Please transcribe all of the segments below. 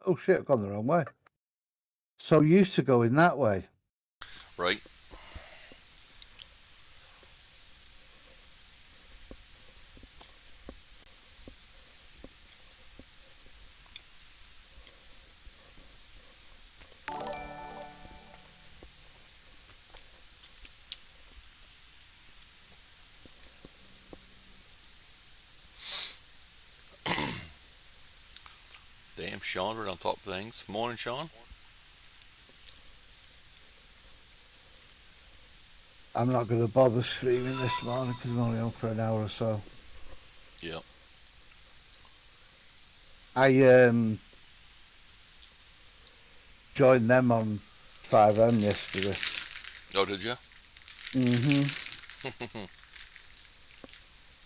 Oh shit, I've gone the wrong way. So used to going that way. Right. Damn, Sean, we're on top of things. Morning, Sean. I'm not going to bother streaming this morning because I'm only on for an hour or so. Yep. I joined them on 5M yesterday. Oh, did you? Mm-hmm.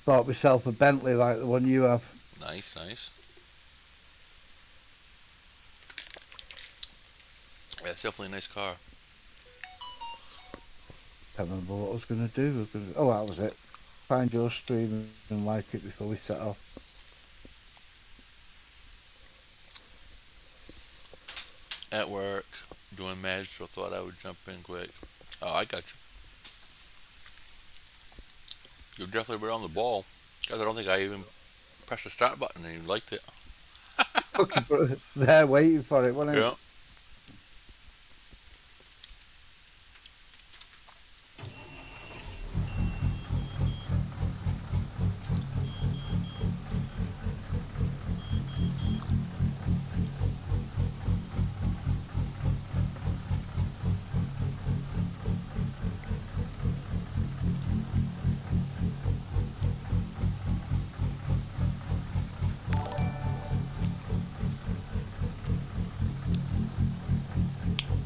Bought myself a Bentley like the one you have. Nice, nice. Yeah, it's definitely a nice car. Can't remember what I was going to do. Oh, that was it. Find your stream and like it before we set off. At work, doing meds, so I thought I would jump in quick. Oh, I got you. You definitely were on the ball. Guys, I don't think I even pressed the start button and you liked it. There waiting for it, wasn't it? Yeah.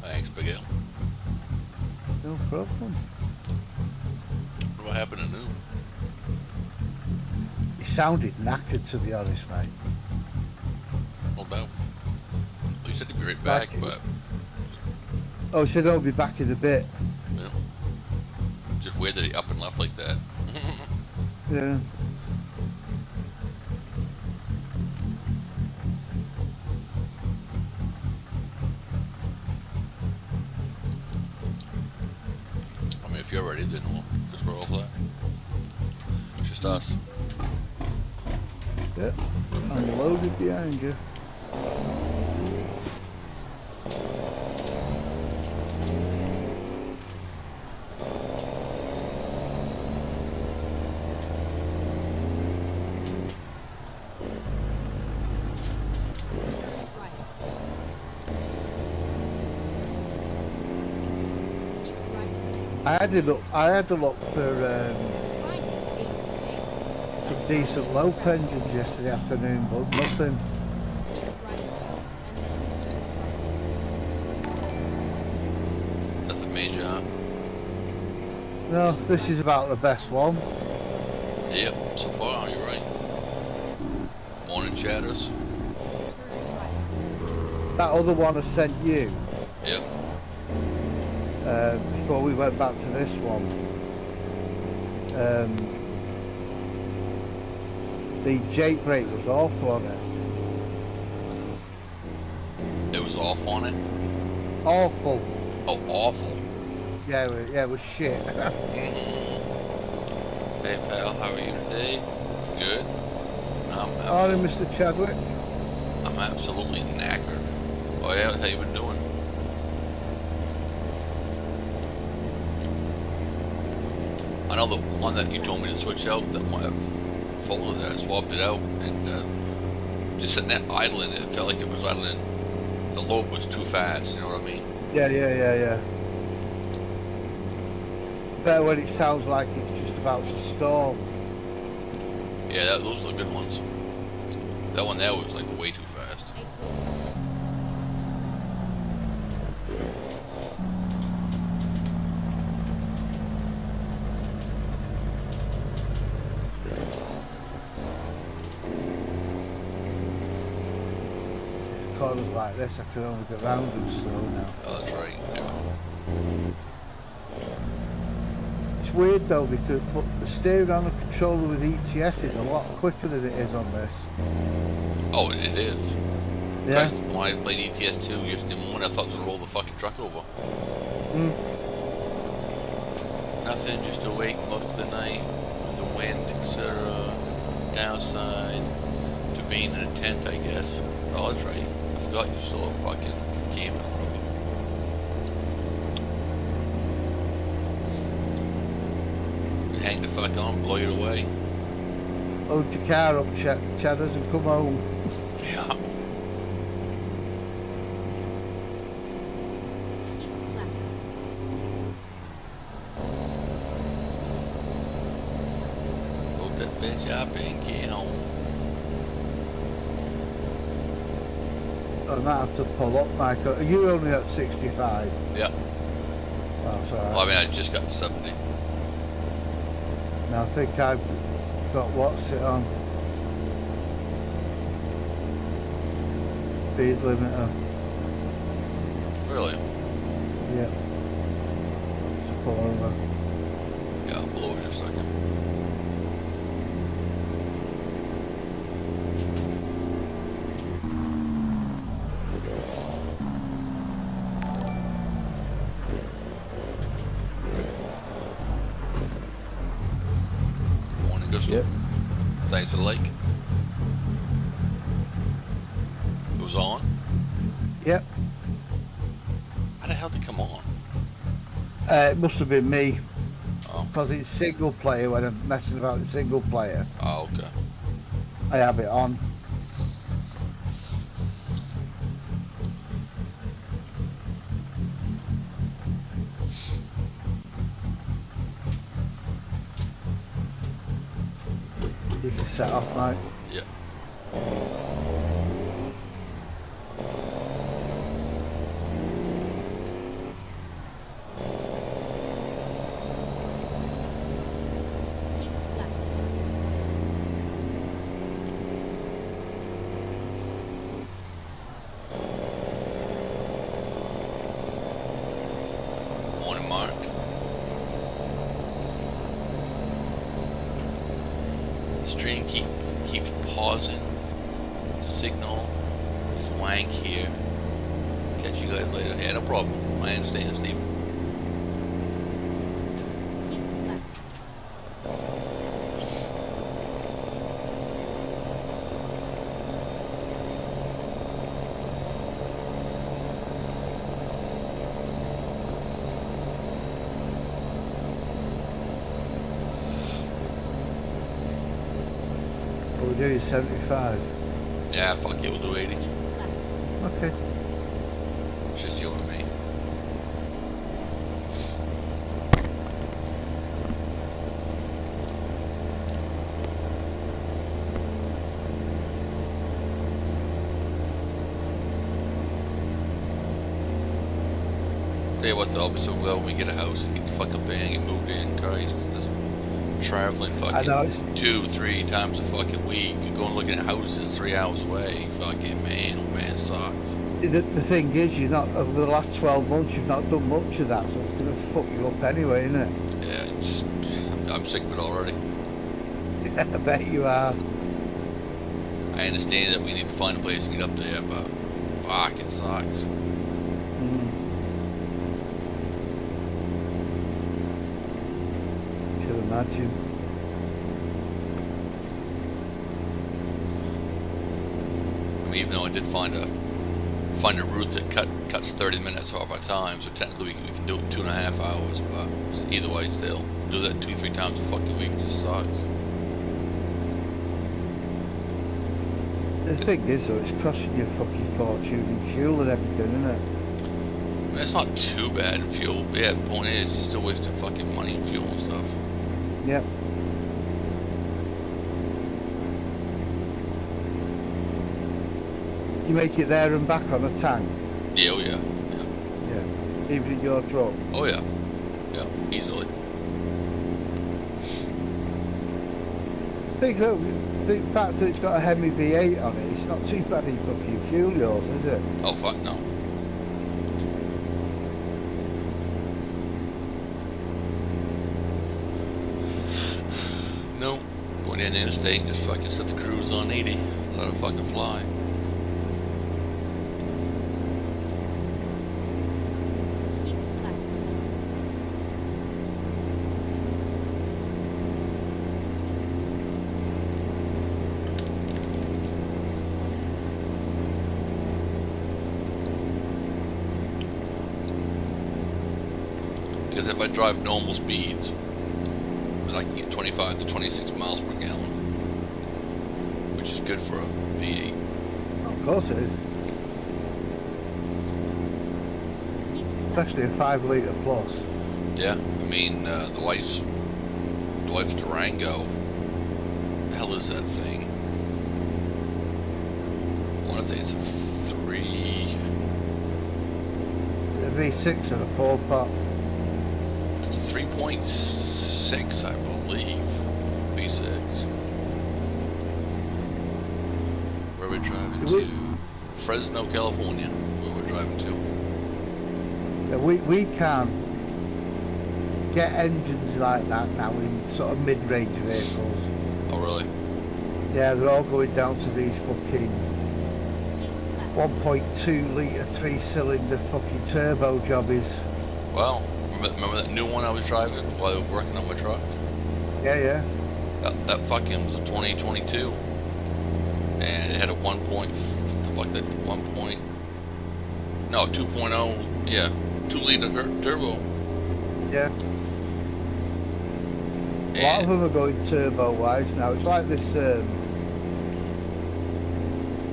Thanks, Big L. No problem. What happened to New? He sounded knackered, to be honest, mate. No doubt. Well, he said he'd be right back, but... Oh, he said I'll be back in a bit. Yeah. Just weird that he up and left like that. Yeah. I mean, if you're ready, then we'll just roll that. It's just us. Yeah. I'm loaded behind you. I had to look for some decent low engines yesterday afternoon, but nothing. Nothing major, huh? No, this is about the best one. Yep, so far, you're right. Morning chatters. That other one I sent you. Yep. Before we went back to this one. The Jake brake was awful on it. It was off on it? Awful. Oh, awful. Yeah, it was shit. Hey, pal, how are you today? Good? Morning, Mr. Chadwick. I'm absolutely knackered. Oh, yeah, how you been doing? I know the one that you told me to switch out, that one folder there, I swapped it out, and just sitting there idling, it felt like it was idling. The load was too fast, you know what I mean? Yeah. Better when it sounds like it's just about to stall. Yeah, those are the good ones. That one there was like way too fast. Corners like this, I can only go round them slow now. Oh, that's right. Yeah. It's weird though because the steering on the controller with ETS is a lot quicker than it is on this. Oh, it is. Yeah. Christ, when I played ETS2 yesterday morning, I thought I was gonna roll the fucking truck over. Mm. Nothing, just awake most of the night with the wind, etc. Downside to being in a tent, I guess. Oh, that's right. I forgot you still have fucking camping on the road. Hang the fuck on, blow it away. Load your car up, Cheddars, and come home. Yeah. Load that bitch up and get home. I might have to pull up, Michael. Are you only at 65? Yeah. That's alright. Well, I mean, I just got to 70. Now I think I've got what's it on? Speed limiter. Really? Yeah. Just pull over. Yeah, I'll blow it in a second. Morning, Gustav. Yep. Thanks for the lake. It was on? Yep. How the hell did it come on? It must have been me, Oh, because it's single player when I'm messing about with single player. oh okay. I have it on. You can set off, mate. Yeah. Morning, Mark. Stream keeps pausing. Signal is wank here. Catch you guys later. Yeah, no problem. I understand, Stephen. What we do is 75. Yeah, fuck it, we'll do 80. Okay. It's just you and me. Tell you what, though, I'll be so glad when we get a house and get the fuck up there and get moved in. Christ, this traveling I know, fucking 2-3 times a fucking week, going looking at houses 3 hours away. Fucking man, oh man, it sucks. The thing is, you're not, over the last 12 months, you've not done much of that, so it's going to fuck you up anyway, isn't it? Yeah, it's, I'm sick of it already. I bet you are. I understand that we need to find a place to get up there, but fuck, it sucks. Should imagine. I mean, even though I did find a route that cuts 30 minutes off our time, so technically we can do it in 2.5 hours, but either way, still do that 2-3 times a fucking week just sucks. The thing is, though, it's costing you a fucking fortune in fuel and everything, isn't it? I mean, it's not too bad in fuel. But yeah, the point is, you're still wasting fucking money in fuel and stuff. Yep. You make it there and back on a tank? Yeah, oh yeah, Yeah. Even in your truck? oh yeah, yeah, easily. Think though, the fact that it's got a Hemi V8 on it, it's not too bad in fucking fuel yours, is it? Oh fuck no. No, going down the interstate and just fucking set the cruise on 80. Let it fucking fly. Because if I drive normal speeds, then I can get 25 to 26 miles per gallon, which is good for a V8. Of course it is. Especially a 5 litre plus. Yeah, I mean, the wife's Durango, the hell is that thing? I want to say it's a 3... A V6 and a 4-pot. It's a 3.6, I believe. V6. Where are we driving to? Fresno, California. Where we're driving to. Yeah, we can get engines like that now in sort of mid-range vehicles. Oh, really? Yeah, they're all going down to these fucking 1.2 litre 3-cylinder fucking turbo jobbies. Well, remember that new one I was driving while I was working on my truck? Yeah. That fucking was a 2022. And it had a 1 point, the fuck that, 1 point, no, 2.0, yeah, 2 liter turbo. Yeah. A lot of them are going turbo wise now. It's like this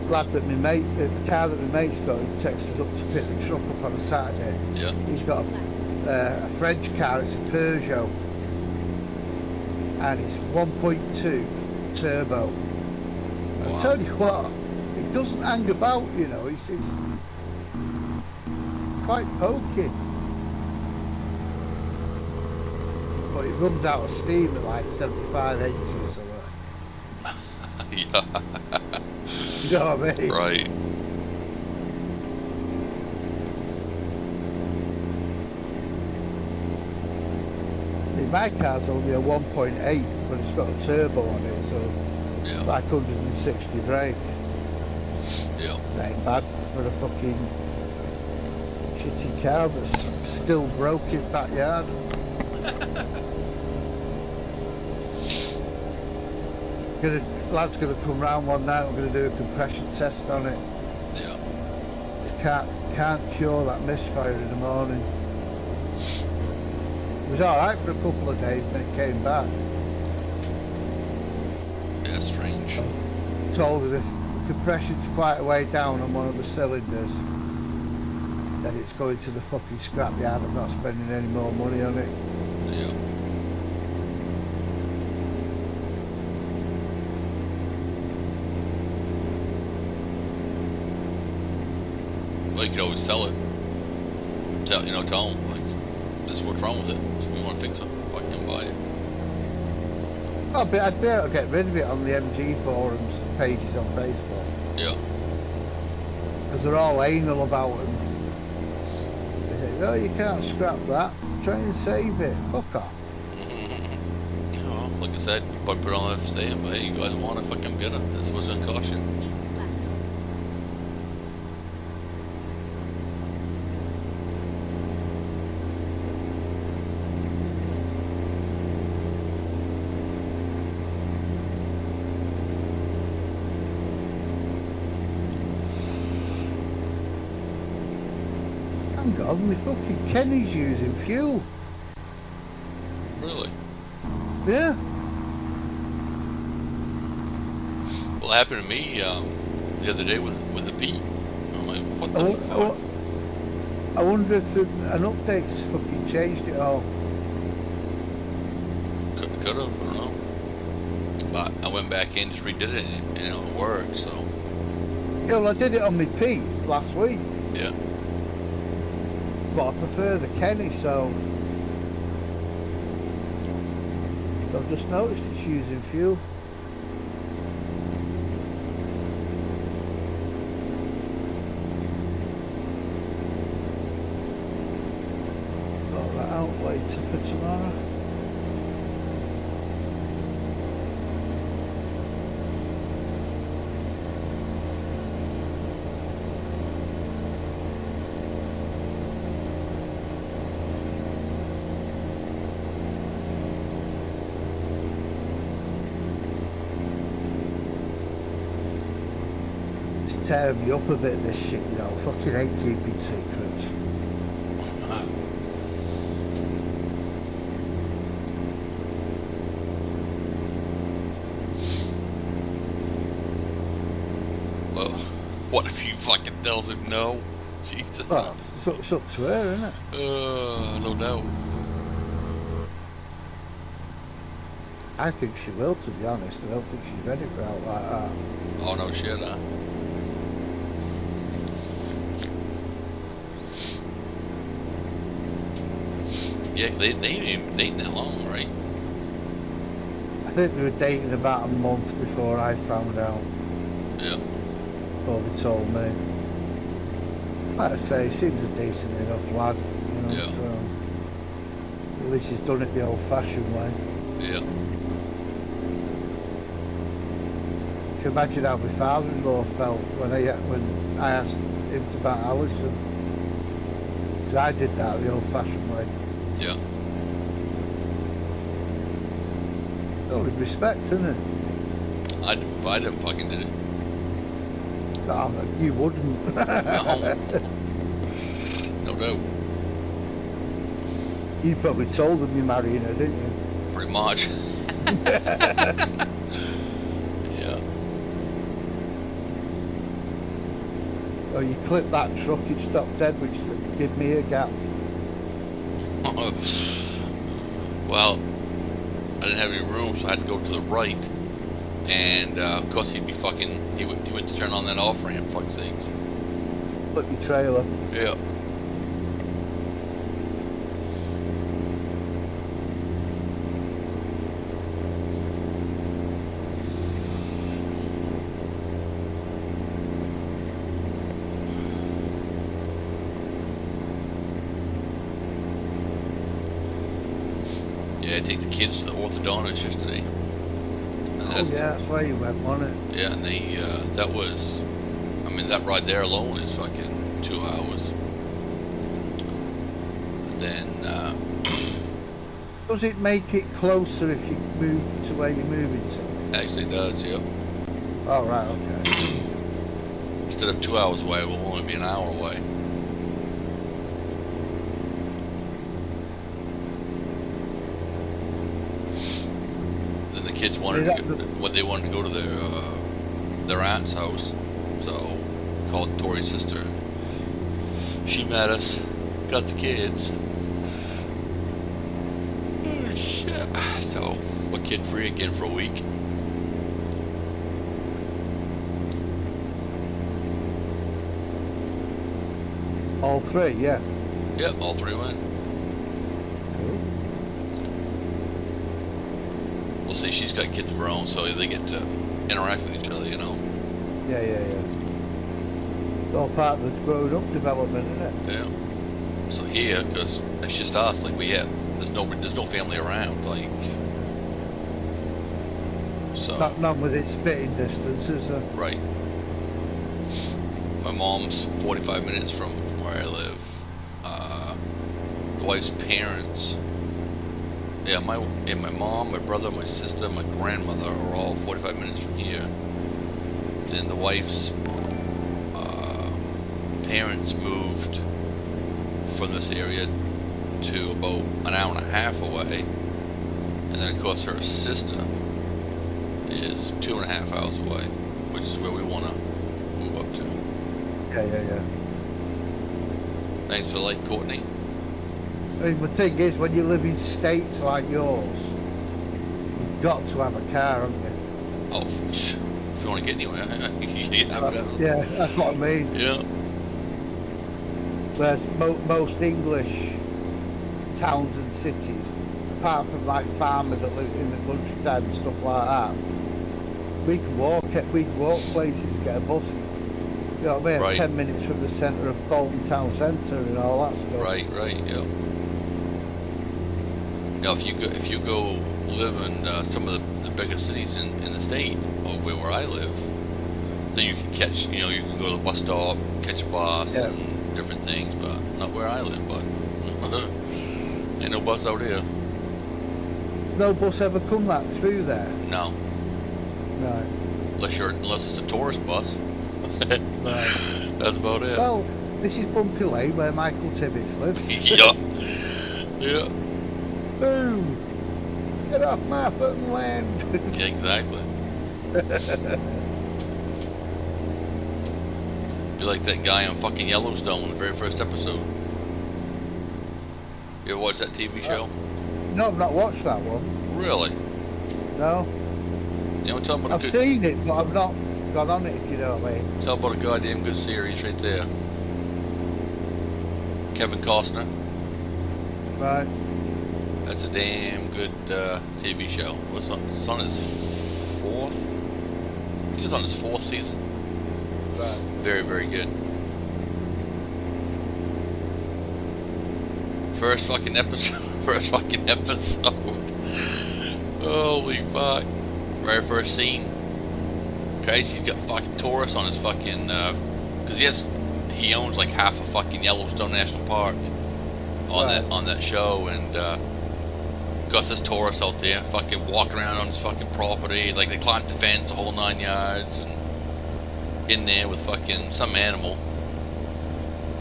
lad that my mate, the car that my mate's got, he takes us up to pick the truck up on a Saturday. Yeah. He's got a French car, it's a Peugeot, and it's 1.2 turbo. Wow. I tell you what, it doesn't hang about, you know. It's quite pokey. But it runs out of steam at like 75, 80 or something. Yeah. You know what I mean? Right. I mean, my car's only a 1.8, but it's got a turbo on it, so Yeah. it's like 160 brake. Yeah. That ain't bad for a fucking shitty car that's still broke in backyard. Lad's gonna come round one night. We're gonna do a compression test on it. Yeah. Can't cure that misfire in the morning. It was all right for a couple of days, then it came back. Yeah, strange. Told her if the compression's quite a way down on one of the cylinders, then it's going to the fucking scrapyard. I'm not spending any more money on it. Yeah. Well, you could always sell it. Tell them, like, this is what's wrong with it. So if you want to fix it, fucking buy it. Oh, but I'd be able to get rid of it on the MG forums pages on Facebook. Yeah. Because they're all anal about them. They say, oh, you can't scrap that. Try and save it. Fuck off. Well, like I said, put it on FSA, but hey, you guys want it, fucking get it. This is what's gonna cost you. Hang on, my fucking Kenny's using fuel. Really? Yeah. Well, it happened to me the other day with the Pete. I'm like, what the fuck? I wonder if an update's fucking changed it all. Could have, I don't know. But I went back in, just redid it, and it worked. So. Yeah, well, I did it on my Pete last week. Yeah. But I prefer the Kenny, so I've just noticed it's using fuel. Sort that out later for tomorrow. Tearing me up a bit, this shit, you know. Fucking hate keeping secrets. fucking tells him no. Jesus. Well, it's up to her, isn't it? No doubt. I think she will, to be honest. I don't think she's ready for out like that. Oh, no shit, huh? Yeah, they ain't even dating that long, right? I think they were dating about a month before I found out. Yeah. Or they told me. Like I say, he seems a decent enough lad, you know, Yeah. so at least he's done it the old-fashioned way. Yeah. Can you imagine how my father-in-law felt when I asked him about Alison? 'Cause I did that the old-fashioned way. Yeah. Only respect, isn't it? I didn't fucking did it. Oh, you wouldn't. No doubt. You probably told him you're marrying her, didn't you? Pretty much. Yeah. Oh, you clipped that truck, it stopped dead, which give me a gap. Well, I didn't have any room, so I had to go to the right. And of course, he went to turn on that off ramp. Fuck sakes. Flip your trailer. Yeah. Yeah, I take the kids to the orthodontist yesterday. Oh yeah, that's where you went, wasn't it? Yeah, and that ride there alone is fucking 2 hours. Then, Does it make it closer if you move to where you're moving to? actually it does, yeah. Oh right, okay. Instead of 2 hours away, it will only be an hour away. Then the kids wanted they wanted to go to their aunt's house, so called Tori's sister. And she met us, got the kids. Oh, shit. So we're kid free again for a week. All three, yeah. Yep, all three went. Cool. We'll see, she's got kids of her own, so they get to interact with each other, you know. Yeah. It's all part of the growing up development, isn't it? Yeah. So here, because it's just us, like there's no family around, like. So. None within spitting distance, is there? Right. My mom's 45 minutes from where I live. The wife's parents. Yeah, my mom, my brother, my sister, my grandmother are all 45 minutes from here. Then the wife's parents moved from this area to about an hour and a half away. And then, of course, her sister is 2.5 hours away, which is where we want to move up to. Yeah. Thanks for the light, Courtney. I mean, the thing is, when you live in states like yours, you've got to have a car, haven't you? Oh, if you want to get anywhere, Yeah, that's what I mean. Yeah. Whereas most English towns and cities, apart from like farmers that live in the countryside and stuff like that, we can walk places, get a bus. You know what I mean? Right. 10 minutes from the centre of Bolton town centre and all that stuff. Right, yeah. Now, if you go live in some of the bigger cities in the state, or where I live, then you can catch, you can go to the bus stop, catch a bus, Yeah. and different things, but not where I live, but ain't no bus out here. No bus ever come that through there? No, No. unless it's a tourist bus. Right. That's about it. Well, this is Bumpy Lane where Michael Tibbets lives. Yeah. Boom! Get off my fucking land! Yeah, exactly. Be like that guy on fucking Yellowstone, the very first episode. You ever watch that TV show? No, I've not watched that one. Really? No. You know, tell about I've seen it, but I've not gone on it, if you know what I mean. Tell about a goddamn good series right there. Kevin Costner. Right. That's a damn good TV show. It's on its fourth? I think it's on its fourth season. Right. Very, very good. First fucking episode. Holy fuck. Very first scene. Casey's got fucking tourists on his fucking, cause he owns like half of fucking Yellowstone National Park on that show, and got this tourists out there fucking walking around on his fucking property, like they climbed the fence the whole 9 yards, and in there with fucking some animal.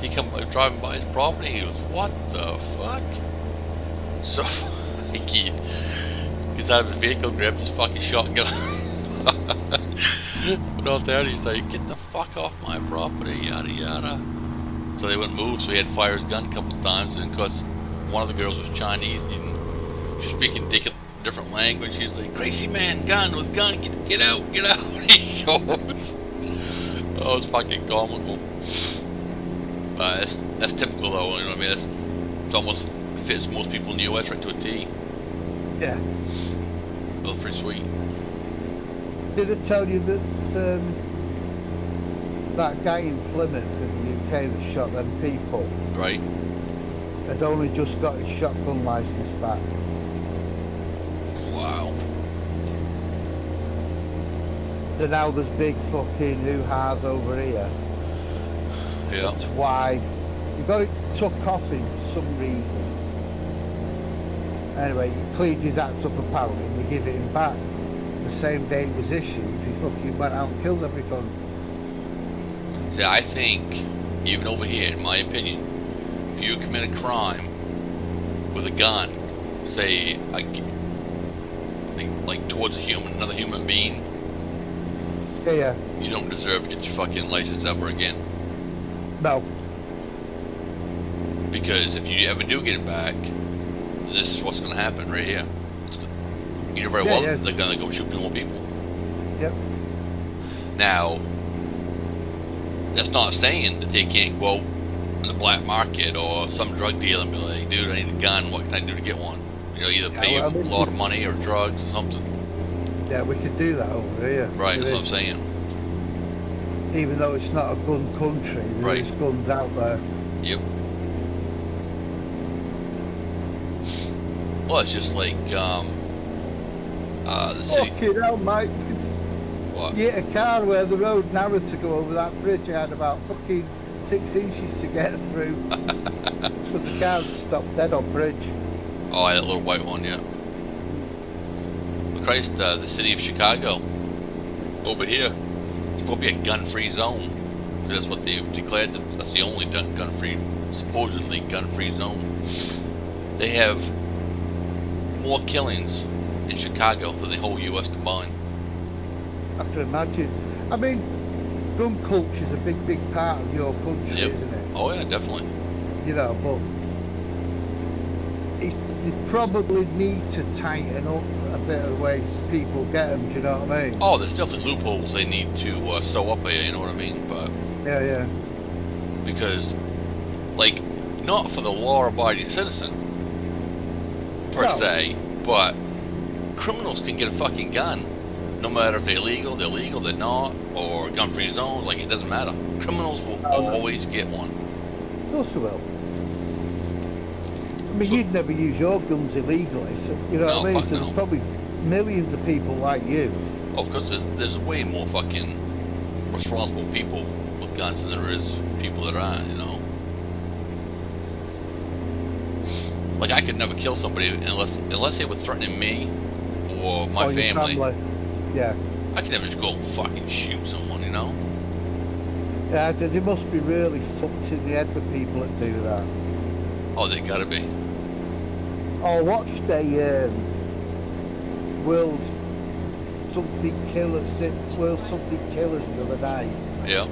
He come driving by his property, he goes, what the fuck? So he gets out of his vehicle, grabs his fucking shotgun. But out there, he's like, get the fuck off my property, yada yada. So they wouldn't move, so he had to fire his gun a couple of times, and because one of the girls was Chinese, and she's speaking different language, he's like, crazy man, gun with gun, get out. He goes. Oh, it's fucking comical. That's typical though, you know what I mean? It's almost fits most people in the US right to a T. Yeah. That was pretty sweet. Did it tell you that that guy in Plymouth in the UK that shot them people Right? had only just got his shotgun license back? Wow. So now there's big fucking hoo-ha's over here. Yeah. That's why he got it took off him for some reason. Anyway, he cleaned his acts up apparently and they give it him back. The same day it was issued, he fucking went out and killed everyone. See, I think, even over here, in my opinion, if you commit a crime with a gun, say, like towards another human being, Yeah. you don't deserve to get your fucking license ever again. No. Because if you ever do get it back, this is what's going to happen right here. You know very well they're going to go shoot more people. Yep. Now, that's not saying that they can't go out in the black market or some drug dealer and be like, dude, I need a gun, what can I do to get one? You know, either pay you a lot of money or drugs or something. Yeah, we could do that over here. Right, that's what I'm saying. Even though it's not a gun country, there's guns out there. Yep. Well, it's just like, the city. Fucking hell, Mike. What? You hit a car where the road narrowed to go over that bridge. I had about fucking 6 inches to get through. But the car stopped dead on bridge. Oh, that little white one, yeah. But Christ, the city of Chicago, over here, it's supposed to be a gun-free zone. That's what they've declared. That's the only gun-free, supposedly gun-free zone. They have more killings in Chicago than the whole U.S. combined. I can imagine. I mean, gun culture is a big part of your country, isn't it? Oh yeah, definitely. You know, but they probably need to tighten up a bit of the way people get them, do you know what I mean? Oh, there's definitely loopholes they need to sew up here, you know what I mean? But Yeah. because, like, not for the law-abiding citizen, per se, but criminals can get a fucking gun. No matter if they're legal, they're not, or gun-free zones, like, it doesn't matter. Criminals will always get one. Of course they will. I mean, you'd never use your guns illegally, so, you know what I mean? So there's probably millions of people like you. Oh, of course, there's way more fucking responsible people with guns than there is people that aren't, you know? Like, I could never kill somebody unless they were threatening me or my family. Yeah. I could never just go and fucking shoot someone, you know? Yeah, they must be really fucked in the head for people that do that. Oh, they gotta be. Oh, watched a World Something Killers the other night. Yeah.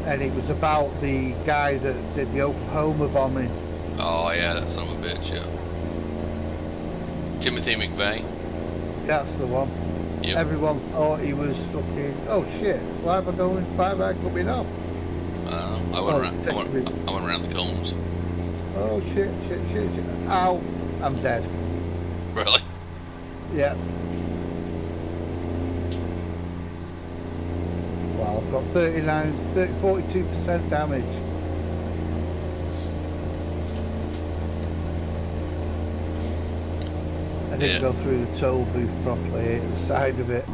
and it was about the guy that did the Oklahoma bombing. Oh yeah, that son of a bitch. Yeah. Timothy McVeigh. That's the one. Yep. Everyone thought he was fucking. Oh shit! Why am I going? Why am I coming up? I don't know. I went around the combs. Oh shit! Ow! I'm dead. Really? Yeah. Well, I've got 42% damage. I didn't go through the toll booth properly at the side of it. I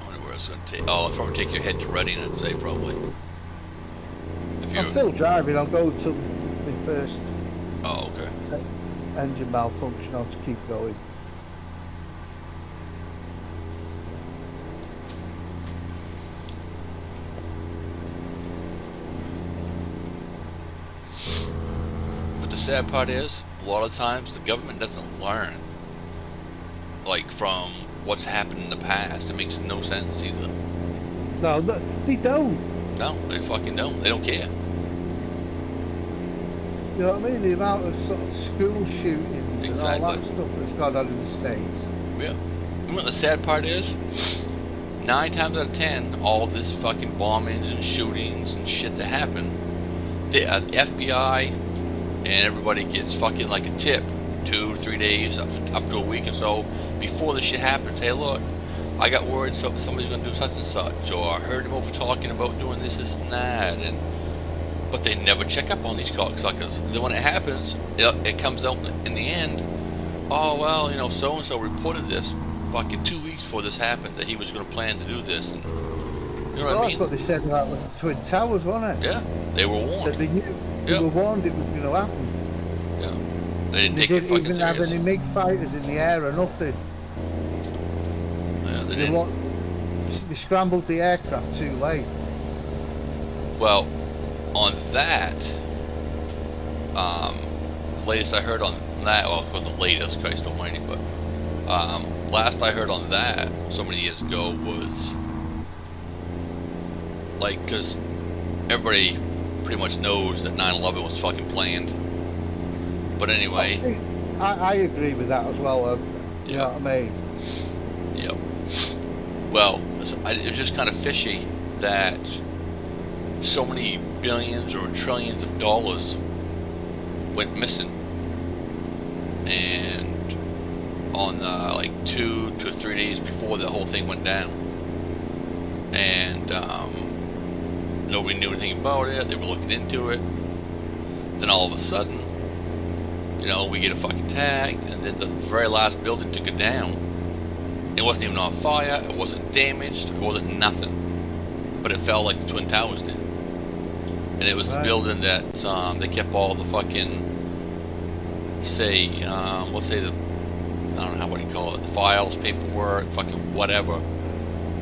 wonder where it's going to take. Oh, I'll probably take your head to Reading, I'd say, probably. If I'm still driving. I'll go to the first Oh, okay. engine malfunction on to keep going. But the sad part is, a lot of times the government doesn't learn, like, from what's happened in the past. It makes no sense either. No, they don't. No, they fucking don't. They don't care. You know what I mean? The amount of sort of school shootings Exactly. and all that stuff that's gone on in the States. Yeah. And what the sad part is, 9 times out of 10, all this fucking bombings and shootings and shit that happen, the FBI and everybody gets fucking like a tip 2 or 3 days up to a week or so before the shit happens. Hey, look, I got word somebody's going to do such and such, or I heard him over talking about doing this and that, but they never check up on these cocksuckers. Then when it happens, it comes out in the end, oh, well, you know, so-and-so reported this fucking 2 weeks before this happened, that he was going to plan to do this, and you know what I mean? That's what they said about the Twin Towers, wasn't it? Yeah, they were warned. That they knew, they were warned it was going to happen. Yeah. They didn't take it didn't fucking even serious. have any MiG fighters in the air or nothing. Yeah, they didn't. They scrambled the aircraft too late. Well, on that, latest I heard on that, well, the latest, Christ almighty, but last I heard on that so many years ago was like, because everybody pretty much knows that 9/11 was fucking planned. But anyway, I agree with that as well. You know what I mean? Yep. Well, it was just kind of fishy that so many billions or trillions of dollars went missing, and on like 2 to 3 days before the whole thing went down, and nobody knew anything about it. They were looking into it. Then all of a sudden, you know, we get a fucking tag, and then the very last building to go down, it wasn't even on fire, it wasn't damaged, it wasn't nothing, but it fell like the Twin Towers did. And it was the building that they kept all the fucking, let's say the, I don't know what you call it, files, paperwork, fucking whatever,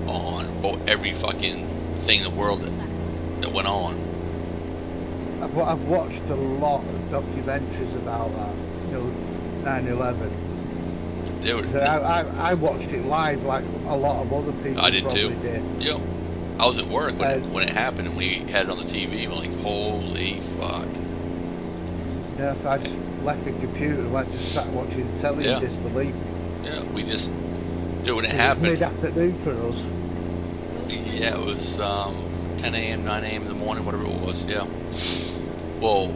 on about every fucking thing in the world that went on. I've watched a lot of documentaries about that, you know, 9/11. I watched it live like a lot of other people. I did too. Did. Yep. I was at work when it happened, and we had it on the TV. We're like, holy fuck. Yeah, I just left the computer and went to sat watching the telly in disbelief. Yeah, we just, when it happened. Mid-afternoon for us. Yeah, it was 10 a.m., 9 a.m. in the morning, whatever it was, yeah. Well,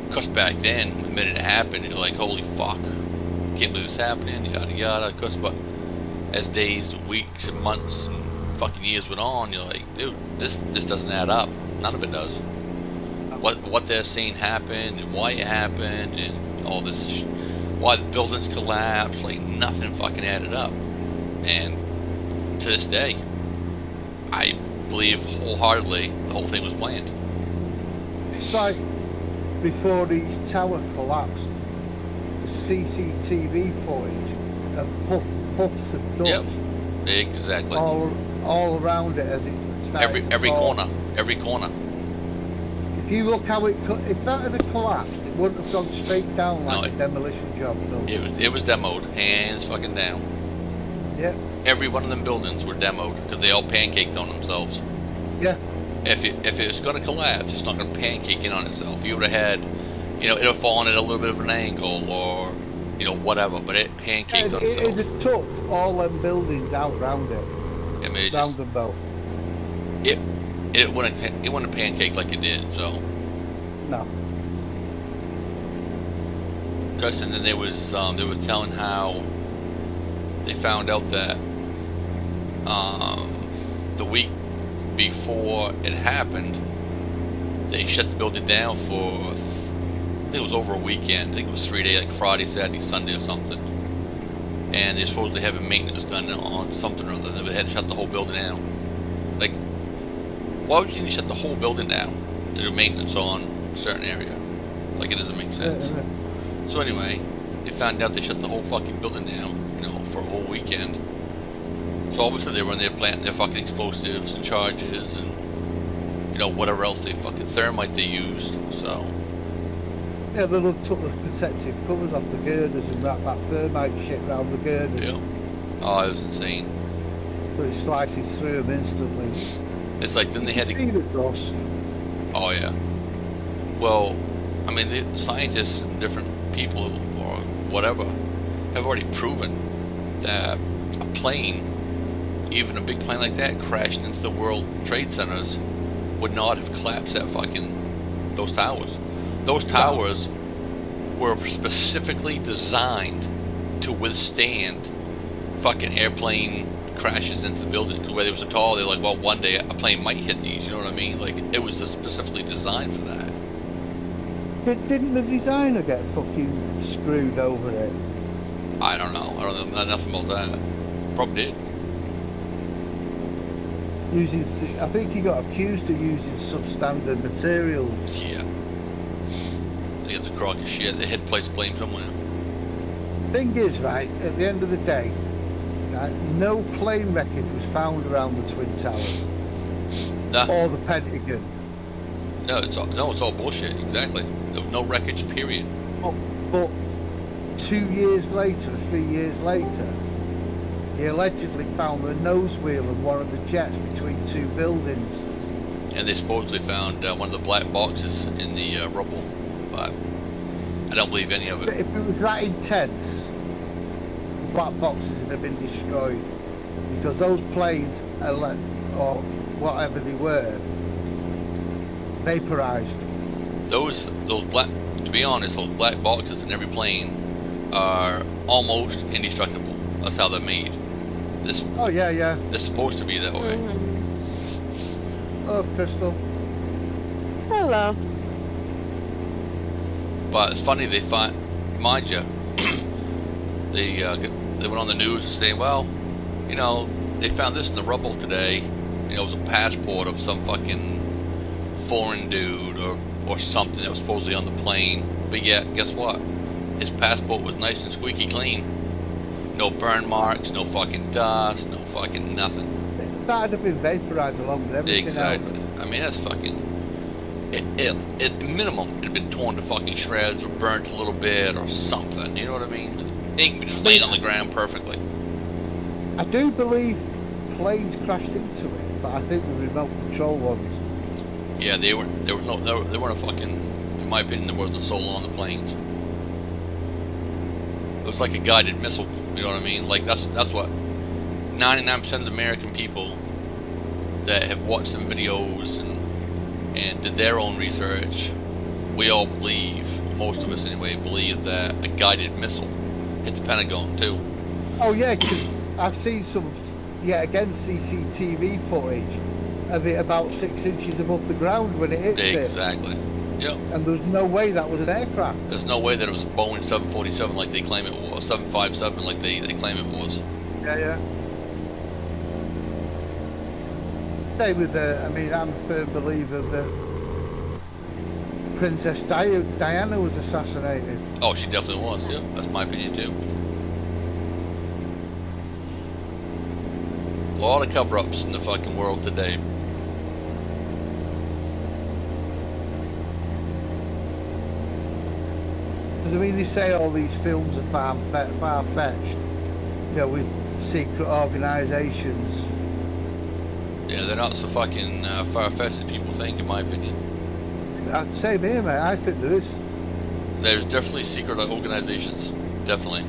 of course, back then, the minute it happened, you're like, holy fuck, can't believe it's happening, yada yada. Of course, but as days and weeks and months and fucking years went on, you're like, dude, this doesn't add up. None of it does. What they're saying happened, and why it happened, and all this, why the buildings collapsed, like nothing fucking added up. And to this day, I believe wholeheartedly the whole thing was planned. It's like before each tower collapsed, the CCTV footage of puffs of dust. Yep, exactly. All around it as it started every corner. If you look how if that had collapsed, it wouldn't have gone straight down like a demolition job. No. It was demoed, hands fucking down. Yep. every one of them buildings were demoed because they all pancaked on themselves. Yeah. If it was going to collapse, it's not going to pancake in on itself. You would have had, it would have fallen at a little bit of an angle or, whatever, but it pancaked on itself. It took all them buildings out round it. I mean, Round them both. It wouldn't pancake like it did, so. No. Because and then they were telling how they found out that the week before it happened, they shut the building down for, I think it was over a weekend. I think it was 3 days, like Friday, Saturday, Sunday or something. And they're supposedly having maintenance done on something or other. They had to shut the whole building down. Like, why would you need to shut the whole building down to do maintenance on a certain area? Like, it doesn't make sense. So anyway, they found out they shut the whole fucking building down, for a whole weekend. So obviously they were in there planting their fucking explosives and charges and, whatever else thermite they used, so. Yeah, they took the protective covers off the girders and wrapped that thermite shit around the girders. Yeah. Oh, it was insane. So it slices through them instantly. It's like then they had to. See the dust. Oh yeah. Well, I mean, the scientists and different people or whatever have already proven that a plane, even a big plane like that, crashing into the World Trade Centers, would not have collapsed those towers. Those towers were specifically designed to withstand fucking airplane crashes into the building. Because where they were so tall, they're like, well, one day a plane might hit these. You know what I mean? Like, it was just specifically designed for that. Didn't the designer get fucking screwed over it? I don't know. I don't know nothing about that. Probably did. I think he got accused of using substandard materials. Yeah. I think it's a crock of shit. They had to place blame somewhere. Thing is, right, at the end of the day, right, no plane wreckage was found around the Twin Towers. Nah. Or the Pentagon. No, it's all bullshit. Exactly. There was no wreckage, period. But 2 years later, 3 years later, he allegedly found the nose wheel of one of the jets between two buildings. And they supposedly found one of the black boxes in the rubble, but I don't believe any of it. If it was that intense, the black boxes would have been destroyed because those planes, or whatever they were, vaporized. Those black, to be honest, those black boxes in every plane are almost indestructible. That's how they're made. Oh yeah. They're supposed to be that way. Oh, Crystal. Hello. But it's funny they find, mind you, they went on the news saying, well, they found this in the rubble today. It was a passport of some fucking foreign dude or something that was supposedly on the plane. But yet, guess what? His passport was nice and squeaky clean. No burn marks, no fucking dust, no fucking nothing. That'd have been vaporized along with everything Exactly. else. I mean, that's fucking. At minimum, it'd been torn to fucking shreds or burnt a little bit or something. You know what I mean? It ain't just laying on the ground perfectly. I do believe planes crashed into it, but I think the remote control ones. Yeah, they weren't a fucking. In my opinion, there wasn't solo on the planes. It was like a guided missile. You know what I mean? Like that's what 99% of the American people that have watched some videos and did their own research, we all believe, most of us anyway, believe that a guided missile hit the Pentagon too. Oh yeah, 'cause I've seen some, again, CCTV footage of it about 6 inches above the ground when it hits it. Exactly. Yep. And there's no way that was an aircraft. There's no way that it was a Boeing 747 like they claim it was, 757 like they claim it was. Yeah. Same with I'm a firm believer that Princess Diana was assassinated. Oh, she definitely was. Yeah, that's my opinion too. A lot of cover-ups in the fucking world today. Because I mean, they say all these films are far-fetched, with secret organisations. Yeah, they're not so fucking far-fetched as people think, in my opinion. Same here, mate. I think there is. There's definitely secret organizations. Definitely.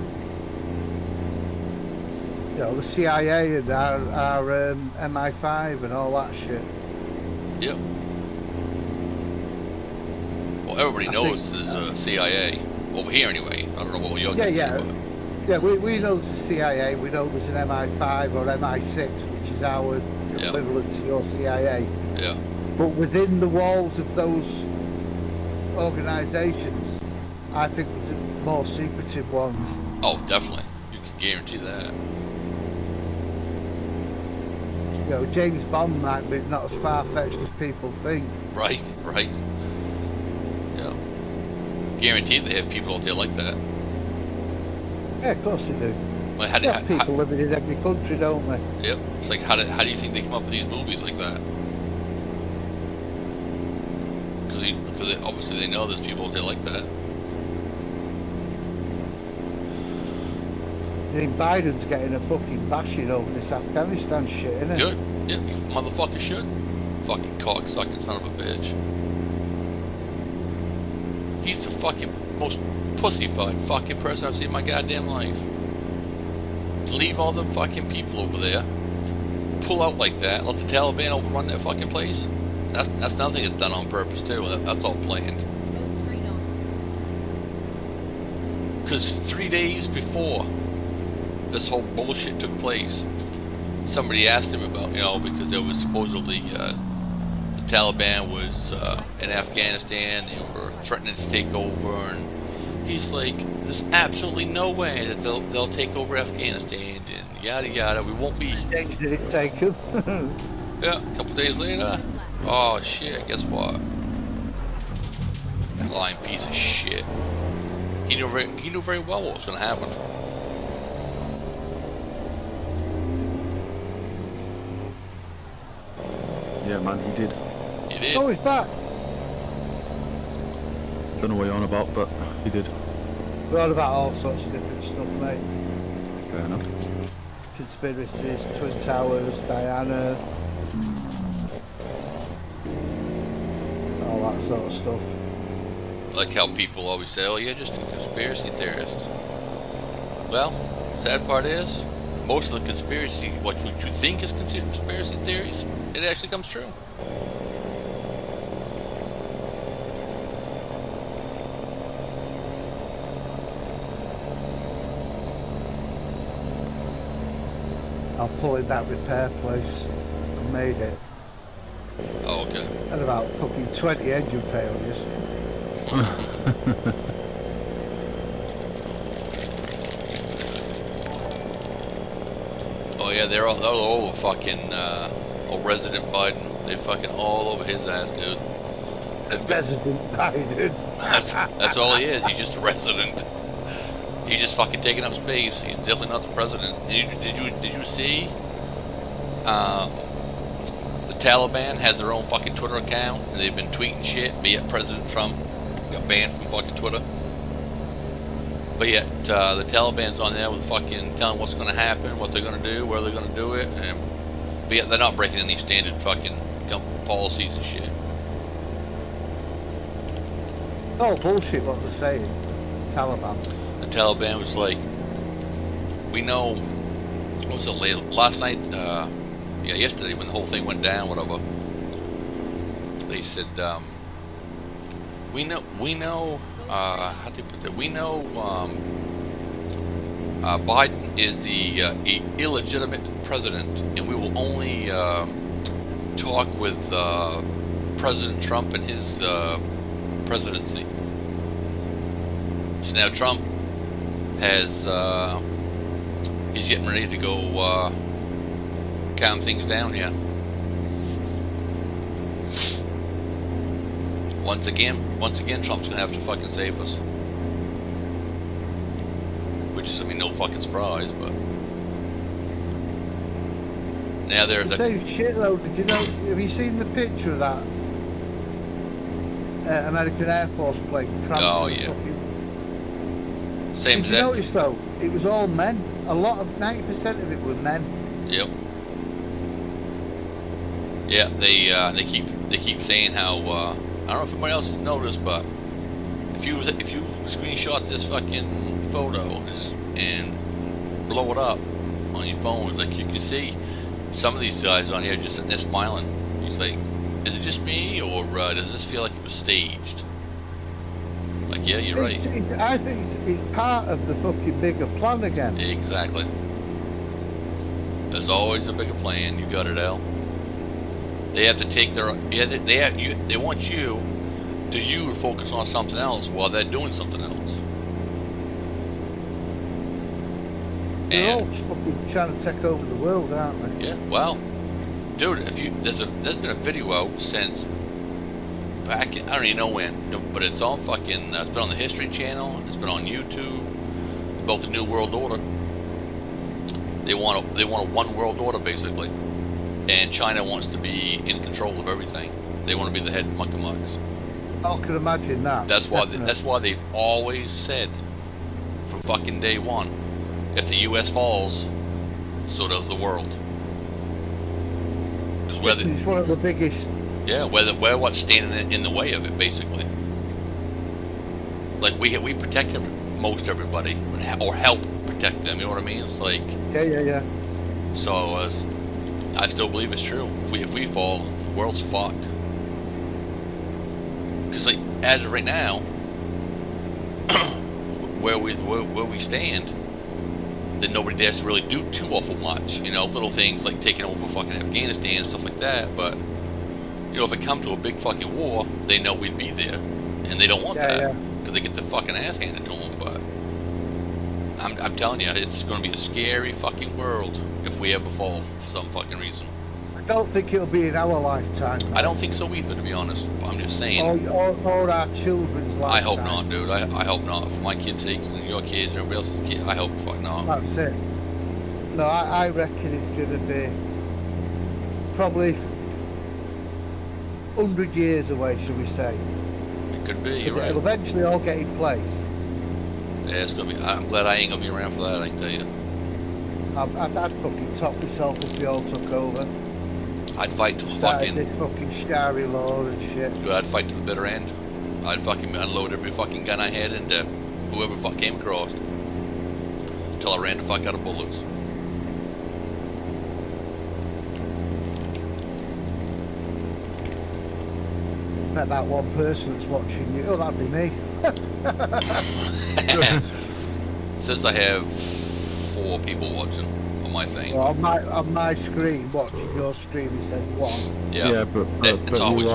You know, the CIA and our MI5 and all that shit. Yep. Well, everybody I knows think- there's a CIA. Over here, anyway. I don't know what you're getting Yeah. to, but... Yeah, we know there's a CIA. We know there's an MI5 or MI6, which is our Yeah. equivalent to your CIA. Yeah. But within the walls of those organisations, I think there's more secretive ones. Oh, definitely. You can guarantee that. You know, James Bond might be not as far-fetched as people think. Right, right. Yeah. Guaranteed they have people out there like that. Yeah, of course they do. Like, how do, Yeah, people living in every country, don't they? yep. It's like, how do you think they come up with these movies like that? Because obviously they know there's people out there like that. I think Biden's getting a fucking bashing over this Afghanistan shit, isn't it? Good. Yeah, you motherfucker should. Fucking cocksucking son of a bitch. He's the fucking most pussyfied fucking person I've seen in my goddamn life. Leave all them fucking people over there. Pull out like that. Let the Taliban overrun that fucking place. That's nothing that's done on purpose too. That's all planned. Because 3 days before this whole bullshit took place, somebody asked him about, because there was supposedly the Taliban was in Afghanistan. They were threatening to take over, and he's like, "There's absolutely no way that they'll take over Afghanistan," and yada yada. We won't be. Days did it take him? Yeah, a couple days later. Oh shit! Guess what? Lying piece of shit. He knew very well what was going to happen. Yeah, man, he did. He did. Oh, he's back. Don't know what you're on about, but he did. We're on about all sorts of different stuff, mate. Fair enough. Conspiracies, Twin Towers, Diana, all that sort of stuff. Like how people always say, "Oh, you're just a conspiracy theorist." Well, sad part is, most of the conspiracy, what you think is conspiracy theories, it actually comes true. I'll pull in that repair place. I made it. Oh, okay. Had about fucking 20 engine failures. Oh yeah, they're all over fucking old Resident Biden. They're fucking all over his ass, dude. They've got, President Biden. that's all he is. He's just a resident. He's just fucking taking up space. He's definitely not the president. Did you see? The Taliban has their own fucking Twitter account, and they've been tweeting shit. But yet President Trump got banned from fucking Twitter. But yet the Taliban's on there with fucking telling what's going to happen, what they're going to do, where they're going to do it, but yet they're not breaking any standard fucking policies and shit. Oh, bullshit what they're saying. Taliban. The Taliban was like, we know, what was it, last night, yesterday when the whole thing went down, whatever, they said, we know, how do you put that, we know, Biden is the illegitimate president, and we will only talk with President Trump and his presidency. So now Trump has he's getting ready to go calm things down here. Once again, Trump's gonna have to fucking save us. Which is, I mean, no fucking surprise, but now they're The same shit though, did you know, have you seen the picture of that American Air Force plane crashed? Oh, yeah. Same Did you as notice though, it was all men. a lot of 90% of it were men. Yep. Yeah, they keep saying how I don't know if anybody else has noticed, but if you screenshot this fucking photo and blow it up on your phone, like you can see some of these guys on here just sitting there smiling. He's like, is it just me, or does this feel like it was staged? Like, yeah, you're right. I think it's part of the fucking bigger plan again. Exactly. There's always a bigger plan. You got it, Al. They have to take their they want you to focus on something else while they're doing something else. They're all And fucking trying to take over the world, aren't they? yeah, well, dude, there's been a video out since back I don't even know when, but it's on fucking it's been on the History Channel, it's been on YouTube, both the New World Order. They want a one world order basically, and China wants to be in control of everything. They want to be the head muckamucks. I can imagine that. That's why definitely. that's why they've always said from fucking day one, if the U.S. falls, so does the world. 'Cause It's one of the biggest. we're what's standing in the way of it, basically. Like we protect most everybody, or help protect them. You know what I mean? It's like, Yeah. so I still believe it's true. If we fall, the world's fucked. Because like as of right now, where we stand, then nobody dares to really do too awful much. You know, little things like taking over fucking Afghanistan and stuff like that. But you know, if it come to a big fucking war, they know we'd be there, and they don't want that because they get the fucking ass handed to them. But I'm telling you, it's going to be a scary fucking world if we ever fall for some fucking reason. I don't think it'll be in our lifetime. I don't think so either, to be honest. I'm just saying. Or our children's lifetime. I hope not, dude. I hope not. For my kids' sakes and your kids and everybody else's kids, I hope fuck not. That's it. No, I reckon it's going to be probably 100 years away, shall we say. It could be, you're right. It'll eventually all get in place. Yeah, it's gonna be. I'm glad I ain't gonna be around for that. I can tell you. I'd fucking top myself if we all took over. I'd fight to the Started fucking. this fucking Shari law and shit. I'd fight to the bitter end. I'd fucking unload every fucking gun I had into whoever fuck came across, till I ran the fuck out of bullets. Bet that one person that's watching you. Oh, that'd be me. Says I have 4 people watching on my thing. Well, on my screen, watching your stream, it says one. Yeah, but it's always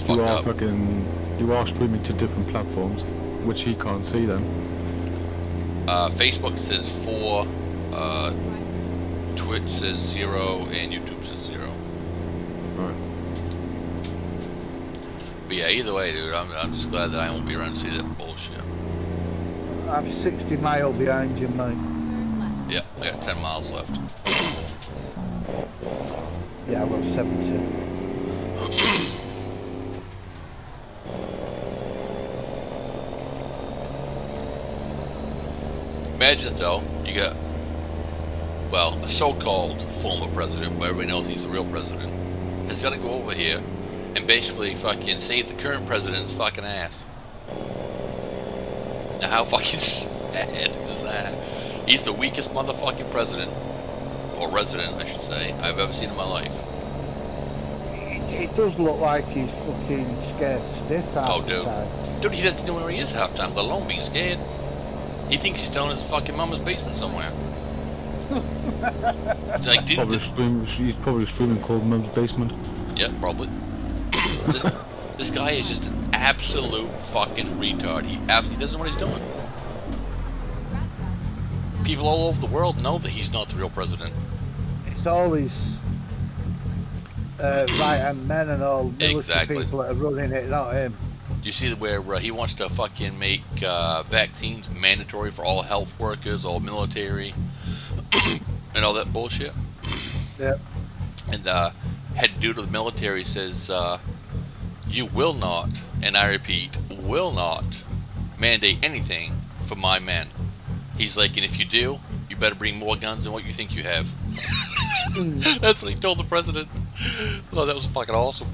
fucked you are up. you are streaming to different platforms, which he can't see then. Facebook says 4, Twitch says 0, and YouTube says 0. Right. But yeah, either way, dude, I'm just glad that I won't be around to see that bullshit. I'm 60 miles behind you, mate. Yeah, I got 10 miles left. Yeah, I've got 70. Imagine though, you got, well, a so-called former president, but everybody knows he's the real president, has got to go over here and basically fucking save the current president's fucking ass. Now how fucking sad is that? He's the weakest motherfucking president, or resident I should say, I've ever seen in my life. It does look like he's fucking scared stiff half the time. Dude, he doesn't know where he is half the time, let alone being scared. He thinks he's down in his fucking mama's basement somewhere. Like, dude, He's probably streaming Cold Mum's Basement. yeah, probably. This guy is just an absolute fucking retard. He doesn't know what he's doing. People all over the world know that he's not the real president. It's all these right-hand men and all military Exactly. people that are running it, not him. Do you see where he wants to fucking make vaccines mandatory for all health workers, all military, and all that bullshit? Yep. And head dude of the military says, you will not, and I repeat, will not mandate anything for my men. He's like, and if you do, you better bring more guns than what you think you have. That's what he told the president. Oh, that was fucking awesome.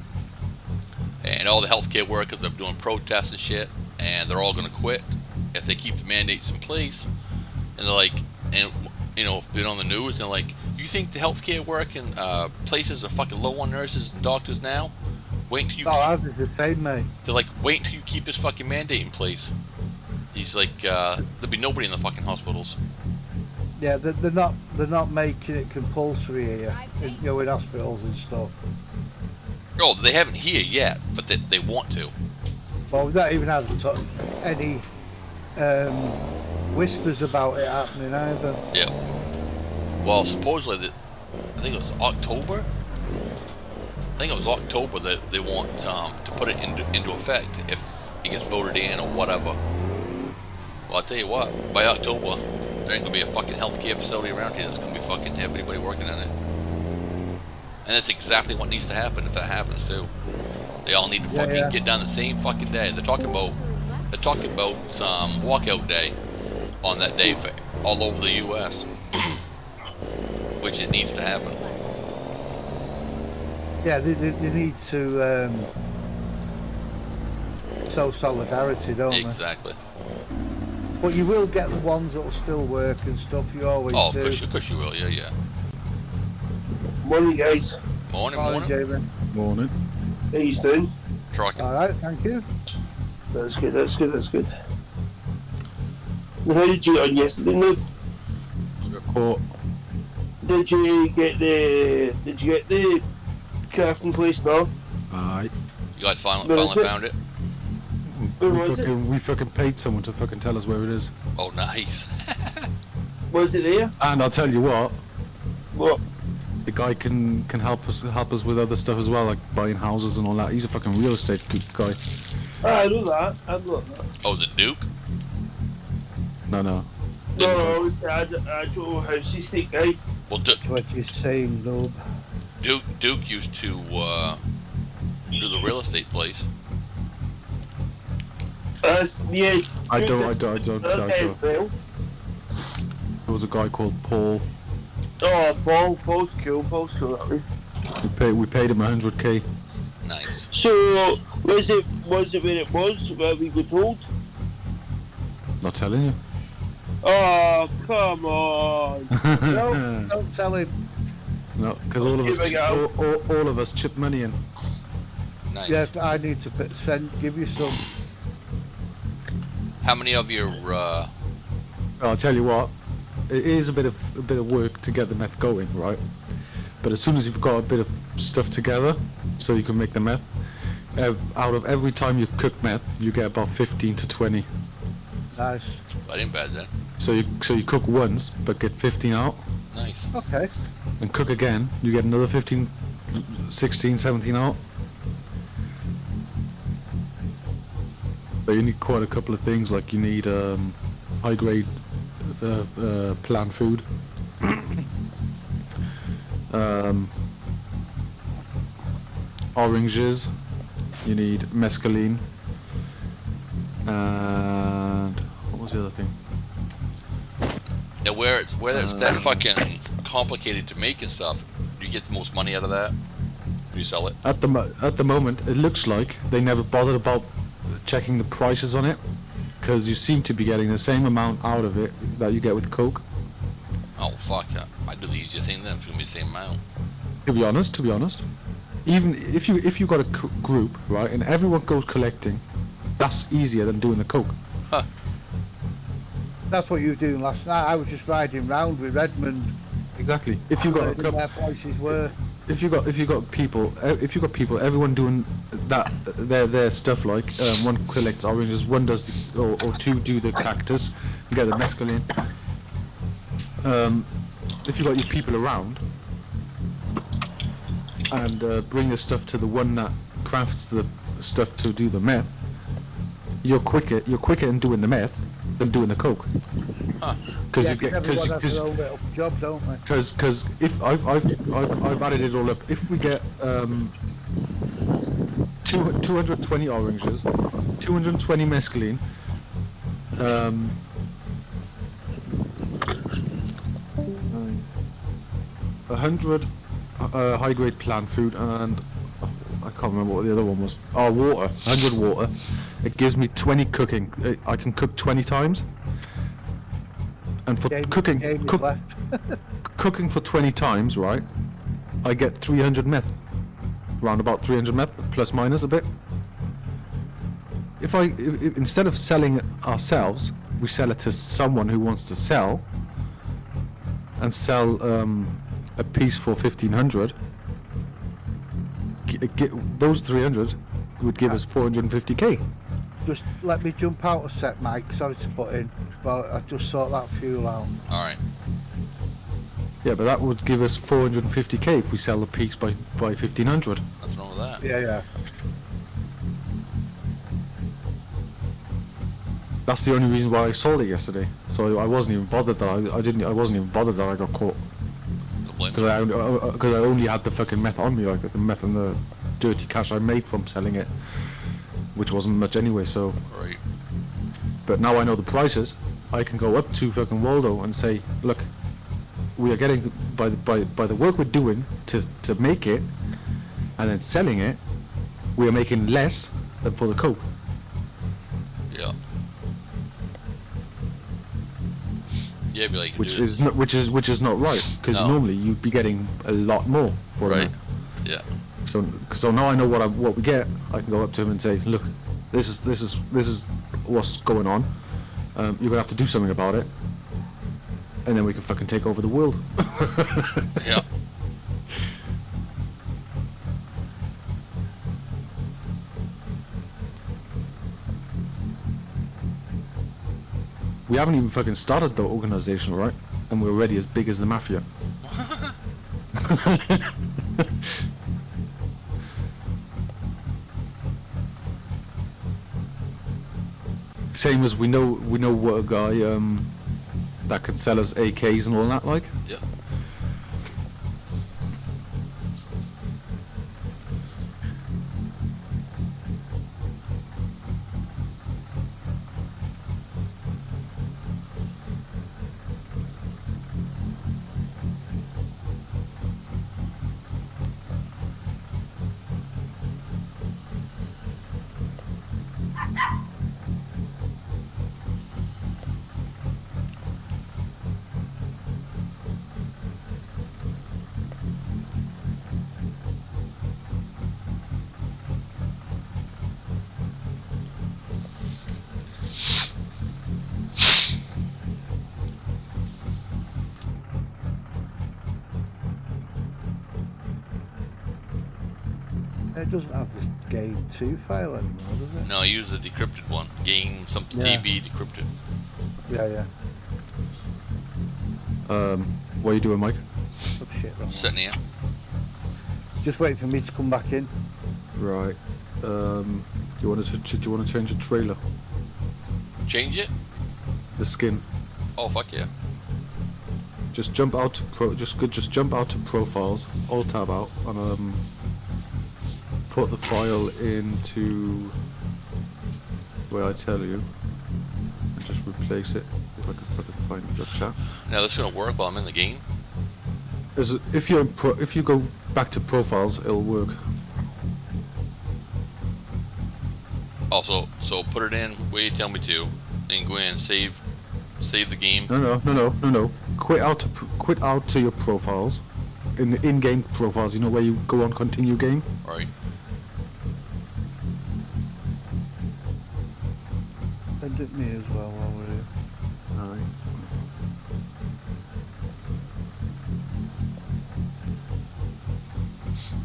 And all the healthcare workers are doing protests and shit, and they're all going to quit if they keep the mandates in place. And they're like, and you know, been on the news, and they're like, you think the healthcare working places are fucking low on nurses and doctors now? Wait until you. Oh, I was the same, mate. They're like, wait until you keep this fucking mandate in place. He's like, there'll be nobody in the fucking hospitals. Yeah, they're not making it compulsory here, in hospitals and stuff. Oh, they haven't here yet, but they want to. Well, that even hasn't any whispers about it happening either. Yeah. Well, supposedly, I think it was October. I think it was October that they want to put it into effect if it gets voted in or whatever. Well, I'll tell you what, by October, there ain't gonna be a fucking healthcare facility around here that's gonna be fucking everybody working in it. And that's exactly what needs to happen if that happens too. They all need to fucking get done the same fucking day. They're talking about some walkout day on that day for all over the U.S. Which it needs to happen. Yeah, they need to show solidarity, don't they? Exactly. But you will get the ones that'll still work and stuff. You always Oh, do. of course you will. Yeah. Morning, guys. Morning. Jamie. Morning. How you doing? Trucking. All right, thank you. That's good. Now, how did you get on yesterday, Noob? Caught. Did you get the crafting place now? Aye. You guys finally found it? Where was it? We fucking paid someone to fucking tell us where it is. Oh, nice. Was it there? And I'll tell you what, What? the guy can help us with other stuff as well, like buying houses and all that. He's a fucking real estate good guy. I know that. I've got that. Oh, is it Duke? No. No, it's the actual house estate guy. Well, What you saying, Noob? Duke used to do the real estate place. Yeah. I don't. Well. There was a guy called Paul. Oh, Paul's cool. That way. We paid him 100k. Nice. So, was it where it was, where we got told? Not telling you. Oh, come on. No, don't tell him. No, because all of us chip money in. Nice. Yes, I need to give you some. How many of your I'll tell you what, it is a bit of work to get the meth going, right? But as soon as you've got a bit of stuff together, so you can make the meth, out of every time you cook meth, you get about 15 to 20. Nice. That ain't bad then. So you cook once, but get 15 out, Nice. Okay. and cook again, you get another 15, 16, 17 out. But you need quite a couple of things, like you need high grade plant food, oranges, you need mescaline, and what was the other thing? Now, whether it's that fucking complicated to make and stuff, do you get the most money out of that? Do you sell it? At the moment, it looks like they never bothered about checking the prices on it, because you seem to be getting the same amount out of it that you get with Coke. Oh fuck! I do the easier thing then. It's gonna be the same amount. To be honest, even if you got a group, right, and everyone goes collecting, that's easier than doing the Coke. Huh. That's what you were doing last night. I was just riding round with Redmond. Exactly. If you got a Where couple, their prices were. if you got people, everyone doing that their stuff, like one collects oranges, one does or two do the cactus, you get the mescaline. If you got your people around and bring the stuff to the one that crafts the stuff to do the meth, you're quicker in doing the meth than doing the Coke. Huh. Because Yeah, you get everyone has their own little job, don't they? because if I've added it all up, if we get 220 oranges, 220 mescaline, 100 high grade plant food, and I can't remember what the other one was. Oh, water. 100 water. It gives me 20 cooking. I can cook 20 times. And for cooking, cooking for 20 times, right? I get 300 meth. Round about 300 meth, plus minus a bit. If instead of selling it ourselves, we sell it to someone who wants to sell, and sell a piece for 1,500. Those 300 would give us 450k. Just let me jump out a sec, Mike. Sorry to butt in, but I just sort that fuel out. All right. Yeah, but that would give us 450k if we sell the piece by 1,500. Nothing wrong with that. Yeah. That's the only reason why I sold it yesterday. So I wasn't even bothered that I wasn't even bothered that I got caught. Don't blame me. Because I only had the fucking meth on me, like the meth and the dirty cash I made from selling it, which wasn't much anyway. So, Right. but now I know the prices. I can go up to fucking Waldo and say, look, we are getting by the work we're doing to make it, and then selling it, we are making less than for the coke. Yeah. Yeah, be like, Which dude, is not right, because No. normally you'd be getting a lot more for right. it. Yeah. So now I know what we get. I can go up to him and say, look, this is what's going on. You're gonna have to do something about it, and then we can fucking take over the world. Yeah. We haven't even fucking started the organization, right? And we're already as big as the mafia. Same as we know what a guy that can sell us AKs and all that, like. Yeah. It doesn't have this game 2 file anymore, does it? No, use the decrypted one. Game something Yeah. TB decrypted. Yeah. What are you doing, Mike? Oh, shit, wrong one. Sitting here. Just wait for me to come back in. Right. Do you want to change the trailer, Change it? the skin? Oh, fuck yeah. Just jump out to just jump out to profiles, alt tab out, and put the file into where I tell you, and just replace it. If I can fucking find the chat. Now this is gonna work while I'm in the game. If you go back to profiles, it'll work. Also, so put it in where you tell me to, and go in and save the game. No. Quit out to your profiles, in the in-game profiles. You know where you go on continue game. Right. Send it me as well while we're here. Alright.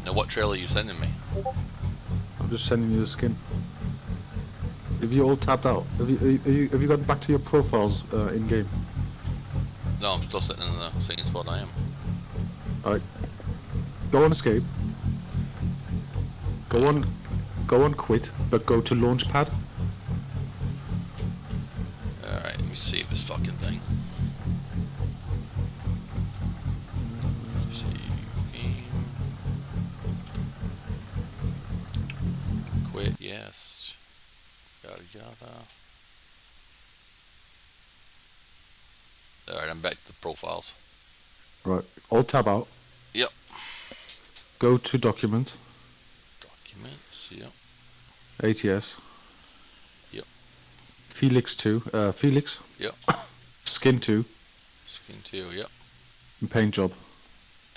Now what trailer are you sending me? I'm just sending you the skin. Have you all tapped out? Have you gotten back to your profiles in game? No, I'm still sitting in the same spot I am. Alright. Go on escape. Go on quit, but go to launchpad. Alright, let me save this fucking thing. Save game. Quit, yes. Yada yada. Alright, I'm back to the profiles. Right. Alt tab out. Yep. Go to Documents, Documents. Yep. ATS. Yep. Felix 2. Felix. Yep. Skin 2. Skin 2. Yep. And Paint Job.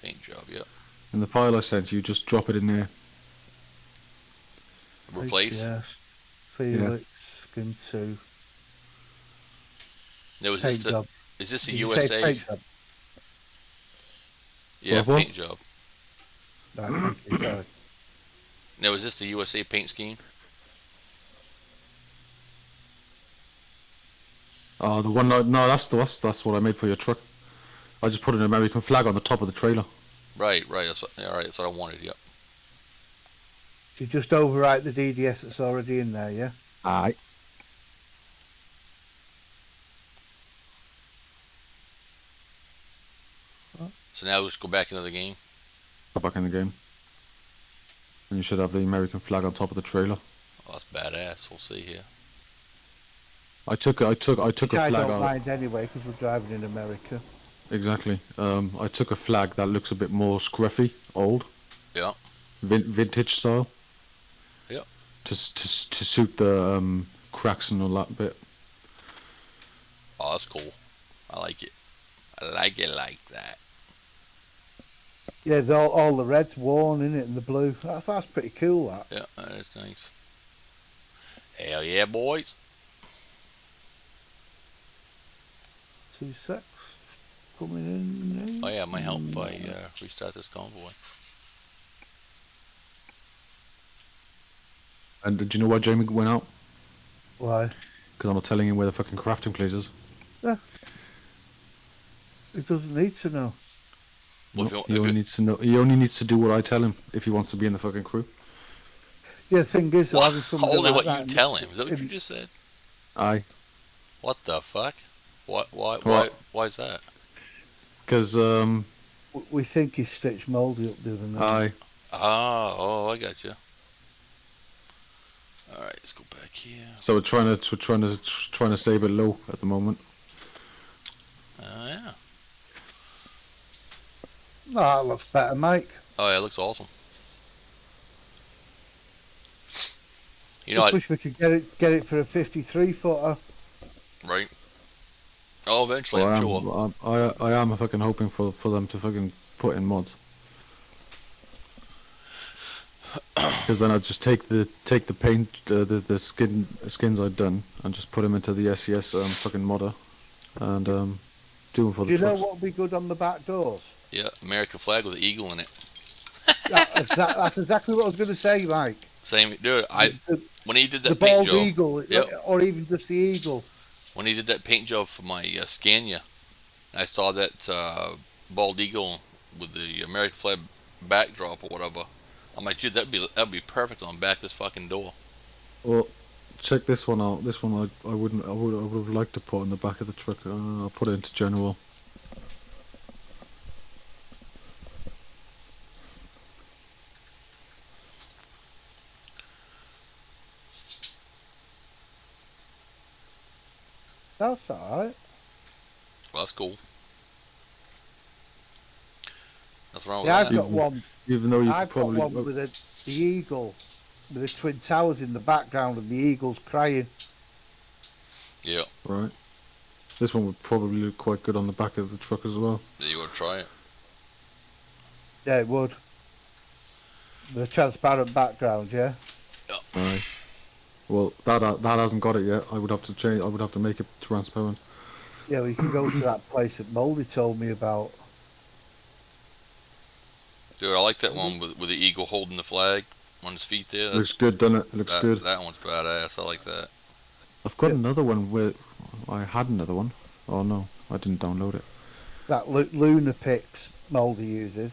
Paint job. Yep. And the file I sent you, just drop it in there. Replace. Yes. Felix, Skin 2. Now, is Paint this the job. is this the Did you say USA? paint job? Yeah, What? paint job. Right, thank you, sorry. Now, is this the USA paint scheme? Oh, the one. No, that's what I made for your truck. I just put an American flag on the top of the trailer. Right. That's what. All right. That's what I wanted. Yep. You just overwrite the DDS that's already in there, yeah? Aye. So now let's go back into the game. Go back in the game. And you should have the American flag on top of the trailer. Oh, that's badass. We'll see here. I took a Which I flag don't out. mind anyway, because we're driving in America. Exactly. I took a flag that looks a bit more scruffy, old, Yeah. vintage style. Yep. To suit the cracks and all that bit. Oh, that's cool. I like it. I like it like that. Yeah, all the red's worn in it and the blue. That's pretty cool, that. Yeah, that is nice. Hell yeah, boys. 2 secs. Coming in. Oh yeah, it might help if I restart this convoy. And do you know why Jamie went out? Why? Because I'm not telling him where the fucking crafting place is. He doesn't need to know. Well, No, he only needs to know. He only needs to do what I tell him if he wants to be in the fucking crew. Yeah, the thing is, Well, having somebody only like what that you tell him. Is that what you in- just said? Aye. What the fuck? Why What? is that? Because we think he's stitched mouldy up the other night. aye. Oh, I got you. All right, let's go back here. So we're trying to stay a bit low at the moment. Yeah. Oh, that looks better, Mike. Oh yeah, it looks awesome. You Just know, wish we could get it for a 53 footer. right? Oh, eventually, I'm sure. I am fucking hoping for them to fucking put in mods. Because then I'd just take the paint, the skins I'd done, and just put them into the SES fucking modder, and do them for Do the you know trucks. what would be good on the back doors? Yeah, American flag with an eagle in it. That's exactly what I was going to say, Mike. Same, dude. The When he did the that paint bald job, eagle, Yep. or even just the eagle. when he did that paint job for my Scania, I saw that bald eagle with the American flag backdrop or whatever. I'm like, dude, that'd be perfect on the back of this fucking door. Well, check this one out. This one I would have liked to put on the back of the truck. I'll put it into general. That's alright. Well, that's cool. Nothing wrong Yeah, with I've that. got one. Even though you I've could got probably one with the eagle, with the twin towers in the background, and the eagle's crying. Yeah, right. This one would probably look quite good on the back of the truck as well. yeah, you want to try it? Yeah, it would. With a transparent background, yeah. Aye. Well, that hasn't got it yet. I would have to change. I would have to make it transparent. Yeah, well, you can go to that place that Mouldy told me about. Dude, I like that one with the eagle holding the flag on his feet there. Looks good, doesn't it? It looks good. That one's badass. I like that. I've got Yeah. another one where I had another one. Oh no, I didn't download it. That Lunar Pix Mouldy uses.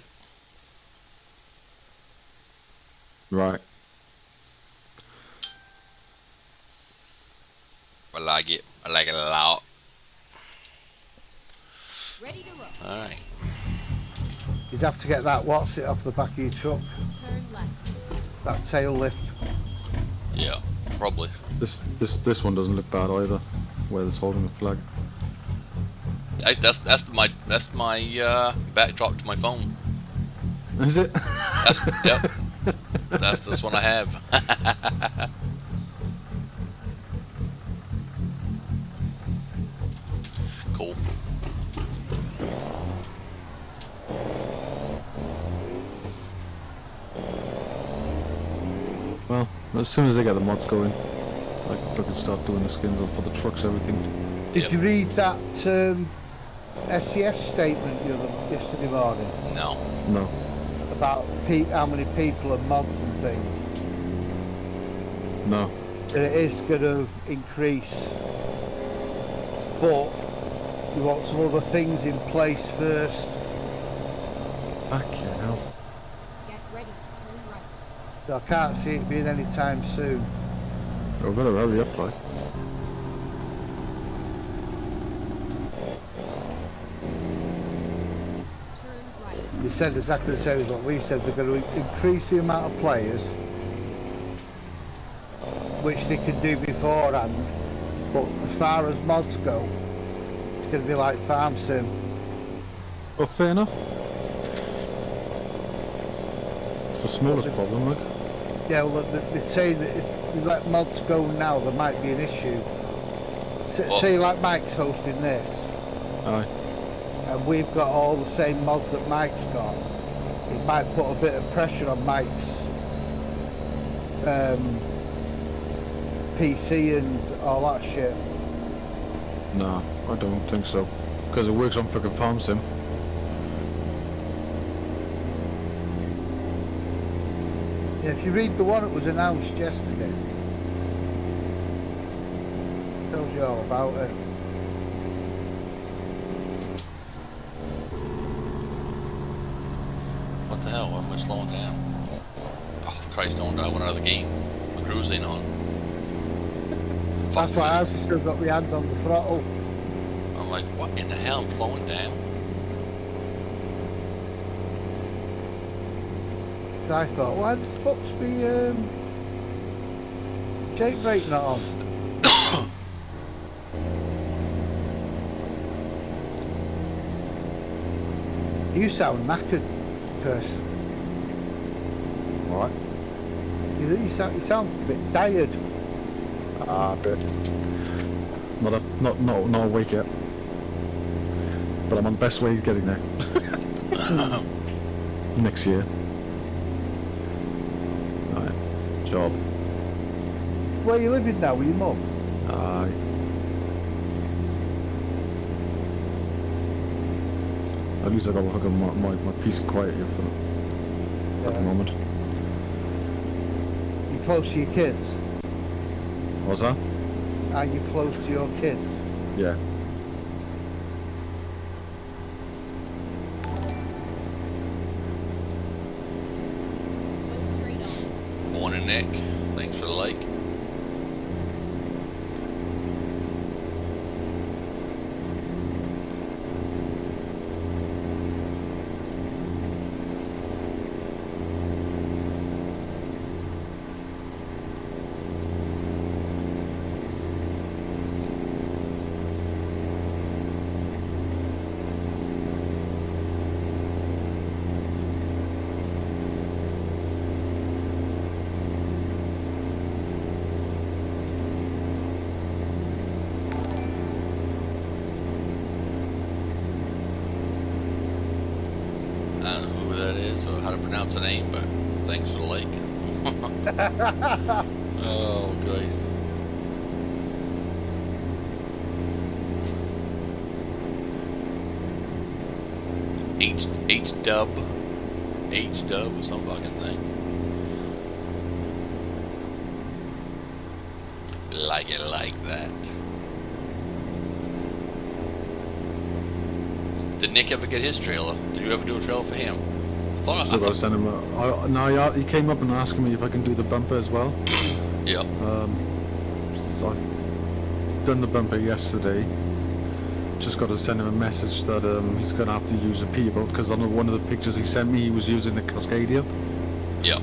Right. I like it. I like it a lot. Ready to roll. All right. You'd have to get that what's it off the back of your truck. Turn left. That tail lift. Yeah, probably. This one doesn't look bad either. Where it's holding the flag. That's my backdrop to my phone. Is it? That's yep. That's this one I have. Cool. Well, as soon as they get the mods going, I can fucking start doing the skins on for the trucks, everything. Did Yep. you read that SCS statement yesterday morning No. No. about how many people and mods and things? No. That it is going to increase, but you want some other things in place first. Fucking hell. Get ready. Turn right. So I can't see it being any time soon. Oh, better hurry up, like. Turn right. You said exactly the same as what we said. They're going to increase the amount of players, which they can do beforehand. But as far as mods go, it's going to be like Farm Sim. Oh, fair enough. It's the smallest problem, like. Yeah, well, they're saying that if you let mods go now, there might be an issue. Well- Say like Mike's hosting this, Aye. and we've got all the same mods that Mike's got. It might put a bit of pressure on Mike's PC and all that shit. No, I don't think so. Because it works on fucking Farm Sim. Yeah, if you read the one that was announced yesterday, tells you all about it. What the hell? Why am I slowing down? Oh, Christ, don't die. I went out of the game. My cruise ain't on. That's Fuck why I've sakes. still got my hand on the throttle. I'm like, what in the hell? I'm slowing down. So I thought, why the fuck's the Jake brake not on? You sound knackered, Chris. What? You sound a bit tired. Ah, a bit. Not awake yet. But I'm on best way of getting there. Next year. Right. Job. Where you living now with your mum? Aye. At least I got my peace and quiet here for at the moment. You close to your kids? What's that? Are you close to your kids? Yeah. Go straight on. Morning, Nick. Thanks for the like. I don't know who that is or how to pronounce the name, but thanks for the like. Oh, Christ. H-dub or some fucking thing. Like it like that. Did Nick ever get his trailer? Did you ever do a trailer for him? I So I thought, sent him a... No, he came up and asked me if I can do the bumper as well. yeah. So I've done the bumper yesterday. Just got to send him a message that he's going to have to use a Peterbilt because on one of the pictures he sent me he was using the Cascadia. Yeah.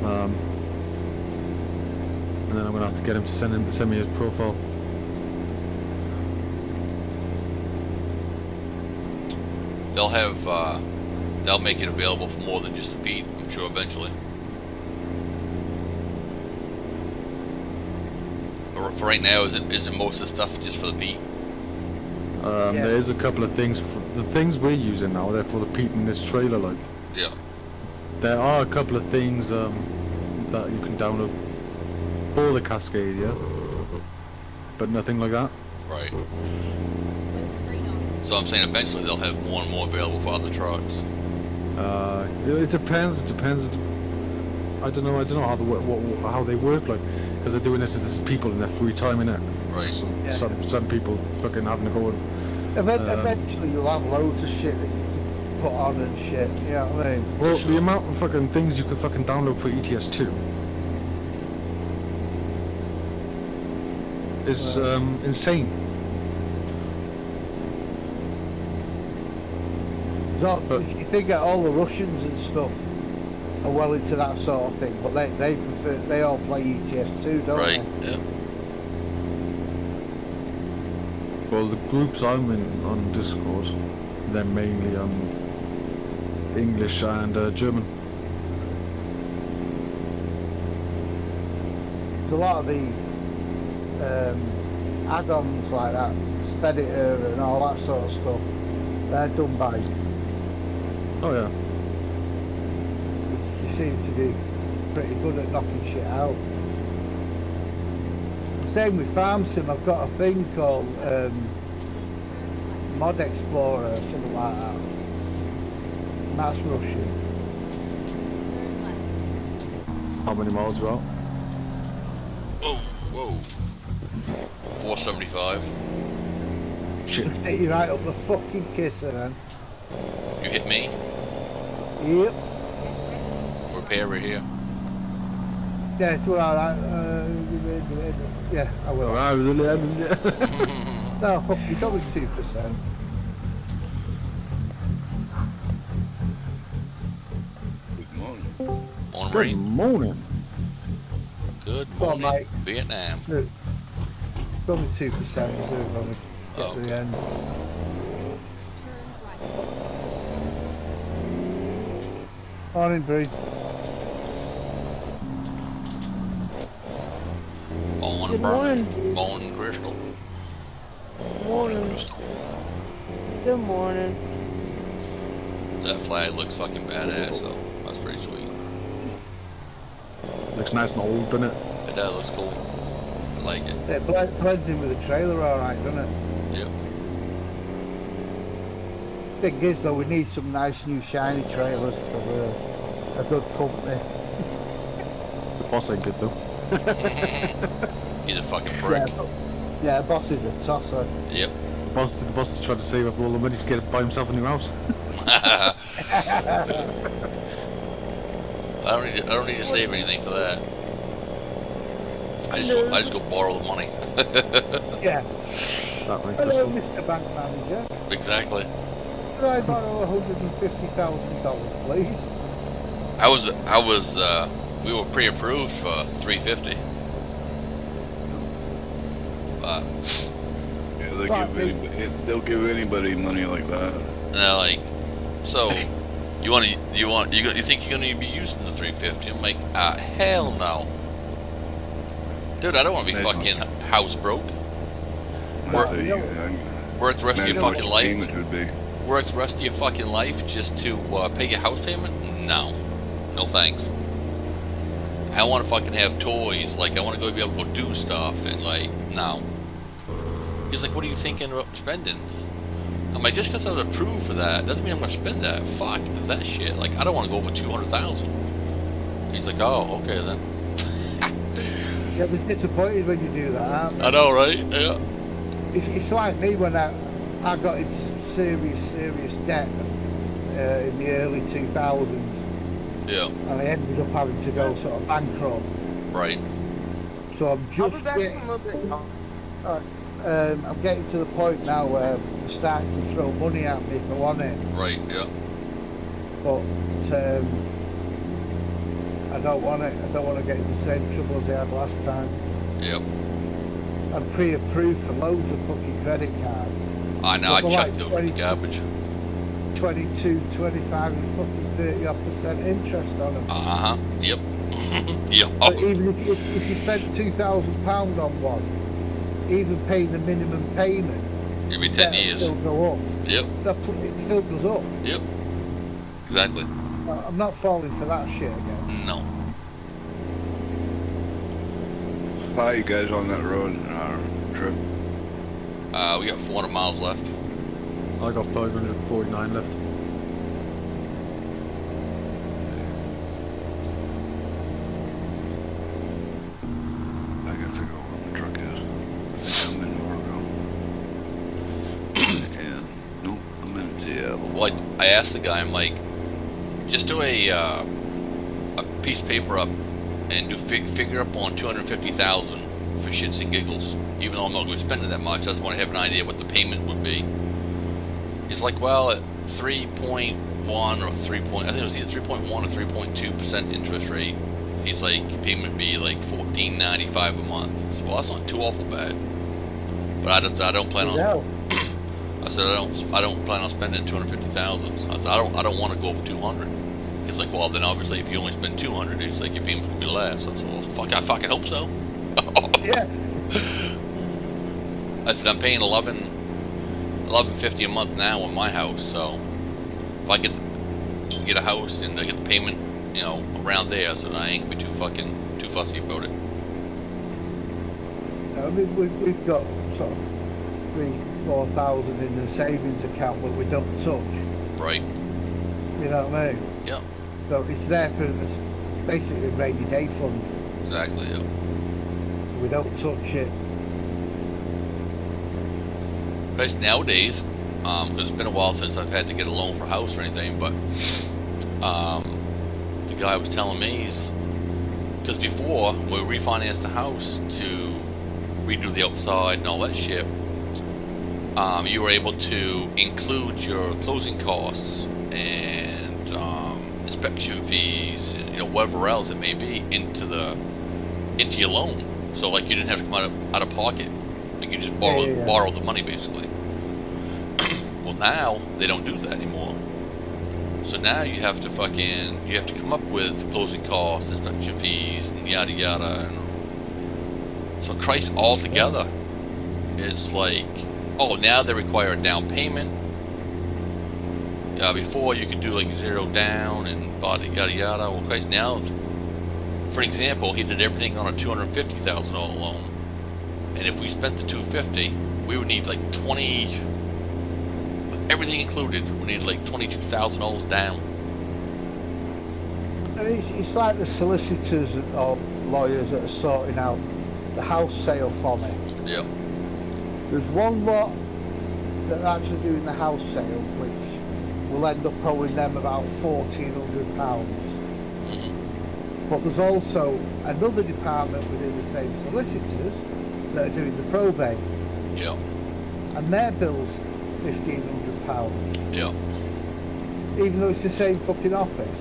And then I'm going to have to get him to send me his profile. They'll have they'll make it available for more than just the Pete. I'm sure eventually. But for right now, isn't most of the stuff just for the Pete? Yeah. There's a couple of things. The things we're using now, they're for the Pete in this trailer. Like, Yeah. there are a couple of things that you can download for the Cascadia, but nothing like that. Right. Go straight on. So I'm saying eventually they'll have more and more available for other trucks. It depends. It depends. I don't know how how they work. Like, because they're doing this as people in their free time, innit? Right. So, Yeah. some people fucking having to go and Eventually you'll have loads of shit that you can put on and shit, you know what I mean? well, sure. the amount of fucking things you can fucking download for ETS2 is insane. So, But- you think that all the Russians and stuff are well into that sort of thing, but they all play ETS2, don't Right. they? Yeah. Well, the groups I'm in on Discord, they're mainly English and German. There's a lot of the add-ons like that, Speditor and all that sort of stuff, they're done by, Oh yeah. you seem to be pretty good at knocking shit out. Same with FarmSim, I've got a thing called Mod Explorer or something like that. And that's Russian. Turn left. How many miles are out? Whoa. Whoa. 475. Shit. Hit you right up the fucking kisser then. You hit me. Yep. Repair here. Yeah, it's alright. Yeah, I will. No, fuck, it's only 2%. Good morning. On Good Marine. morning. Good Go on, morning, mate. Vietnam. Look, it's only 2%. We'll do it when we get Oh, to okay. the end. Turn right. Morning, Bree. On Good Burn. Morning, Crystal. Morning. Good morning. That flag looks fucking badass, though. That's pretty sweet. Looks nice and old, doesn't it? It does, looks cool. I like it. It blends in with the trailer alright, doesn't it? Yep. Thing is, though, we need some nice new shiny trailers for a good company. The boss ain't good though. He's a fucking Yeah, prick. yeah, boss is a tosser. Yep. The boss is trying to save up all the money to get buy himself a new house. I don't need to save anything for that. I just go borrow the money. Yeah. Exactly. Hello, Mr. Bank Manager. Exactly. Could I borrow $150,000, please? We were pre-approved for 350. But Yeah, they'll give anybody money like that. and they're like, so you think you're gonna be using the 350? I'm like, hell no, dude. I don't want to be They don't. fucking house broke. Well, I'd say, you know- Work the rest of imagine your what fucking the life. payment would be. Work the rest of your fucking life just to pay your house payment? No, no thanks. I want to fucking have toys. Like I want to go be able to go do stuff and like no. He's like, what are you thinking about spending? I'm like, just because I was approved for that doesn't mean I'm gonna spend that. Fuck that shit. Like I don't want to go over 200,000. He's like, oh okay then. You'll be disappointed when you do that, aren't you? I know, right? Yeah. It's like me when I got into some serious debt in the early 2000s, Yeah. and I ended up having to go sort of bankrupt. Right. So I'm I'll be just back in getting, a little bit. I'm getting to the point now where they're starting to throw money at me if I want it, Right. Yeah. but I don't want it. I don't want to get in the same trouble as I had last time. Yep. I'm pre-approved for loads of fucking credit cards. I know. I Look, chucked like those in the 20 garbage. 20 22, 25 and fucking 30 odd percent interest on them. Yep. Yep. But even if you spent £2,000 on one, even paying the minimum payment, It'll be 10 years. still go up. Yep. It still goes up. Yep. Exactly. I'm not falling for that shit again. No. How you guys on that road trip? We got 400 miles left. I got 549 left. I gotta figure out where my truck is. I think I'm in Oregon. And nope, I'm in Seattle. Well, I asked the guy, I'm like, just do a piece of paper up and do figure up on 250,000 for shits and giggles. Even though I'm not going to spend it that much, I just want to have an idea what the payment would be. He's like, well, at 3.1 or 3. I think it was either 3.1 or 3.2% interest rate. He's like, your payment would be like $14.95 a month. I said, well, that's not too awful bad. But I don't plan on. No. I said I don't plan on spending 250,000. I said I don't want to go over 200. He's like, well, then obviously if you only spend 200, it's like your payment will be less. I said, well, I fucking hope so. Yeah. I said I'm paying $11.50 a month now on my house, so if I get a house and I get the payment, you know, around there, so I ain't gonna be too fussy about it. I mean, we've got sort of 3,000-4,000 in the savings account, but we don't touch. Right? You know what I mean? Yeah. So it's there for this basically rainy day fund. Exactly. Yeah. So we don't touch it. But nowadays, because it's been a while since I've had to get a loan for a house or anything, but the guy was telling me, because before when we refinanced the house to redo the outside and all that shit, you were able to include your closing costs and inspection fees, and, you know, whatever else it may be, into your loan. So like you didn't have to come out of pocket. Like you just borrow the money basically. Well, now they don't do that anymore. So now you have to come up with closing costs, inspection fees, and yada yada. And so Christ, altogether, it's like, oh, now they require a down payment. Before you could do like zero down and yada yada. Well, Christ, now, for an example, he did everything on a $250,000 loan. And if we spent the $250,000, we would need like everything included, we need like $22,000 down. And it's like the solicitors or lawyers that are sorting out the house sale for me. Yep. There's one lot that are actually doing the house sale, which will end up owing them about £1,400. But there's also another department within the same solicitors that are doing the probate, Yep. and their bill's £1,500, Yep. even though it's the same fucking office.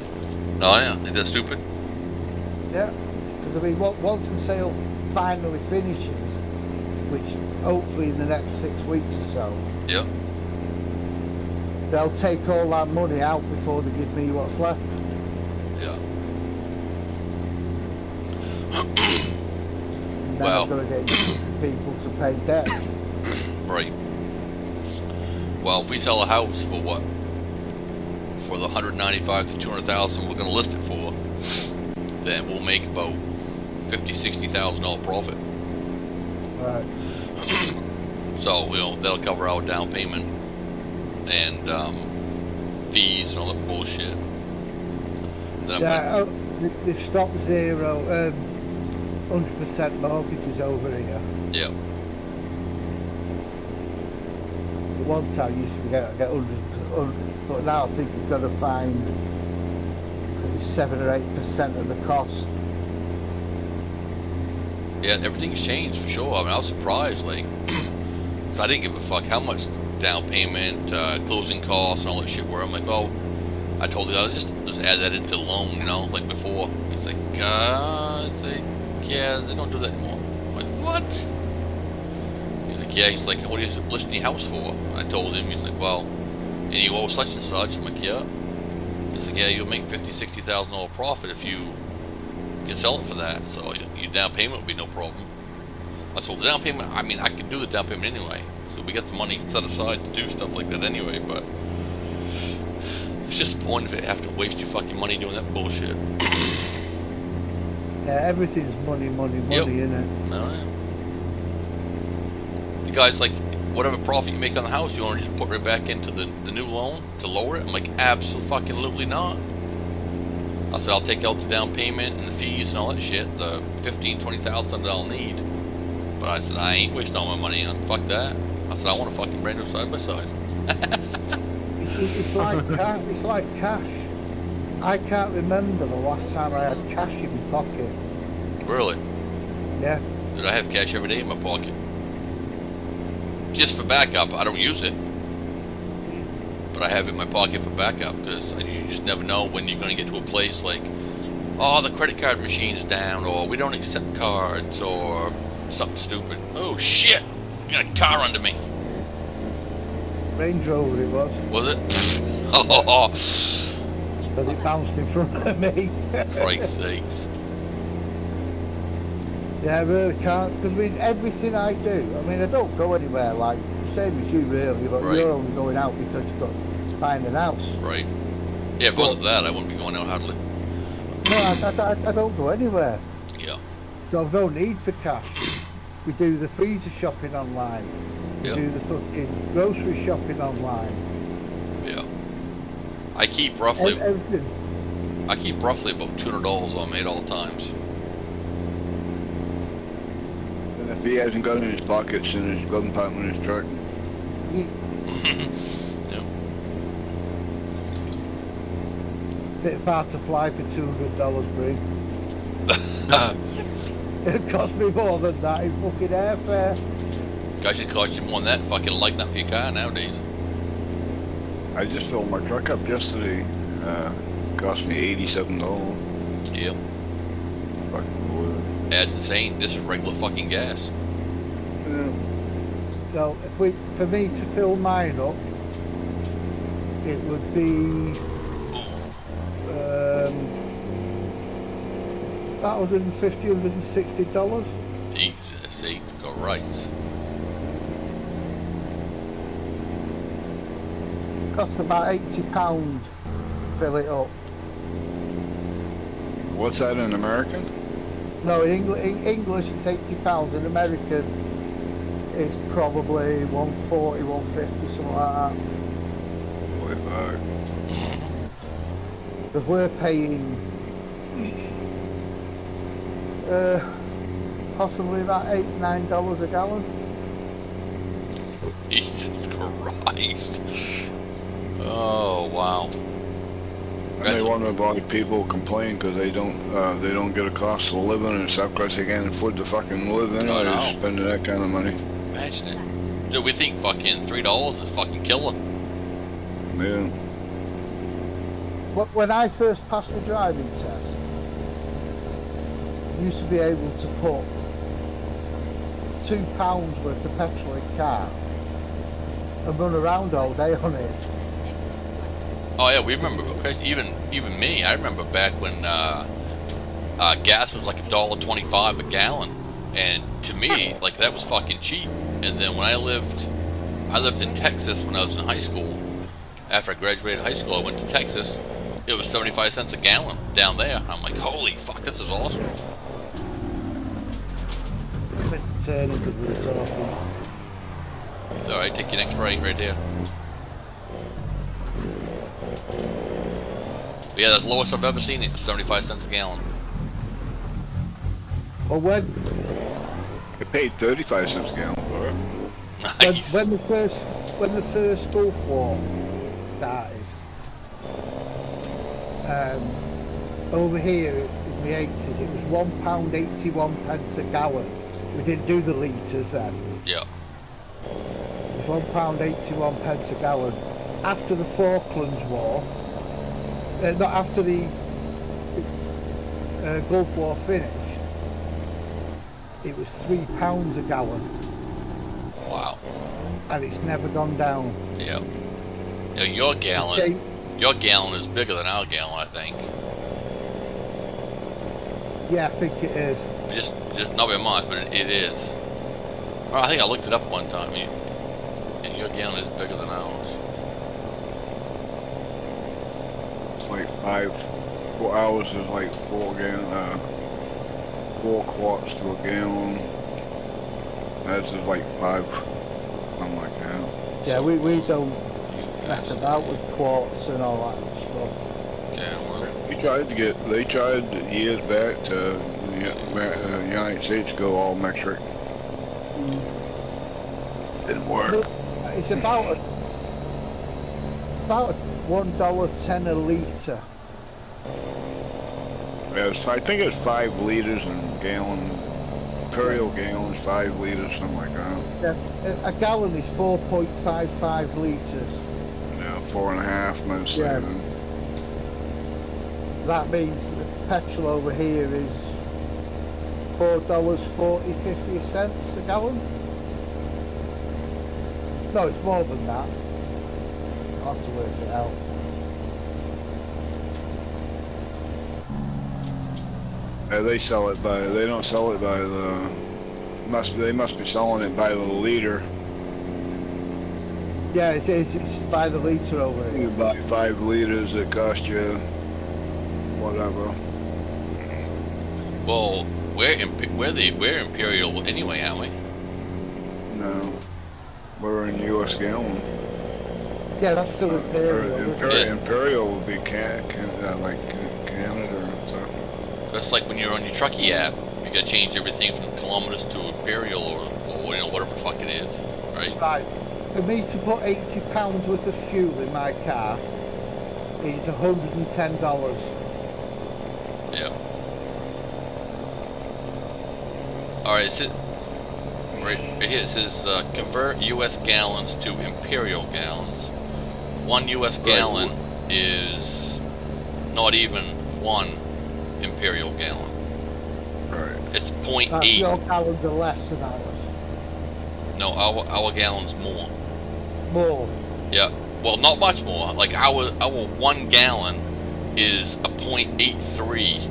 Oh yeah, ain't that stupid? Yeah, because I mean, once the sale finally finishes, which hopefully in the next 6 weeks or so, Yep. they'll take all that money out before they give me what's left. Yeah. And then Well. I've got to get people to pay debt. Right. Well, if we sell a house for what? For the 195 to 200,000 we're going to list it for, then we'll make about $50,000-$60,000 profit. Right. So, you know, that'll cover our down payment and fees and all that bullshit. Then Yeah, they've stopped 100% mortgages over here. yeah. The one time you used to get 100, but now I think you've got to find 7 or 8% of the cost. Yeah, everything's changed for sure. I mean, I was surprised, like, so I didn't give a fuck how much down payment, closing costs, and all that shit were. I'm like, well, I told the guy, just add that into the loan, you know, like before. He's like, yeah, they don't do that anymore. I'm like, what? He's like, yeah. He's like, what are you listing your house for? I told him. He's like, well, and you owe such and such. I'm like, yeah. He's like, yeah, you'll make $50,000-$60,000 profit if you can sell it for that. So your down payment will be no problem. I said, well, the down payment, I mean, I could do the down payment anyway. So we got the money set aside to do stuff like that anyway, but it's just the point of it. Have to waste your fucking money doing that bullshit. Yeah, everything's money, Yep. innit? No, yeah. The guy's like, whatever profit you make on the house, you want to just put right back into the new loan to lower it? I'm like, absolutely not. I said, I'll take out the down payment and the fees and all that shit, the $15,000-$20,000 that I'll need. But I said, I ain't wasting all my money on fuck that. I said, I want a fucking brand new side by side. It's like it's like cash. I can't remember the last time I had cash in my pocket. Really? Yeah. Dude, I have cash every day in my pocket. Just for backup. I don't use it. But I have it in my pocket for backup because you just never know when you're going to get to a place like, oh, the credit card machine's down, or we don't accept cards, or something stupid. Oh, shit! I got a car under me. Range Rover it was, Was it? Oh, but it bounced in front of me. Christ's sakes. Yeah, I really can't, because with everything I do, I mean, I don't go anywhere, like, same as you really, but Right. you're only going out because you've got to find an house. Right. Yeah, if it wasn't that, I wouldn't be going out hardly. No, I don't go anywhere, Yeah. so I've no need for cash. We do the freezer shopping online. We Yeah. do the fucking grocery shopping online. Yeah. I keep roughly Everything. about $200 on me at all times. And if he hasn't got it in his pockets in his glove compartment in his truck, Yeah. Bit far to fly for $200, Bree. It cost me more than that in fucking airfare. Guys, should cost you more than that fucking lighting up for your car nowadays. I just filled my truck up yesterday. Cost me $87. Yep. Fucking wood. That's insane. This is regular fucking gas. So for me to fill mine up, it would be about $150–$160. Jesus H. Christ. Cost about £80 to fill it up. What's that in American? No, in English it's £80. In American, it's probably $140, $150, something like that. Boy, fuck. Because we're paying possibly about $8–9 a gallon. Jesus Christ. Oh, wow. And they wonder why people complain because they don't get a cost of living and stuff because they can't afford to fucking live anyway, know. spending that kind of money. Imagine it. Dude, we think fucking $3 is fucking killer. Yeah. When I first passed the driving test, I used to be able to put £2 worth of petrol in car and run around all day on it. Oh yeah, we remember, because even me, I remember back when gas was like $1.25 a gallon, and to me, like, that was fucking cheap. And then when I lived in Texas when I was in high school. After I graduated high school, I went to Texas. It was 75 cents a gallon down there. I'm like, holy fuck, this is awesome. Mr. Turner, because we were talking. It's alright, take your next right here. But yeah, that's the lowest I've ever seen it. 75 cents a gallon. Well, when I paid 35 cents a gallon for it. Nice. when the first Gulf War started, over here in the 80s, it was £1.81 a gallon. We didn't do the litres then. Yeah. It was £1.81 a gallon. After the Falklands War, not after the Gulf War finished, it was £3 a gallon, Wow. and it's never gone down. Yeah. Yeah, Okay. your gallon is bigger than our gallon, I think. Yeah, I think it is. Just not by much, but it is. Well, I think I looked it up one time. And your gallon is bigger than ours. It's like 4 hours is like 4 quarts to a gallon. That's just like 5, something like that. Yeah, So, we don't You mess guys- about with quarts and all that stuff. Gallon. They tried years back to the United States go all metric. Didn't work. It's about $1.10 a litre. Yeah, I think it's 5 liters and gallon. Imperial gallons, 5 liters, something like that. Yeah, a gallon is 4.55 litres. Yeah, 4.5 most Yeah. even. That means that petrol over here is $4.50 a gallon. No, it's more than that. I'll have to work it out. They sell it by. They don't sell it by the. They must be selling it by the liter. Yeah, it is. It's by the litre over You here. buy 5 liters, it costs you whatever. Well, we're Imperial anyway, aren't we? No, we're in U.S. gallon. Yeah, that's still Imperial. isn't it? Yeah. Imperial would be like Canada and stuff. That's like when you're on your Truckee app, you gotta change everything from kilometers to Imperial or whatever the fuck it is, right? Right. For me to put £80 worth of fuel in my car is $110. Yeah. Alright, right here it says convert US gallons to Imperial gallons. 1 US gallon is not even 1 Imperial gallon. Right. It's 0.8. Your gallons are less than ours. No, our gallon's more. More. Yeah. Well, not much more. Like our 1 gallon is a 0.83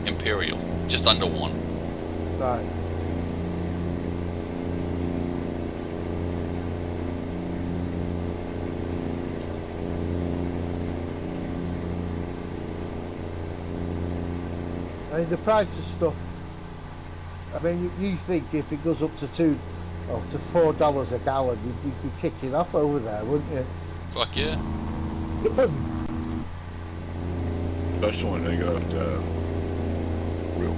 Imperial, just under 1. Right. I mean, the price of stuff. I mean, you think if it goes up to $4 a gallon, you'd be kicking off over there, wouldn't you? Fuck yeah. Especially when they got the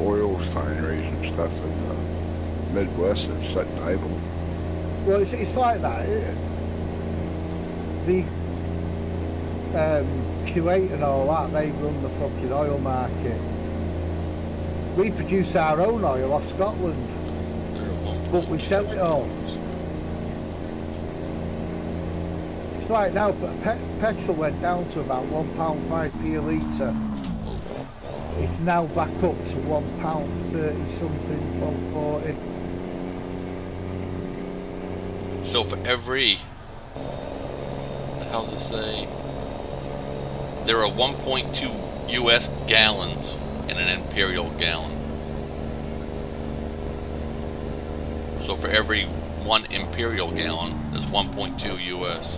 oil refineries and stuff in the Midwest that set idle. Well, it's like that. The Kuwait and all that, they run the fucking oil market. We produce our own oil off Scotland, but we sell it all. It's like now, but petrol went down to about £1.5p a litre. It's now back up to £1.30 something, £1.40. So for every, what the hell does it say? There are 1.2 US gallons in an Imperial gallon. So for every 1 Imperial gallon, there's 1.2 US.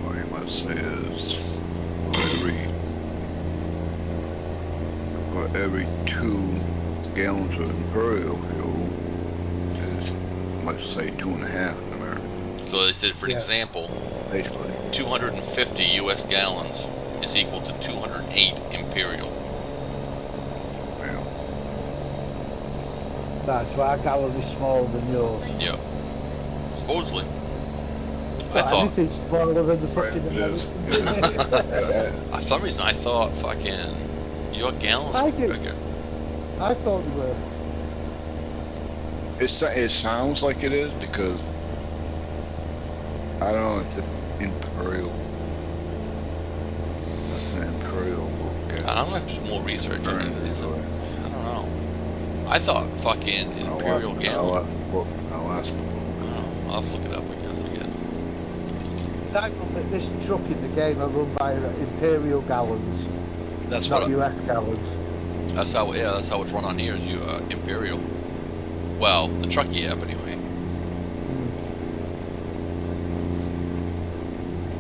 What you must say is for every 2 gallons of Imperial fuel is, let's say, 2.5 in America, So they said, for an Yeah. example, basically. 250 US gallons is equal to 208 Imperial. Yeah. That's why our gallon is smaller than yours. Yeah. Supposedly. I But thought, everything's smaller than the Right, fucking it is. American. for some reason I thought fucking your gallons I were did. bigger. I thought they were. It sounds like it is because I don't know. It's just Imperial. That's an Imperial. I don't know if there's more research on it. Is it? I don't know. I thought fucking Imperial gallon. I'll ask. I don't know. I'll have to look it up, I guess, again. This truck in the game are run by Imperial gallons, That's not what. US gallons. That's how. Yeah, that's how it's run on here. Is you Imperial. Well, the Truckee app anyway.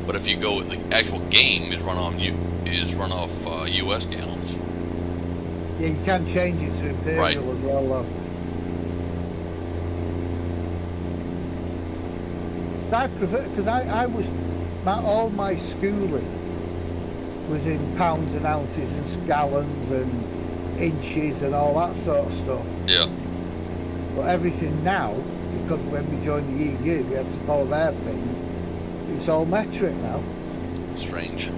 But if you go, the actual game is run off U.S. gallons. Yeah, you can change it to Imperial Right. as well, though. I prefer, because I was, all my schooling was in pounds and ounces and gallons and inches and all that sort of stuff. Yeah. But everything now, because when we joined the EU, we had to follow their things. It's all metric now. Strange.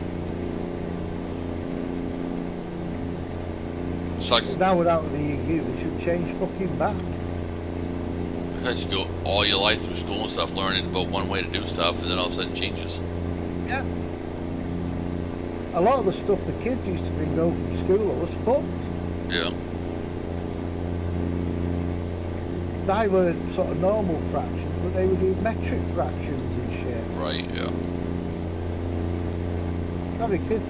Sucks. But now we're out of the EU, we should change fucking back. Because you go all your life through school and stuff learning about one way to do stuff, and then all of a sudden it changes. Yeah. A lot of the stuff the kids used to bring home from school was fucked. Yeah. I learned sort of normal fractions, but they were doing metric fractions and shit. Right. Yeah. Sorry, kids.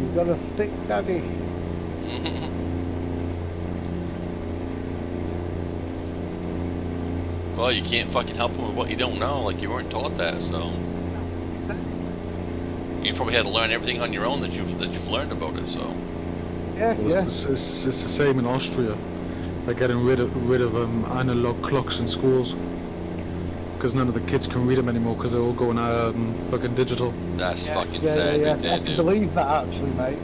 You've got a thick daddy. Well, you can't fucking help them with what you don't know. Like, you weren't taught that, so you probably had to learn everything on your own that you've learned about it. So Yeah, Well, yeah. it's the same in Austria. They're getting rid of analog clocks in schools because none of the kids can read them anymore because they're all going fucking digital. that's fucking Yeah, sad. yeah, Right yeah. there, I can dude. believe that actually, mate.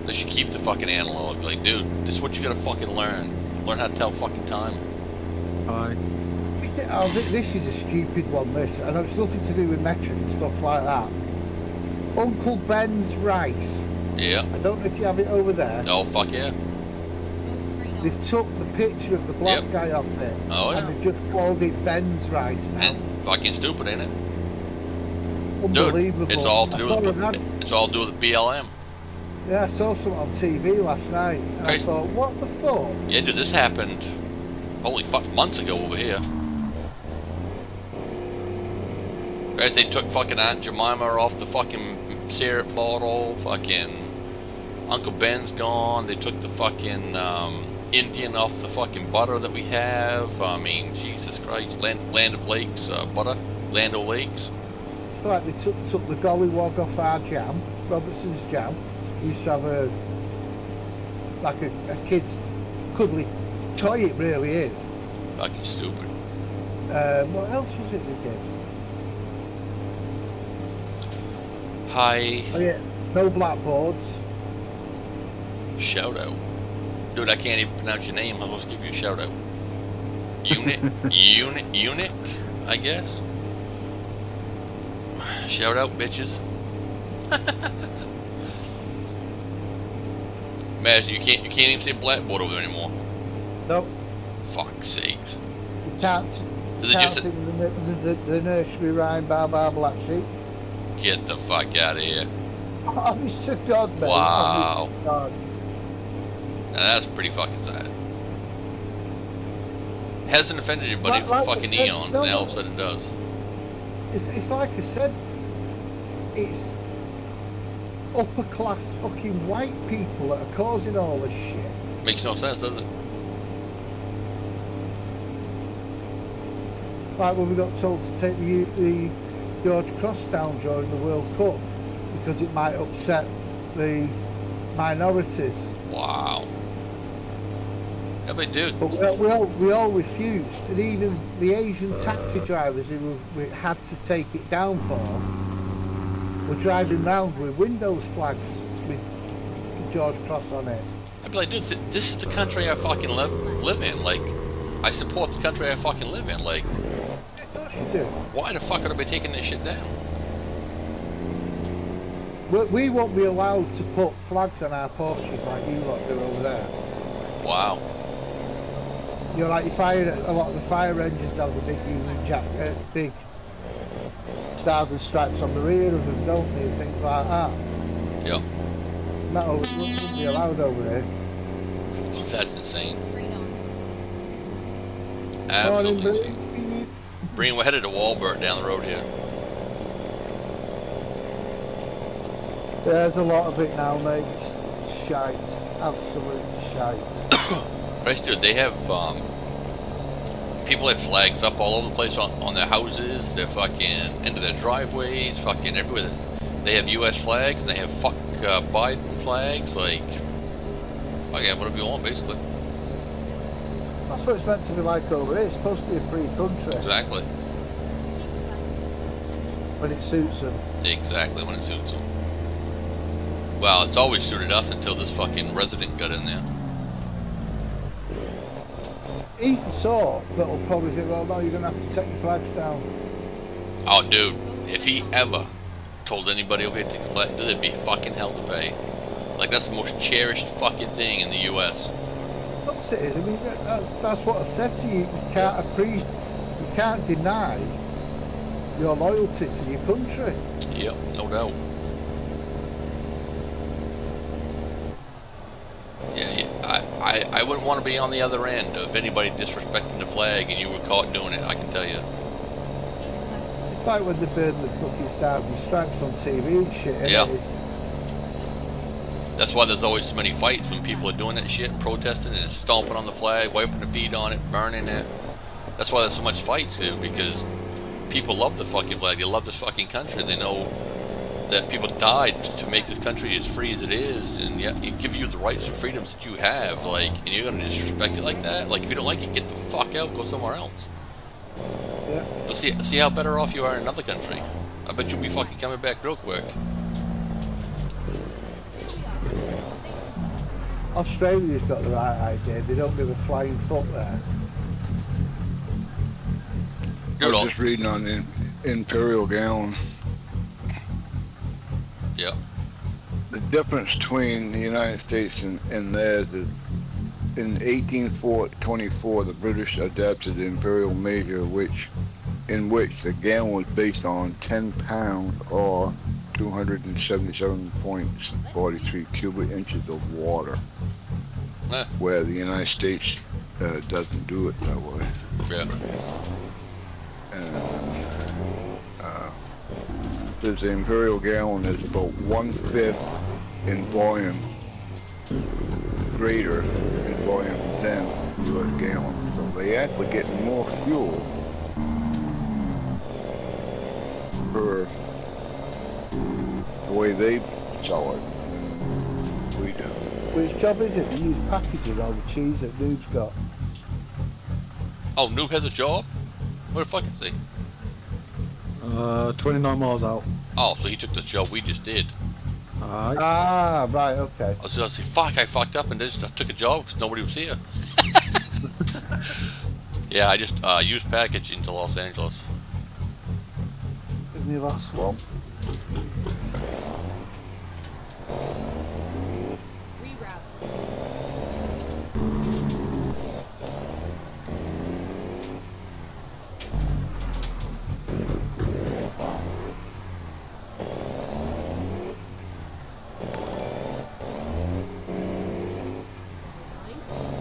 They should keep the fucking analog. Like, dude, this is what you gotta fucking learn. Learn how to tell fucking time. Aye. Oh, this is a stupid one, this. I know it's nothing to do with metric and stuff like that. Uncle Ben's rice. Yeah. I don't know if you have it over there. Oh, fuck yeah. Go straight They on. took the picture of the black Yep. guy off it. Oh, yeah. And they just called it Ben's rice now. And fucking stupid, ain't it? Unbelievable. Dude, it's all to do I saw with an ad- it's all to do with BLM. Yeah, I saw something on TV last night. And I Crazy. thought, what the fuck? Yeah, dude, this happened. Holy fuck, months ago over here. Right, they took fucking Aunt Jemima off the fucking syrup bottle. Fucking Uncle Ben's gone. They took the fucking Indian off the fucking butter that we have. I mean, Jesus Christ, Land of Lakes butter, Land O'Lakes. It's like they took the gollywog off our jam, Robertson's jam. We used to have a kid's cuddly toy, it really is. Fucking stupid. What else was it they did? Hi, Oh yeah, no blackboards. shout out. Dude, I can't even pronounce your name. I'm supposed to give you a shout out. Eunuch, I guess. Shout out, bitches. Imagine you can't even say blackboard over there anymore. No, Fuck's sakes. you can't. Is it Can't just a, sing the nursery rhyme, Bar Bar Black Sheep. get the fuck out of here? Honest to God, mate. Wow. Honest to God. Now that's pretty fucking sad. Hasn't offended anybody for Like I fucking said, eons, no, and now all of no. a sudden it does. It's like I said. It's upper class fucking white people that are causing all this shit. Makes no sense, does it? Like when we got told to take the George Cross down during the World Cup because it might upset the minorities. Wow. Yeah, they do. But we all refused, and even the Asian taxi drivers who we had to take it down for were driving round with Windows flags with George Cross on it. I'd be like, dude, this is the country I fucking live in. Like, I support the country I fucking live in. Like, Of course you do. why the fuck would I be taking this shit down? We won't be allowed to put flags on our porches like you lot do over there. Wow. You know, like a lot of the fire engines have the big Union Jack, big stars and stripes on the rear of them, don't they? And things like that. Yep. That wouldn't be allowed over there. That's insane. Straight on. Absolutely Morning, insane. Boo. Breen, we're headed to Walbert down the road here. There's a lot of it now, mate. It's shite. Absolute shite. Christ, dude, they have, people have flags up all over the place on their houses, their fucking, into their driveways, fucking everywhere. They have US flags, and they have fuck Biden flags, like, fucking whatever you want, basically. That's what it's meant to be like over here. It's supposed to be a free country Exactly. when it suits them. Exactly when it suits them. Well, it's always suited us until this fucking resident got in there. He's the sort that'll probably say, well, no, you're going to have to take your flags down. Oh, dude, if he ever told anybody over here to take the flag, dude, there'd be fucking hell to pay. Like, that's the most cherished fucking thing in the US. Of course it is. I mean, that's what I said to you. You can't appreciate, you can't deny your loyalty to your country. Yep, no doubt. Yeah, I wouldn't want to be on the other end of anybody disrespecting the flag and you were caught doing it, I can tell you. It's like when they burn the fucking stars and stripes on TV and shit. Isn't Yeah. it? That's why there's always so many fights when people are doing that shit and protesting and stomping on the flag, wiping their feet on it, burning it. That's why there's so much fights too, because people love the fucking flag. They love this fucking country. They know that people died to make this country as free as it is, and yet it give you the rights and freedoms that you have. Like, and you're gonna disrespect it like that? Like, if you don't like it, get the fuck out, go somewhere else. Yeah. Let's see how better off you are in another country. I bet you'll be fucking coming back real quick. Australia's got the right idea. They don't give a flying fuck there. I Good was old, just reading on the imperial gallon. yeah. The difference between the United States and theirs is in 1824, the British adopted the imperial measure, in which the gallon was based on 10 pounds or 277.43 cubic inches of water, where the United States doesn't do it that way. Yeah. Says the imperial gallon is about 1/5 in volume greater in volume than US gallon. So they actually get more fuel per the way they sell it than we do. Which job is it to use packaging all the cheese that Noob's got? Oh, Noob has a job? Where the fuck is he? 29 miles out. Oh, so he took the job we just did. Alright. Ah, right, okay. I was gonna say, fuck, I fucked up and just took a job because nobody was here. Yeah, I just used packaging to Los Angeles. Isn't the last one? Reroute.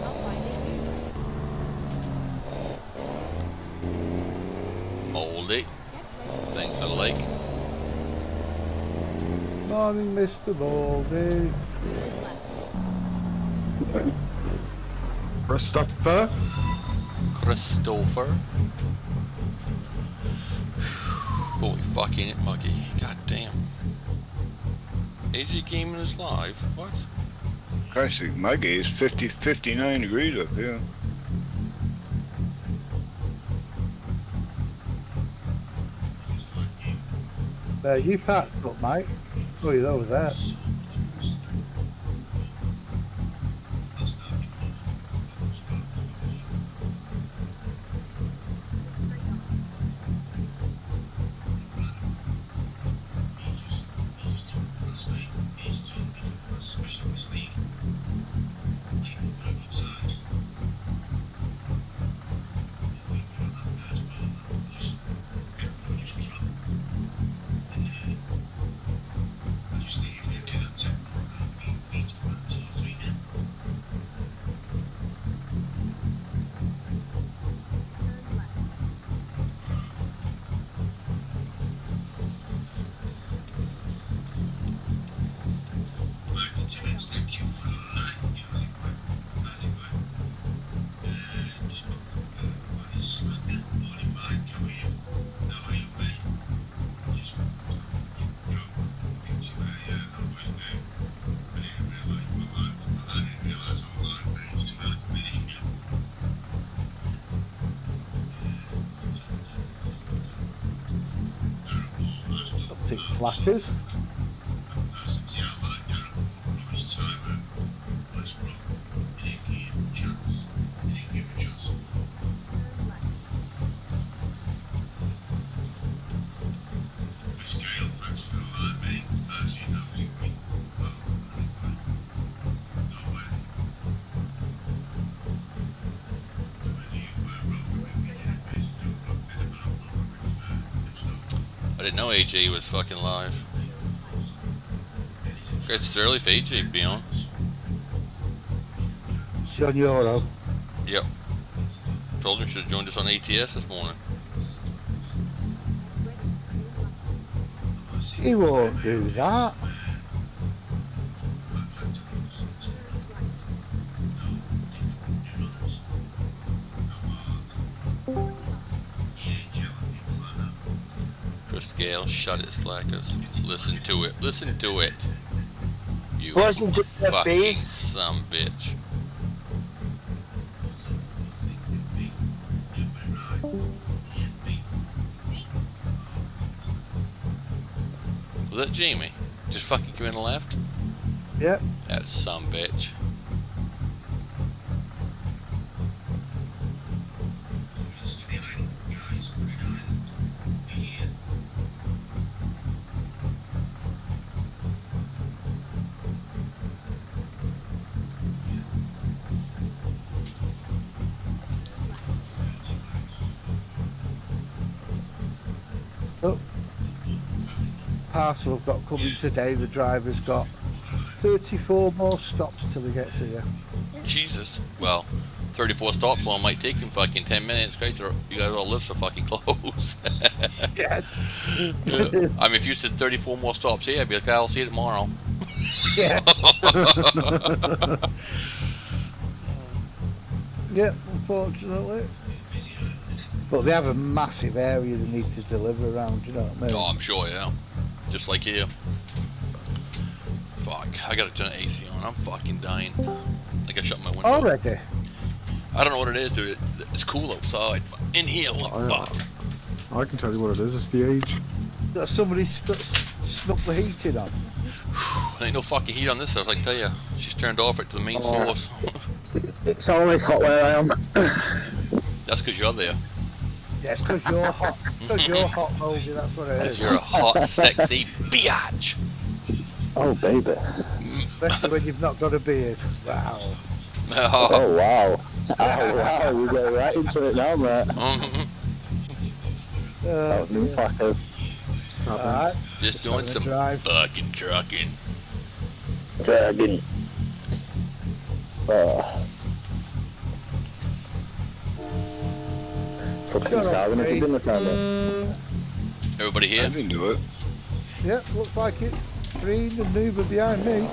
I'll find it. Moldy. Thanks for the lake. Morning, Mr. Baldy. Christopher. Christopher. Holy fuck, ain't it muggy? God damn. AJ Gaming is live. What? Christ, my gauge is 59 degrees up here. You packed up, mate. Oh, he's over there. slackers. I didn't know AJ was fucking live. Guess it's early for AJ to be on. John Euro. Yep. Told him should have joined us on ATS this morning. He won't do that. Chris Gale, shut it, slackers. Listen to it. Listen to it. You Listen to the fucking bass. some bitch. Was that Jamie? Just fucking come in and left? Yep. That some bitch. Oh. Parcel I've got coming today, the driver's got 34 more stops till he gets here. Jesus. Well, 34 stops long might take him fucking 10 minutes. Christ, you guys all live so fucking close. Yeah. I mean, if you said 34 more stops here, I'd be like, I'll see you tomorrow. Yeah. Yeah, unfortunately. But they have a massive area they need to deliver around, you know what I mean? Oh, I'm sure, yeah. Just like here. Fuck, I gotta turn the AC on. I'm fucking dying. I gotta shut my window. Already? I don't know what it is, dude. It's cool outside. But in here, what the fuck? I can tell you what it is. It's the age. Got somebody snuck the heating on. There ain't no fucking heat on this house, I can tell you. She's turned off it to the main source. It's always hot where I am. That's because you're there. Yeah, it's because you're hot. Because you're hot, Moldy, that's what it Because is. you're a hot, sexy biatch. Oh, baby. Especially when you've not got a beard. Wow. Oh, wow. Oh, wow. We go right into it now, mate. Oh, new slackers. Alright. Just doing having a some drive. fucking trucking. Dragging. Fucking You're starving okay. for dinner time, mate. Everybody I here? can do it. Yep, looks like it. Green and Nuba behind me.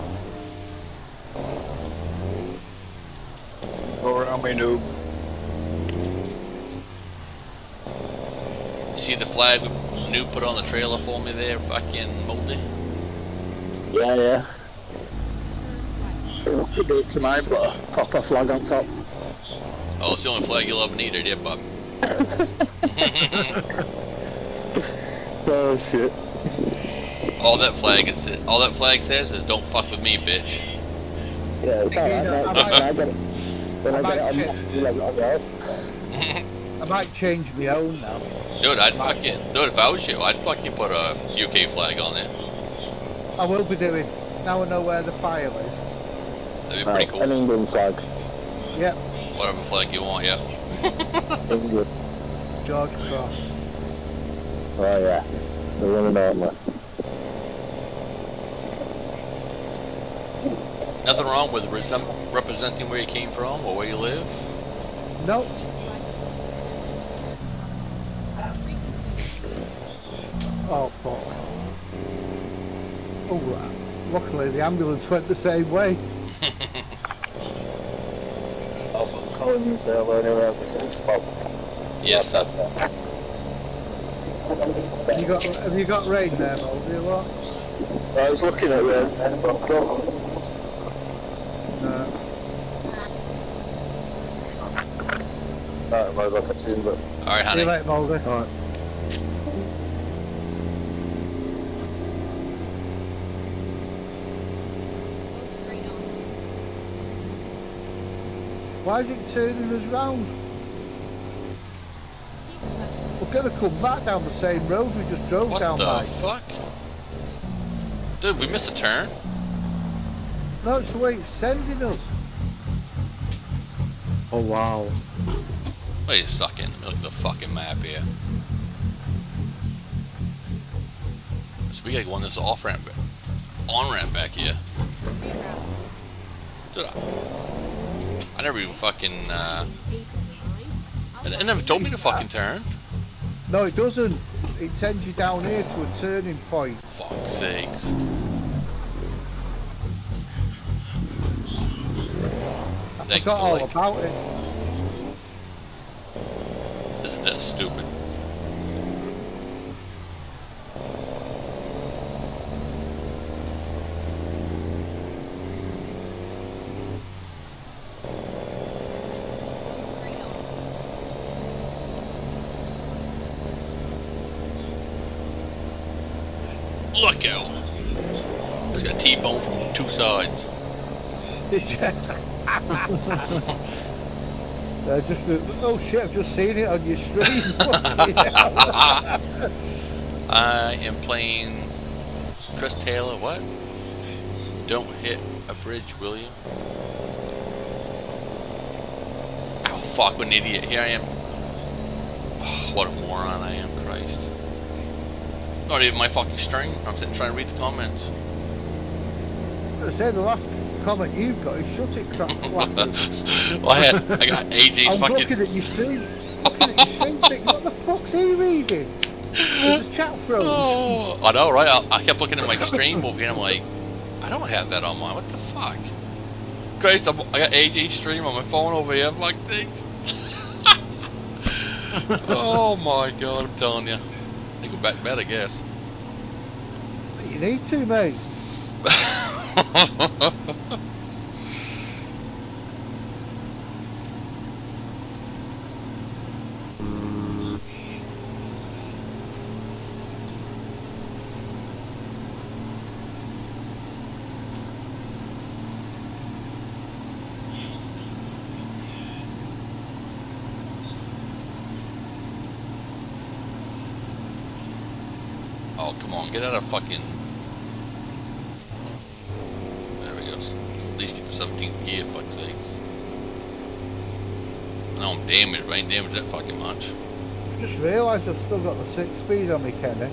Go around me, noob. You see the flag Snoop put on the trailer for me there, fucking Moldy? Yeah, yeah. I could do it tonight, but a proper flag on top. Oh, it's the only flag you'll ever need, dear bub. Oh, shit. All that flag says is "Don't fuck with me, bitch." Yeah, it's alright, mate. When I get it, when I get it on, you'll have it on yours. I might change my own now. Dude, if I was you, I'd fucking put a UK flag on there. I will be doing. Now I know where the file is. That'd be pretty cool. An England flag. Yep, Whatever flag you want, yeah. England. George Cross. Oh, yeah. The one and only. Nothing wrong with representing where you came from or where you live. Nope. Oh, fuck. Oh, luckily the ambulance went the same way. I'm calling you, say hello anyway. Yes, sir. Have you got rain there, Moldy, or what? I was looking at rain, but No. I might look at you, but All right, See you honey. later, Moldy. Alright. Why is it turning us round? We're gonna come back down the same road we just drove What down the by. fuck? Dude, we missed a turn. No, it's the way it's sending us. Oh wow. Wait a second. Let me look at the fucking map here. So we gotta go on this off ramp, on ramp back here. Dude, I never even fucking. It never told me to fucking turn. No, it doesn't. It sends you down here to a turning point. Fuck's sakes. I forgot all Thankfully. about it. Isn't that stupid? Look out! It's got T-bone from two sides. Did you? Oh shit, I've just seen it on your stream. I am playing Chris Taylor. What? Don't hit a bridge, will you? Oh fuck! What an idiot! Here I am. Oh, what a moron I am! Christ. Not even my fucking stream. I'm sitting trying to read the comments. I said the last comment you've got is shut it, crap. Well, I got AJ's I'm fucking. looking at your stream. Looking at your stream thinking, what the fuck's he reading? There's a chat froze. Oh, I know, right? I kept looking at my stream over here and I'm like, I don't have that on mine. What the fuck? Christ, I got AJ's stream on my phone over here. I'm like, thanks. Oh my god, I'm telling you. I go back to bed, I guess. You need to, mate. Oh, come on, get out of fucking. There we go. At least get the 17th gear, fuck's sakes. No, I'm damaged, but I ain't damaged that fucking much. Just realised I've still got the 6 speed on me, Kenny.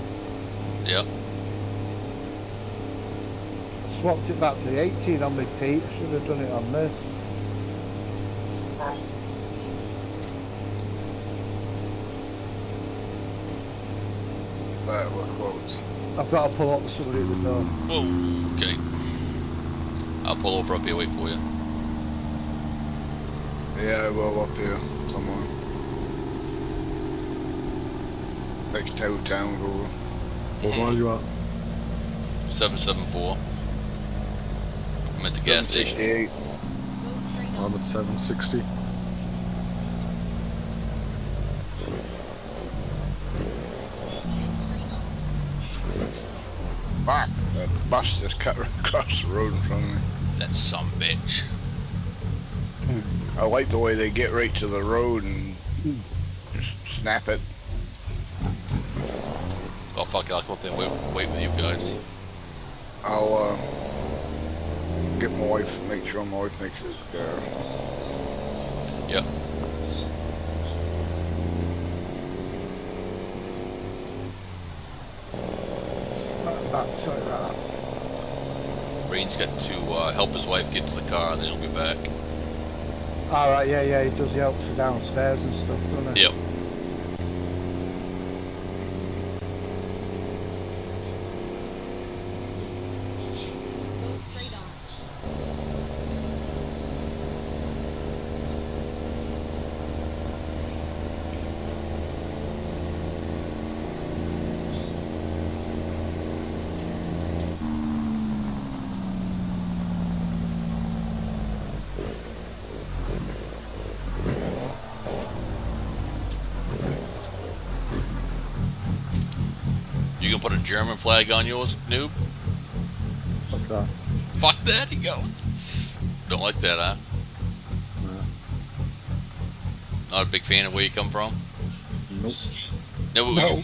Yep. I swapped it back to the 18 on me, Pete. I should have done it on this. Right, we're close. I've got to pull up with somebody at the door. Whoa, okay. I'll pull over up here, wait for you. Yeah, well, up here somewhere. Next town over. Where are you at? 774. I'm at the gas station. 768. Go straight on. I'm at 760. Fuck! That bus just cut across the road in front of me. That some bitch. I like the way they get right to the road and just snap it. Oh fuck it, I'll come up there and wait with you guys. I'll get my wife, make sure my wife makes it there. Yep. Back, sorry about that. Rain's got to help his wife get to the car, and then he'll be back. Alright, yeah, he does the helps her downstairs and stuff, doesn't he? Yep. Go straight on. You can put a German flag on yours, noob? Like that. Fuck that, he goes. Don't like that, huh? not a big fan of where you come from? Nope. No, No.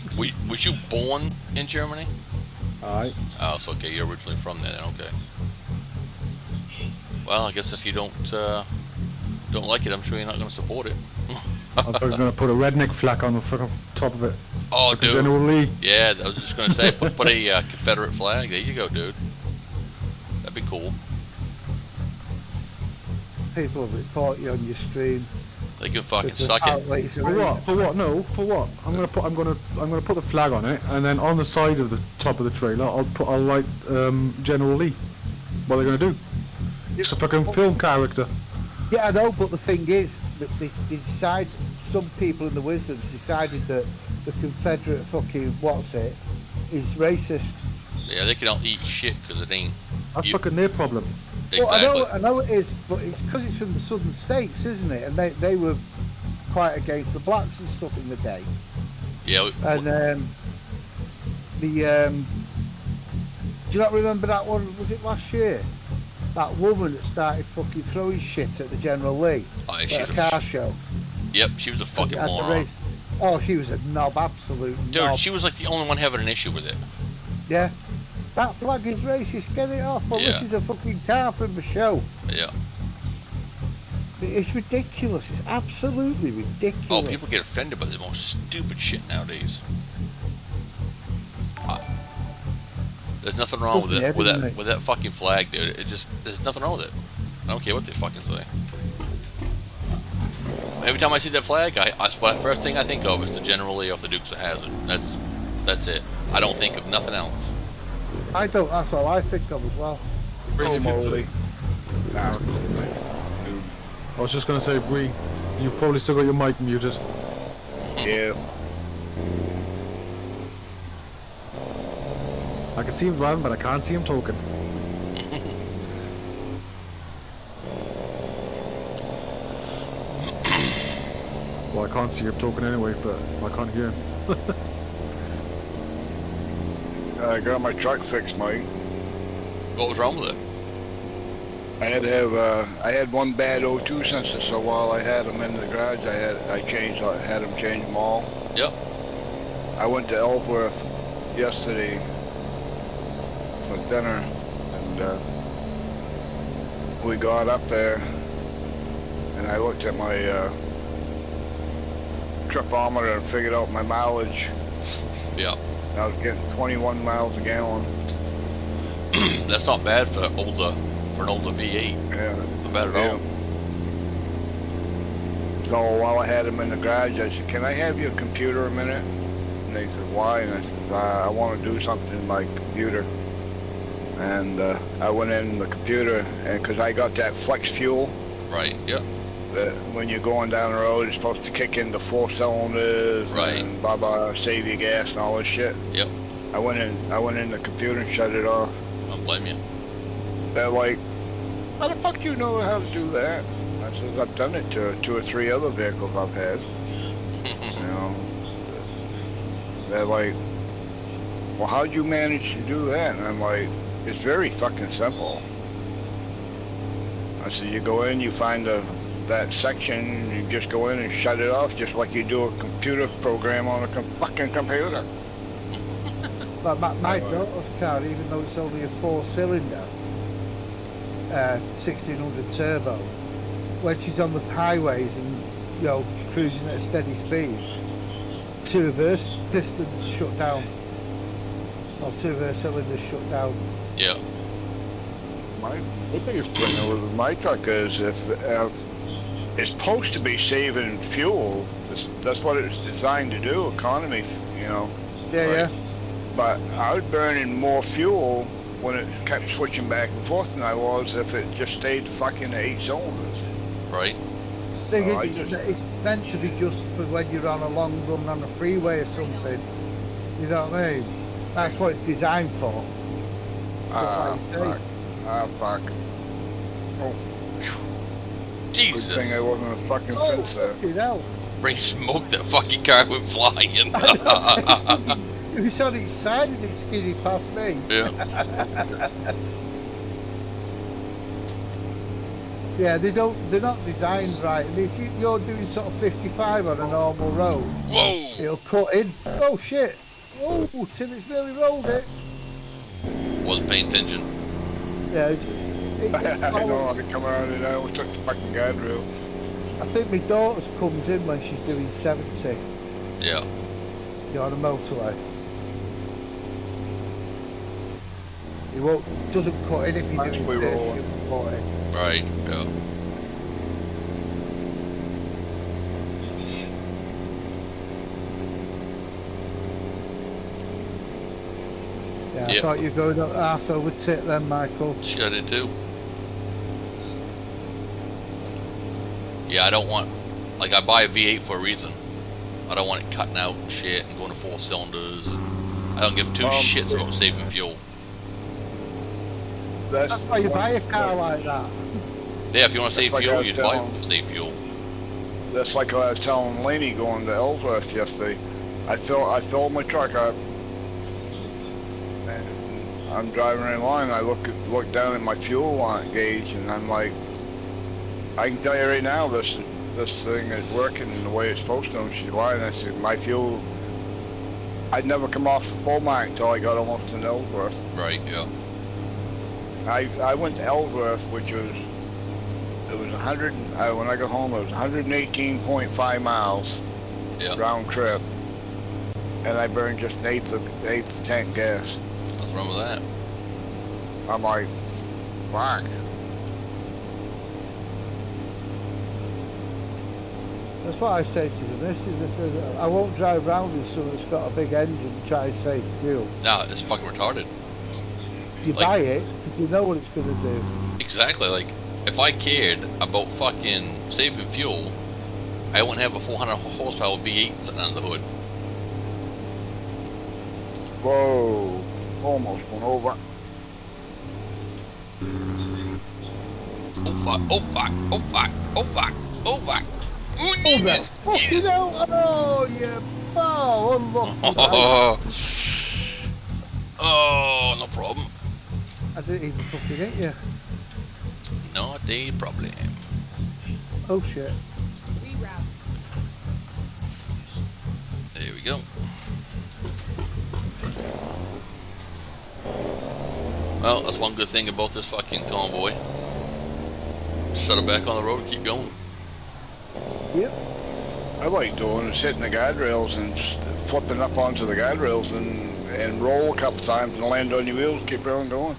was you born in Germany? Aye. Oh, so okay, you're originally from there then, okay. Well, I guess if you don't like it, I'm sure you're not going to support it. I thought you were gonna put a redneck flag on the fucking top of it. Oh, Like a dude. General Lee. Yeah, I was just going to say, put a Confederate flag. There you go, dude. That'd be cool. People will report you on your stream. They can fucking Because suck it. outlets are For in what? For what? No. For what? I'm gonna put the flag on it, and then on the side of the top of the trailer, I'll write General Lee. What are they gonna do? It's a fucking film character. Yeah, I know, but the thing is that they decide. Some people in the wisdom decided that the Confederate fucking is racist. Yeah, they can all eat shit because it ain't. That's You- fucking their problem. Exactly. Well, I know it is, but it's because it's from the southern states, isn't it? And they were quite against the blacks and stuff in the day. Yeah. And do you not remember that one? Was it last year? That woman that started fucking throwing shit at the General Lee Oh, at she's a car show. Yep, she was a fucking At the moron. race. Oh, she was a knob, absolute Dude, knob. she was like the only one having an issue with it. Yeah. That flag is racist, get it off. Well, Yeah. this is a fucking car from the show. Yeah. It's ridiculous. It's absolutely ridiculous. Oh, people get offended by the most stupid shit nowadays. There's nothing wrong with it. With that fucking flag, dude. It just there's nothing wrong with it. I don't care what they fucking say. Every time I see that flag, the first thing I think of is the General Lee off the Dukes of Hazzard. That's it. I don't think of nothing else. I don't. That's all I think of as well. Oh, moly. Nah. I was just gonna say, Bree, you probably still got your mic muted. Yeah. I can see him driving, but I can't see him talking. Well, I can't see him talking anyway, but I can't hear him. I got my truck fixed, Mike. What was wrong with it? I had to have, I had one bad O2 sensor, so while I had them in the garage, I had them change them all. Yep. I went to Ellsworth yesterday for dinner, and we got up there, and I looked at my tripometer and figured out my mileage. Yep. I was getting 21 miles a gallon. That's not bad for an older V8. Yeah. Not bad at all. So while I had them in the garage, I said, "Can I have your computer a minute?" And they said, "Why?" And I said, "I want to do something in my computer." And I went in the computer, and because I got that flex fuel, Right. Yep. that when you're going down the road, it's supposed to kick into 4 cylinders, Right. and blah blah, save you gas and all this shit. Yep. I went in the computer and shut it off. I don't blame you. They're like, "How the fuck do you know how to do that?" I said, "I've done it to 2 or 3 other vehicles I've had." You know, they're like, "Well, how'd you manage to do that?" And I'm like, "It's very fucking simple." I said, "You go in, you find that section, you just go in and shut it off, just like you do a computer program on a fucking computer." But my daughter's car, even though it's only a 4-cylinder, 1600 turbo, when she's on the highways and cruising at a steady speed, 2 reverse pistons shut down, or 2 reverse cylinders shut down. Yeah. The biggest thing with my truck is if it's supposed to be saving fuel. That's what it's designed to do, economy, Yeah, Right. yeah. But I was burning more fuel when it kept switching back and forth than I was if it just stayed fucking 8 cylinders. Right. Thing Oh, I is, it's meant to be just for when you're on a long run on a freeway or something. You know what I mean? That's what it's designed for. Ah, But like fuck. Ah, fuck. Oh, good Jesus. thing I wasn't a fucking Oh, fence there. fucking hell. Bring smoke, that fucking car went flying. It was on its side as it skidded past me. Yeah. Yeah, they're not designed right. And if you're doing sort of 55 on a normal road, Whoa! it'll cut in. Oh shit! Oh, Tim's nearly rolled it. Wasn't paying attention. Yeah. I know, I come around and I almost took the fucking guardrail. I think my daughter's comes in when she's doing 70. Yeah. You're on a motorway. He doesn't cut in if you're That's doing way 30 rolling. and 40. Right. Yeah. Yeah, I Yep. thought you were going up arse over tit then, Michael. Shit, I did too. Yeah, I don't want. Like, I buy a V8 for a reason. I don't want it cutting out and shit and going to 4 cylinders. And I don't give two shits about saving fuel. That's why you buy a car like that. Yeah, if you want to save That's like fuel, I was you buy telling- save fuel. That's like I was telling Laney going to Ellsworth yesterday. I filled my truck up, and I'm driving along. I look down at my fuel line gauge, and I'm like, I can tell you right now, this thing is working the way it's supposed to. And she's lying. I said, my fuel, I'd never come off the full mark until I got almost to Ellsworth. Right, yeah. I went to Ellsworth, which was, it was 100, when I got home, it was 118.5 miles Yeah. round trip. And I burned just an eighth of tank gas. What's wrong with that? I'm like, fuck. That's what I say to the missus. I said, I won't drive round in something that's got a big engine and try to save fuel. Nah, it's fucking retarded. You Like- buy it because you know what it's going to do. Exactly. Like, if I cared about fucking saving fuel, I wouldn't have a 400 horsepower V8 sitting under the hood. Whoa. Almost went over. Oh fuck! Oh fuck! Oh fuck! Oh fuck! Oh fuck! Ooh, Oh, no. Fucking hell. Oh, you ball. Unlucky. Oh, oh, no problem. I didn't even fucking hit you. Not a problem. Oh, shit. Reroute. There we go. Well, that's one good thing about this fucking convoy. Set it back on the road, keep going. Yep. I like doing is hitting the guardrails and flipping up onto the guardrails and roll a couple times and land on your wheels, keep on going.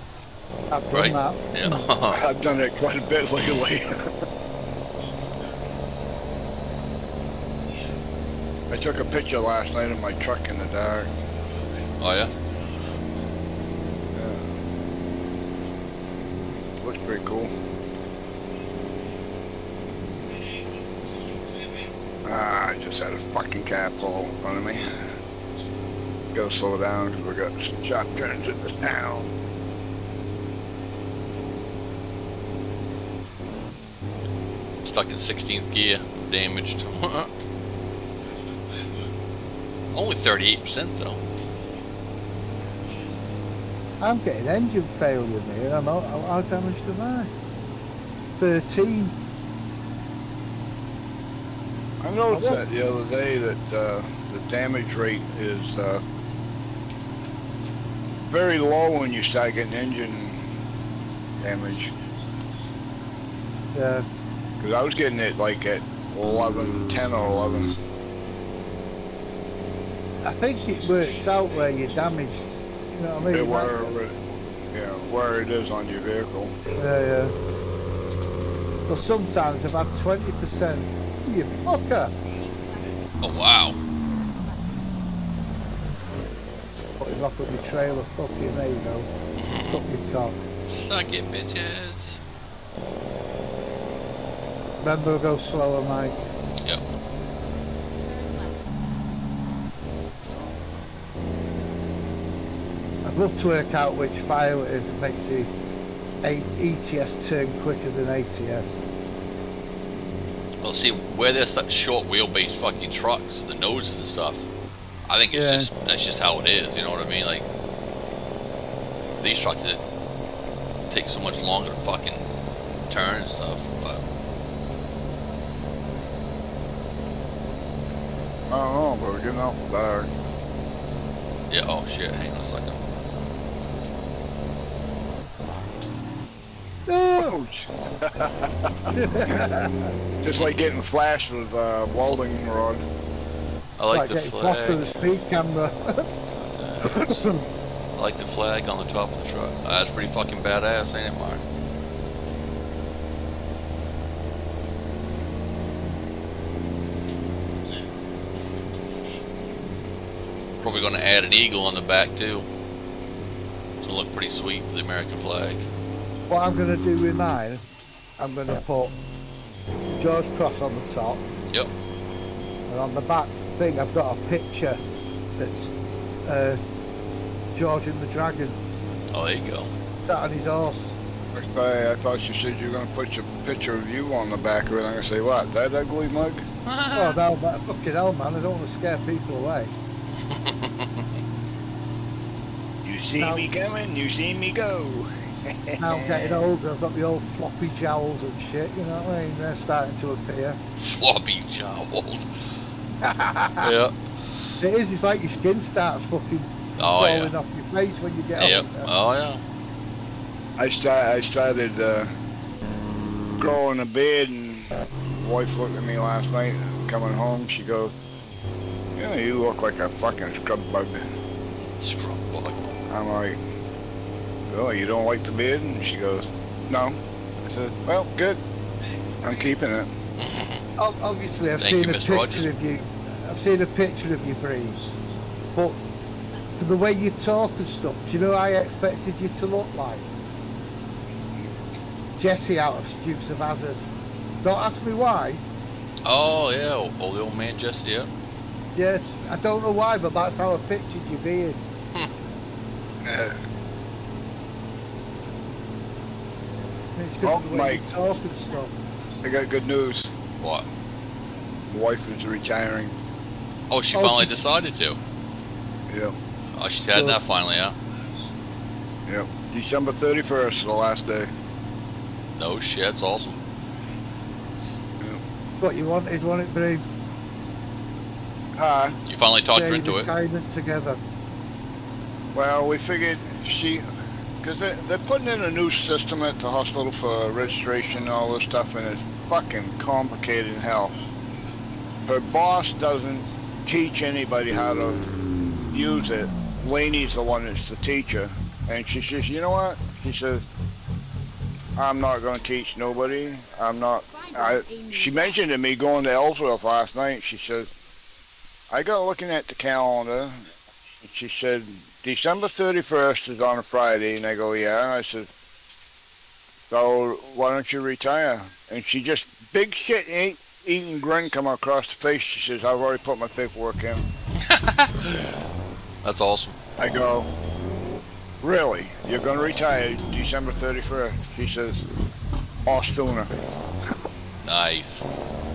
I've done Right? that. Yeah. I've done it quite a bit lately. I took a picture last night of my truck in the dark. Oh yeah. Looks pretty cool. I just had a fucking car pull in front of me. Gotta slow down because we got some sharp turns in the town. Stuck in 16th gear, damaged. Only 38% though. I'm getting engine failure here. How damaged am I? 13. I noticed that the other day that the damage rate is very low when you start getting engine damage. Yeah. Because I was getting it like at 11, 10 or 11. I think it works out where you're damaged. You know what I mean? Where it is on your vehicle. Yeah, yeah. Well, sometimes I've had 20%. You fucker! Oh wow. Putting off with your trailer, fucking there you go. Fuck your cock. Suck it, bitches. Remember, go slower, Mike. Yep. I'd love to work out which file it is that makes the ETS turn quicker than ATS. Well, see, where there's such short wheelbase fucking trucks, the noses and stuff, I think it's Yeah. that's just how it is, you know what I mean? Like, these trucks that take so much longer to fucking turn and stuff. But I don't know, but we're getting off the dark. yeah, oh shit, hang on a second. No! Just like getting flashed with welding rod. I like Like the getting clocked with flag. a speed camera. I like the flag on the top of the truck. That's pretty fucking badass, ain't it, Mark? Probably gonna add an eagle on the back too. To look pretty sweet with the American flag. What I'm going to do with mine, I'm going to put George Cross on the top, Yep. and on the back thing I've got a picture that's George and the Dragon Oh, there you go. sat on his horse. I thought you said you were going to put your picture of you on the back of it. I'm going to say, what, that ugly mug? Oh no, but fucking hell, man! I don't want to scare people away. You see No. me coming, you see me go. Now I'm getting older, I've got the old floppy jowls and shit. You know what I mean? They're starting to appear. Floppy jowls. Yeah. It is. It's like your skin starts fucking Oh falling yeah. off your face when you get Yep. older. Oh yeah. I started growing a beard, and wife looked at me last night coming home. She goes, "You know, you look like a fucking scrub bug." Scrub bug. I'm like, "Oh, you don't like the beard?" And she goes, "No." I said, "Well, good. I'm keeping it." Obviously, I've Thank seen you, a Miss picture Rogers. of you. I've seen a picture of you, Breeze. But for the way you talk and stuff, do you know how I expected you to look like? Jesse out of Dukes of Hazzard. Don't ask me why. Oh yeah. Oh, the old man Jesse. Yeah. Yes, I don't know why, but that's how I pictured you being. It's Oh, because of the way you Mike. talk and stuff. I got good news. What? My wife is retiring. Oh, she Oh, finally she- decided to. Yep, Oh, she's had Good. that finally, yeah. yep. December 31st, the last day. No shit. That's awesome. What you wanted, wasn't it, Bree? Hi. You finally talked her Day into it. retirement together. Well, we figured because they're putting in a new system at the hospital for registration and all this stuff, and it's fucking complicated in hell. Her boss doesn't teach anybody how to use it. Laney's the one that's the teacher, and she says, "You know what?" She says, "I'm not going to teach nobody. I'm not." She mentioned to me going to Ellsworth last night. She says, "I got looking at the calendar." And she said, "December 31st is on a Friday." And I go, "Yeah." And I said, "So why don't you retire?" And she just, big shit, eating grin come across the face. She says, "I've already put my paperwork in." That's awesome. I go, "Really? You're going to retire December 31st? She says, "Or sooner." Nice.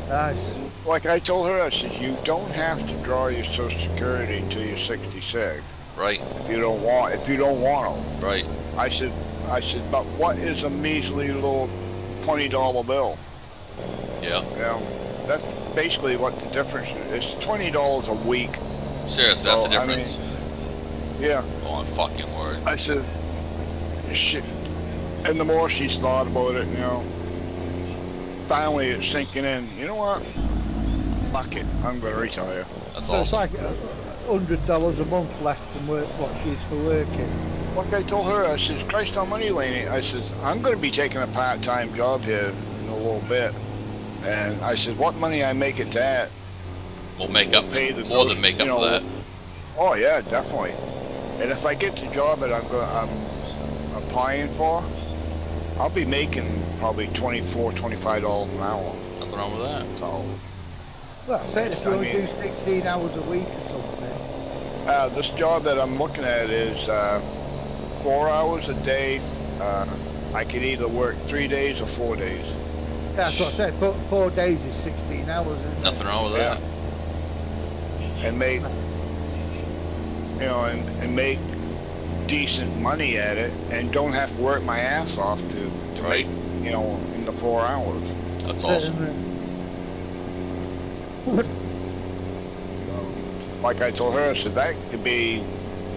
Nice. Like I told her, I said, "You don't have to draw your Social Security until you're 66 Right. if you don't want to." Right. I said, "But what is a measly little $20 bill?" Yeah. You know, that's basically what the difference is. It's $20 a week. Seriously, that's So, the I mean, difference. Yeah. Oh, my fucking word. I said, shit. And the more she's thought about it, you know, finally it's sinking in. You know what? Fuck it. I'm going to retire. That's So it's awesome. like $100 a month less than what she's for working. Like I told her, I says, "Christ on money, Laney." I says, "I'm going to be taking a part-time job here in a little bit." And I said, "What money I make at that?" We'll make up pay the more gross- than make up you for know, that. Oh yeah, definitely. And if I get the job that I'm applying for, I'll be making probably $24-25 an hour. Nothing wrong with that. So That's it. If you I only mean- do 16 hours a week or something. this job that I'm looking at is 4 hours a day. I could either work 3 days or 4 days. That's what I said. 4 days is 16 hours, isn't it? Nothing wrong with Yeah. that. And make, you know, and make decent money at it, and don't have to work my ass off to Right. make, you know, and the 4 hours. That's awesome. Like I told her, so that could be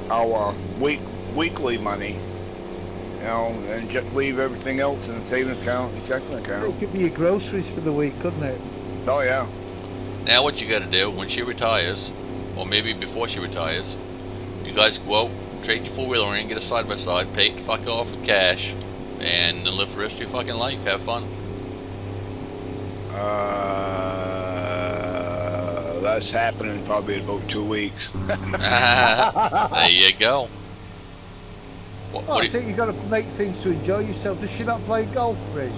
our weekly money, you know, and just leave everything else in the savings account and checking account. It could be your groceries for the week, couldn't it? Oh yeah. Now what you got to do when she retires, or maybe before she retires, you guys go out, trade your four-wheeler in, get a side-by-side, pay it the fuck off with cash, and then live the rest of your fucking life. Have fun. That's happening probably in about 2 weeks. There you go. What Oh, do I you, think you've got to make things to enjoy yourself. Does she not play golf, Rich?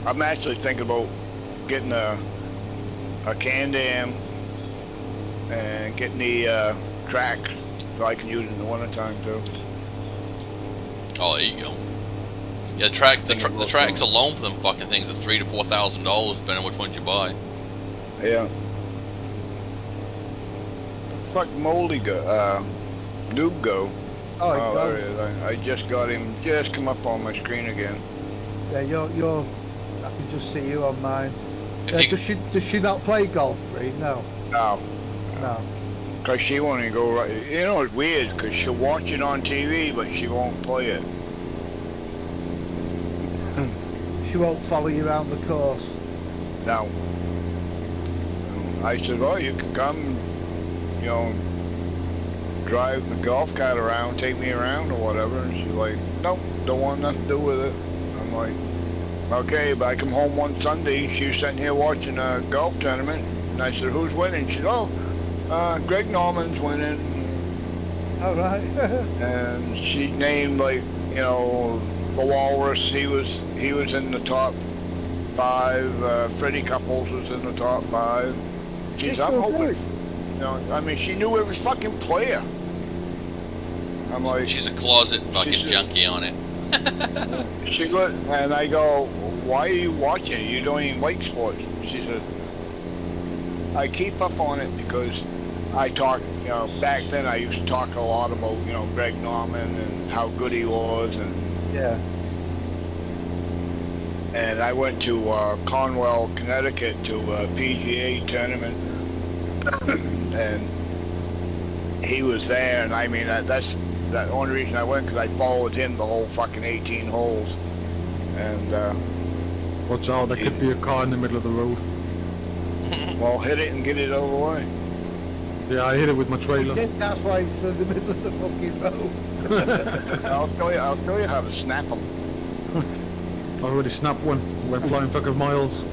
I'm actually thinking about getting a Can-Am and getting the track so I can use it in the wintertime too. oh, there you go. Yeah, the tracks alone for them fucking things are $3,000 to $4,000, depending on which ones you buy. Yeah. Fuck Moldy go, Noob go. Oh, Oh, God. there he is. I just got him. Just come up on my screen again. Yeah, you're. I can just see you on mine. If you, Does she not play golf, Reed? No. No, No. cause she won't even go right. You know, it's weird, cause she'll watch it on TV, but she won't play it. She won't follow you around the course. Now, I said, well, you can come, you know, drive the golf cart around, take me around or whatever. And she's like, nope, don't want nothing to do with it. I'm like, okay, but I come home one Sunday, she was sitting here watching a golf tournament. And I said, who's winning? She said, oh, Greg Norman's winning. All right. And she named, like, you know, the Walrus, he was in the top 5. Freddie Couples was in the top 5. Geez, It's I'm so hoping, good. you know, I mean, she knew every fucking player. I'm like, she's a closet fucking she's a- junkie on it. she good, and I go, why are you watching? You don't even like sports. She said, I keep up on it because I talk, you know, back then I used to talk a lot about, you know, Greg Norman and how good he was, and Yeah. I went to Conwell, Connecticut to a PGA tournament, and he was there, and I mean, that's the only reason I went, because I followed him the whole fucking 18 holes, and Watch out, there could be a car in the middle of the road. well, hit it and get it out of the way. Yeah, I hit it with my trailer. That's why it's in the middle of the fucking road. I'll show you how to snap them. I already snapped one. Went flying fucking miles.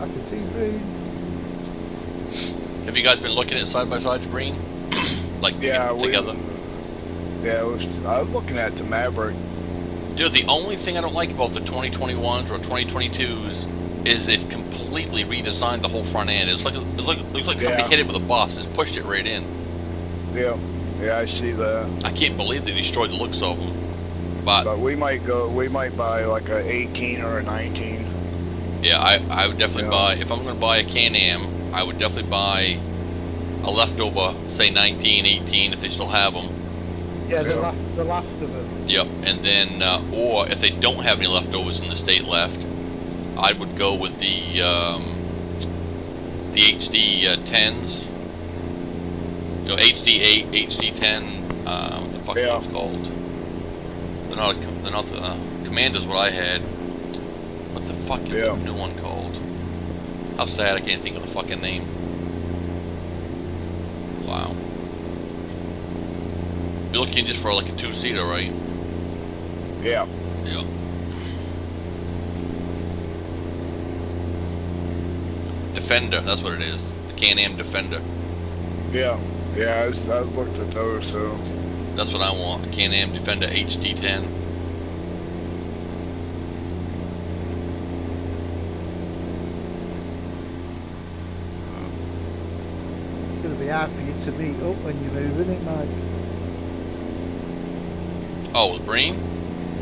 I can see Reed. Have you guys been looking at side-by-sides, Breen? Like Yeah, together? I was looking at the Maverick. Dude, the only thing I don't like about the 2021s or 2022s is they've completely redesigned the whole front end. Looks like somebody Yeah. hit it with a bus and pushed it right in. Yeah, I see that. I can't believe they destroyed the looks of them. But But we might buy like a 18 or a 19. yeah, I would definitely Yeah. buy, if I'm going to buy a Can-Am, I would definitely buy a leftover, say 19, 18, if they still have them. Yeah, Yeah. the last of them. Yep, and then, or if they don't have any leftovers in the state left, I would go with the HD 10s. You know, HD 8, HD 10. What the fuck Yeah. are those called? They're not Commander's what I had. What the fuck is Yeah. the new one called? How sad I can't think of the fucking name. Wow. You're looking just for like a 2-seater, right? Yeah. Yep. Defender, that's what it is. The Can-Am Defender. Yeah. I looked at those, so. That's what I want. A Can-Am Defender HD10. It's going to be hard for you to meet up when you're moving it, Mike. Oh, with Breen?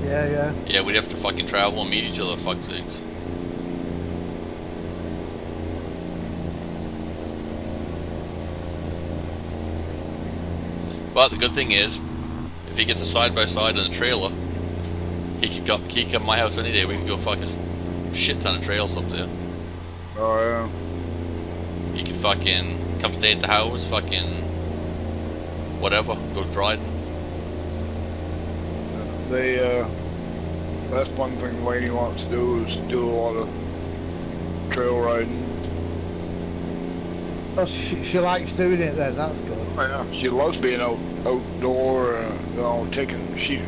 Yeah. Yeah, we'd have to fucking travel and meet each other, fuck sakes. But the good thing is, if he gets a side by side and a trailer, he could come to my house any day. We could go fucking shit ton of trails up there. Oh yeah. You could fucking come stay at the house, fucking whatever, go Dryden. That's one thing Lainey wants to do is do a lot of trail riding. Oh, she likes doing it then, that's good. Oh, yeah. She loves being outdoor, you know, taking, she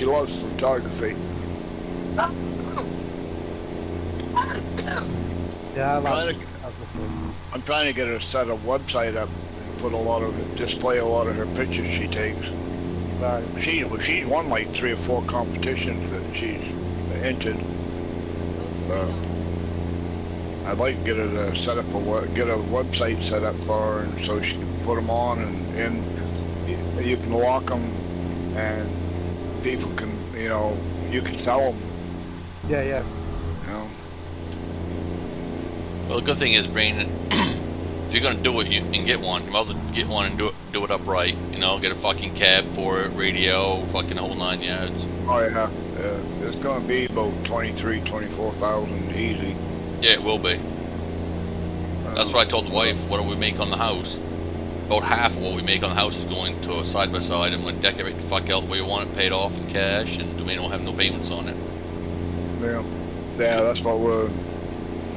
loves photography. Yeah, I like Trying to- I'm trying to get her to set a website up and display a lot of her pictures she takes. right. She's won like 3 or 4 competitions that she's entered. I'd like to get her to get a website set up for her, and so she can put them on, and you can lock them, and people can, you can sell them, Yeah, yeah. Well, the good thing is, Brain, if you're gonna do it, you can get one. You might as well get one and do it upright. Get a fucking cab for it, radio, fucking whole 9 yards. Oh yeah, it's gonna be about 24,000 easy. Yeah, it will be. That's what I told the wife. What do we make on the house? About half of what we make on the house is going to a side by side. I'm gonna decorate the fuck out the way you want it, paid off in cash, and we don't have no payments on it. Yeah, that's what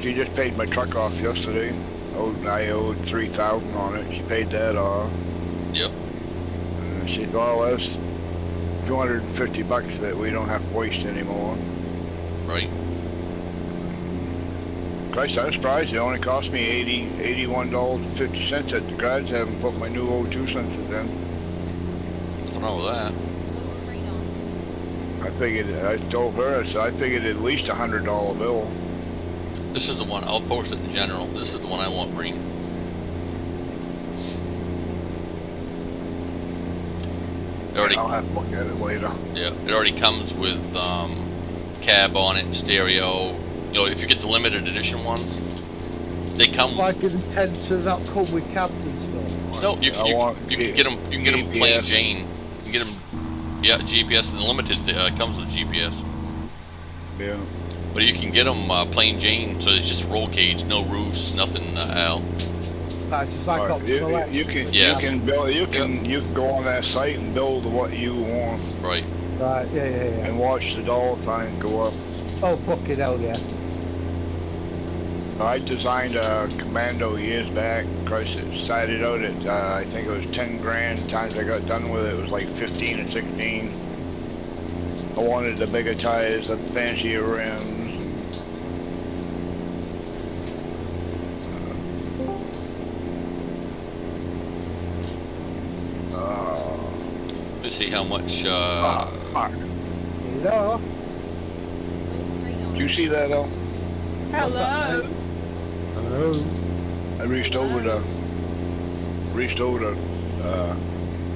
she just paid my truck off yesterday. I owed 3,000 on it. She paid that off. Yep. She thought, well, that's $250 that we don't have to waste anymore. Right. Christ, I was surprised. It only cost me $81.50 at the garage. I haven't put my new O2 sensors in. Nothing wrong with that. Go straight on. I told her, I figured at least $100 bill. This is the one. I'll post it in general. This is the one I want, Brain. It already, I'll have to look at it later. yeah, it already comes with cab on it, stereo. If you get the limited edition ones, they come. Like it tend to not come with cabs and stuff. No, you can get them. You can get them plain GPS. Jane. You can get them. Yeah, GPS and limited comes with GPS. Yeah. But you can get them plain Jane, so it's just roll cage, no roofs, nothing. Al. Nice, it's like Alright, optional you electric. can Yes. you can build you can go on that site and build what you want Right. Right, yeah. and watch the dollar sign go up. Oh, fucking hell, yeah. I designed a Commando years back. Christ, it started out at I think it was 10 grand. Times I got done with it, it was like 15 or 16. I wanted the bigger tires, the fancier rims. Let's see how much. Fuck. You know? Go straight on. Did you see that, though? Hello. Hello. I reached over to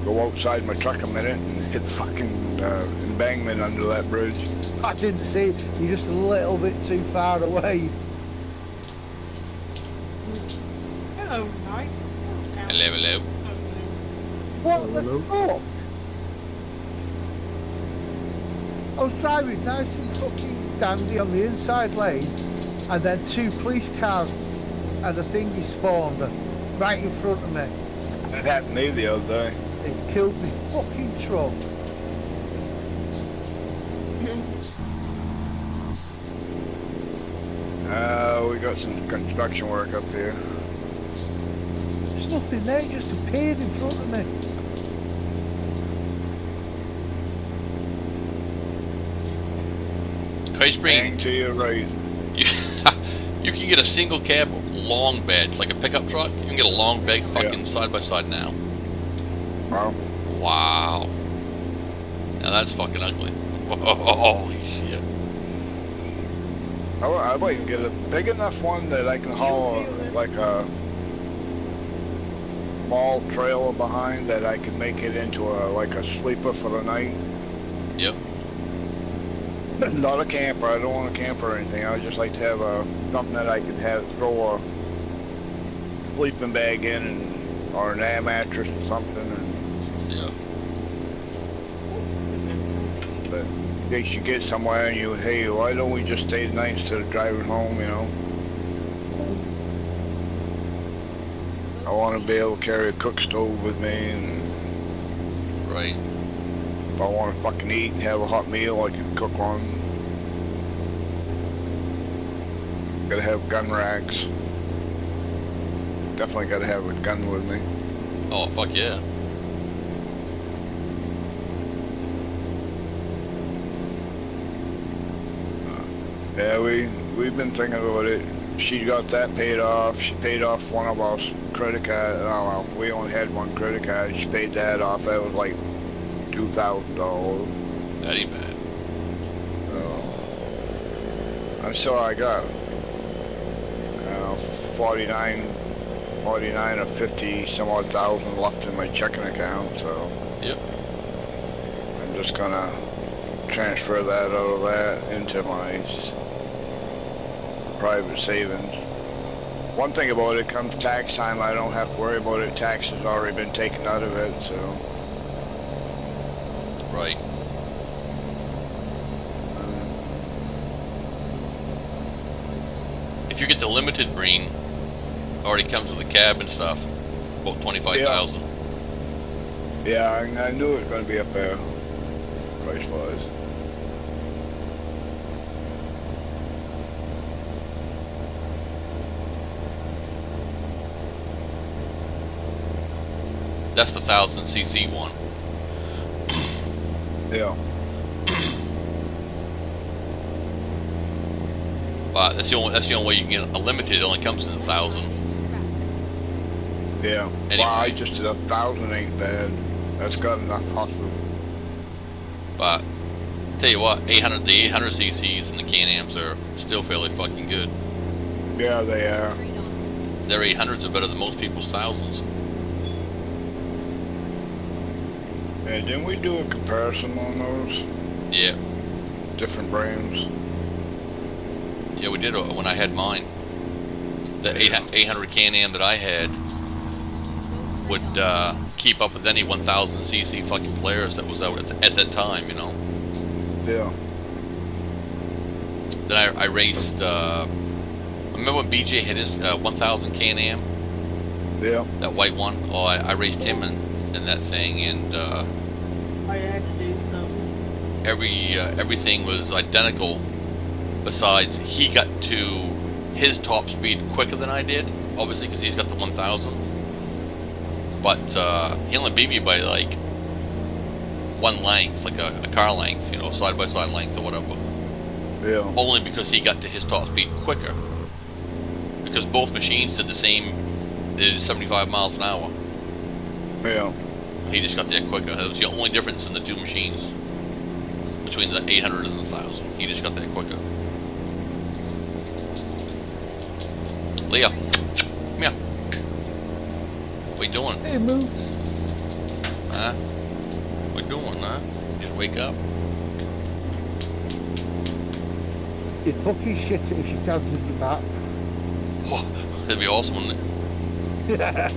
go outside my truck a minute and hit the fucking embankment under that bridge. I didn't see it. You're just a little bit too far away. Hello, Mike. Hello. What the Hello? fuck? I was driving nice and fucking dandy on the inside lane, and then 2 police cars and a thingy spawned right in front of me. That happened to me the other day. It killed me fucking truck. We got some construction work up here. There's nothing there, it just appeared in front of me. Christ Hang Brain, to your right. you can get a single cab long bed, like a pickup truck. You can get a long bed fucking side by side now. Wow. Wow. Now that's fucking ugly. Holy shit. I'd like to get a big enough one that I can haul like a small trailer behind that I can make it into a sleeper for the night. Yep. Not a camper. I don't want a camper or anything. I would just like to have something that I could throw a sleeping bag in or an air mattress or something. And Yeah. case you get somewhere and you, hey, why don't we just stay the night instead of driving home, you know? I want to be able to carry a cook stove with me, and Right. if I want to fucking eat and have a hot meal, I can cook one. Gotta have gun racks. Definitely gotta have a gun with me. Oh, fuck yeah. Yeah, we've been thinking about it. She got that paid off. She paid off one of our credit cards. Oh well, we only had one credit card. She paid that off. That was like $2,000. That ain't bad. I'm sure I got 49 or 50 some odd thousand left in my checking account. So Yep. I'm just gonna transfer that out of that into my private savings. One thing about it, comes tax time, I don't have to worry about it. Tax has already been taken out of it, so. Right. If you get the limited green, already comes with a cab and stuff. About 25,000. Yeah, I knew it was going to be up there, price-wise. That's the 1000cc one. Yeah. But that's the only way you can get a limited. It only comes in 1,000. Yeah. Anyway. Well, I just did 1,000 ain't bad. That's got enough hospital. But tell you what, the 800 cc's and the Can-Ams are still fairly fucking good. Yeah, they are. Their 800s are better than most people's 1000s. Yeah, didn't we do a comparison on those? Yeah, Different brands? yeah, we did when I had mine. The 800 Can-Am that I had would keep up with any 1000cc fucking players that was out at that time, you know. Yeah. Then I raced. Remember when BJ had his 1000 Can-Am, Yeah. that white one? Oh, I raced him in that thing, and I had to do something. everything was identical. Besides, he got to his top speed quicker than I did, obviously, because he's got the 1000. But he only beat me by like one length, like a car length, you know, side by side length or whatever. Yeah. Only because he got to his top speed quicker. Because both machines did the same, they did 75 miles an hour. Yeah. He just got there quicker. That was the only difference in the two machines between the 800 and the 1000. He just got there quicker. Leo, come here. What you doing? Hey, Moots. Huh? What you doing, huh? Just wake up? You'd fucking shit it if she counted you back. Oh, that'd be awesome, wouldn't it? Yeah.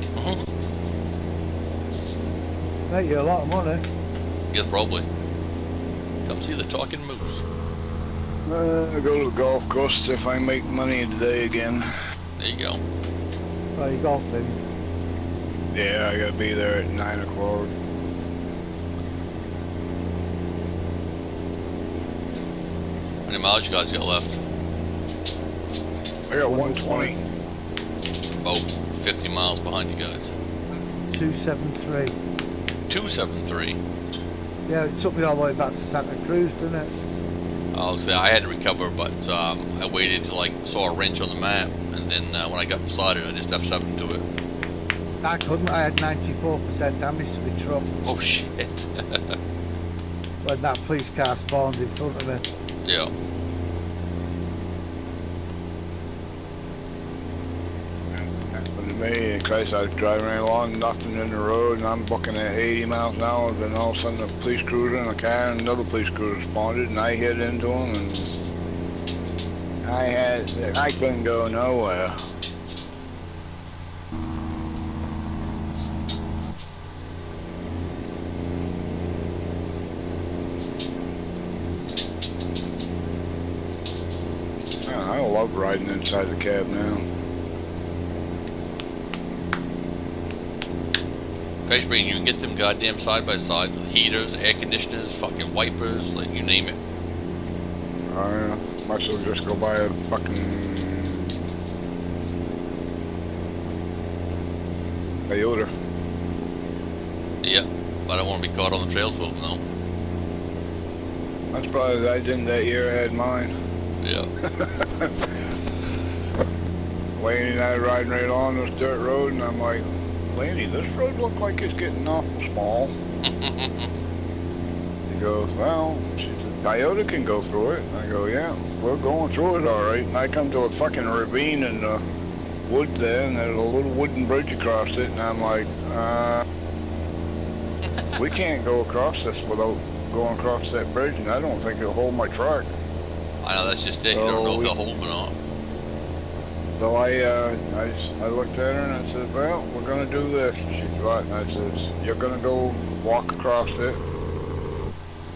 Make you a lot of money. Yes, probably. Come see the talking moose. I'll go to the golf course if I make money today again. There you go. Oh, you golfing? Yeah, I gotta be there at 9 o'clock. How many miles you guys got left? I got 120. About 50 miles behind you guys. 273. 273. Yeah, it took me all the way back to Santa Cruz, didn't it? I'll say I had to recover, but I waited till I saw a wrench on the map, and then when I got beside it, I just F7 into it. I couldn't. I had 94% damage to the truck Oh shit. when that police car spawned in front of me. Yeah. Happened to me. Christ, I was driving along, nothing in the road, and I'm booking at 80 miles an hour. Then all of a sudden, a police cruiser in a car, and another police cruiser responded, and I hit into him, and I couldn't go nowhere. I love riding inside the cab now. Crash Brain, you can get them goddamn side by side with heaters, air conditioners, fucking wipers, like you name it. Might as well just go buy a fucking Toyota. Yeah, but I don't want to be caught on the trails with them though. I'm surprised I didn't that year I had mine. Yeah. Laney and I riding right on this dirt road, and I'm like, Laney, this road looks like it's getting awful small. He goes, well, she said, Toyota can go through it. And I go, yeah, we're going through it all right. And I come to a fucking ravine in the woods there, and there's a little wooden bridge across it, and I'm like, we can't go across this without going across that bridge, and I don't think it'll hold my truck. I know, that's just it. You don't know if they'll hold them or not. So I looked at her and I said, well, we're going to do this. And she said, what? And I said, you're going to go walk across it,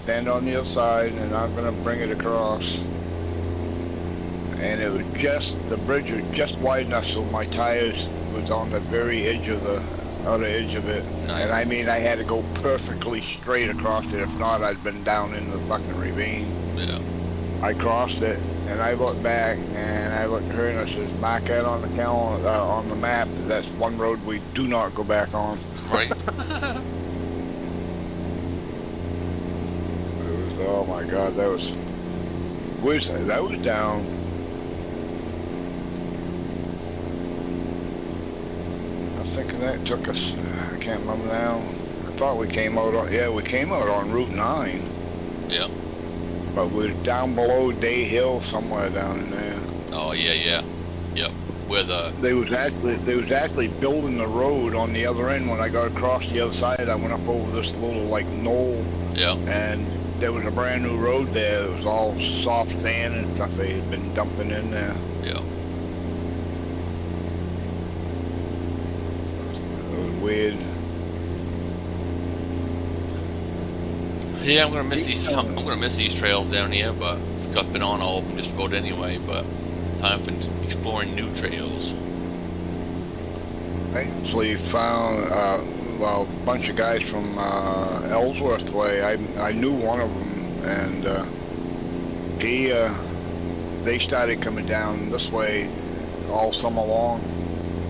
stand on the other side, and I'm going to bring it across. And it was just, the bridge was just wide enough so my tires was on the very edge of the outer edge of it. Nice. And I mean, I had to go perfectly straight across it. If not, I'd been down in the fucking ravine. Yeah. I crossed it, and I looked back, and I looked at her, and I said, mark that on the calendar, on the map. That's one road we do not go back on. Right. It was, oh my God, that was down. I'm thinking that took us, I can't remember now. I thought we came out on, we came out on Route 9. Yeah. But we're down below Day Hill, somewhere down in there. Oh yeah. Yep. Where the They was actually building the road on the other end. When I got across the other side, I went up over this little like knoll, yeah. and there was a brand new road there. It was all soft sand and stuff they had been dumping in there. Yeah. It was weird. Yeah, I'm gonna miss these. I'm gonna miss these trails down here, but I've been on all of them just about anyway. But time for exploring new trails. I actually found a bunch of guys from Ellsworth Way. I knew one of them, and they started coming down this way all summer long.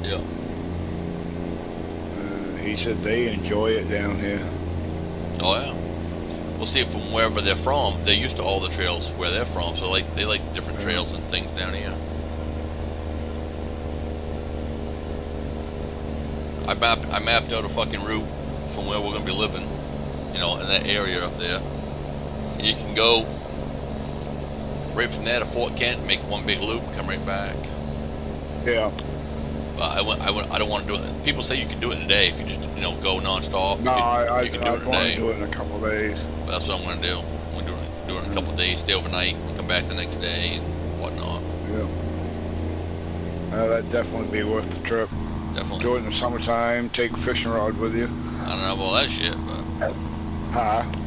Yeah. He said they enjoy it down here. Oh yeah. We'll see, from wherever they're from, they're used to all the trails where they're from, so they like different trails and things down here. I mapped out a fucking route from where we're gonna be living, you know, in that area up there. And you can go right from there to Fort Kent, make one big loop, and come right back. Yeah. But I don't want to do it. People say you can do it in a day if you just, you know, go non-stop. No, you can do it in a want day. to do it in a couple of days. But that's what I'm going to do. I'm going to do it in a couple of days, stay overnight, come back the next day, and whatnot. Yeah. That'd definitely be worth the trip. Definitely. Do it in the summertime, take a fishing rod with you. I don't know about that shit, but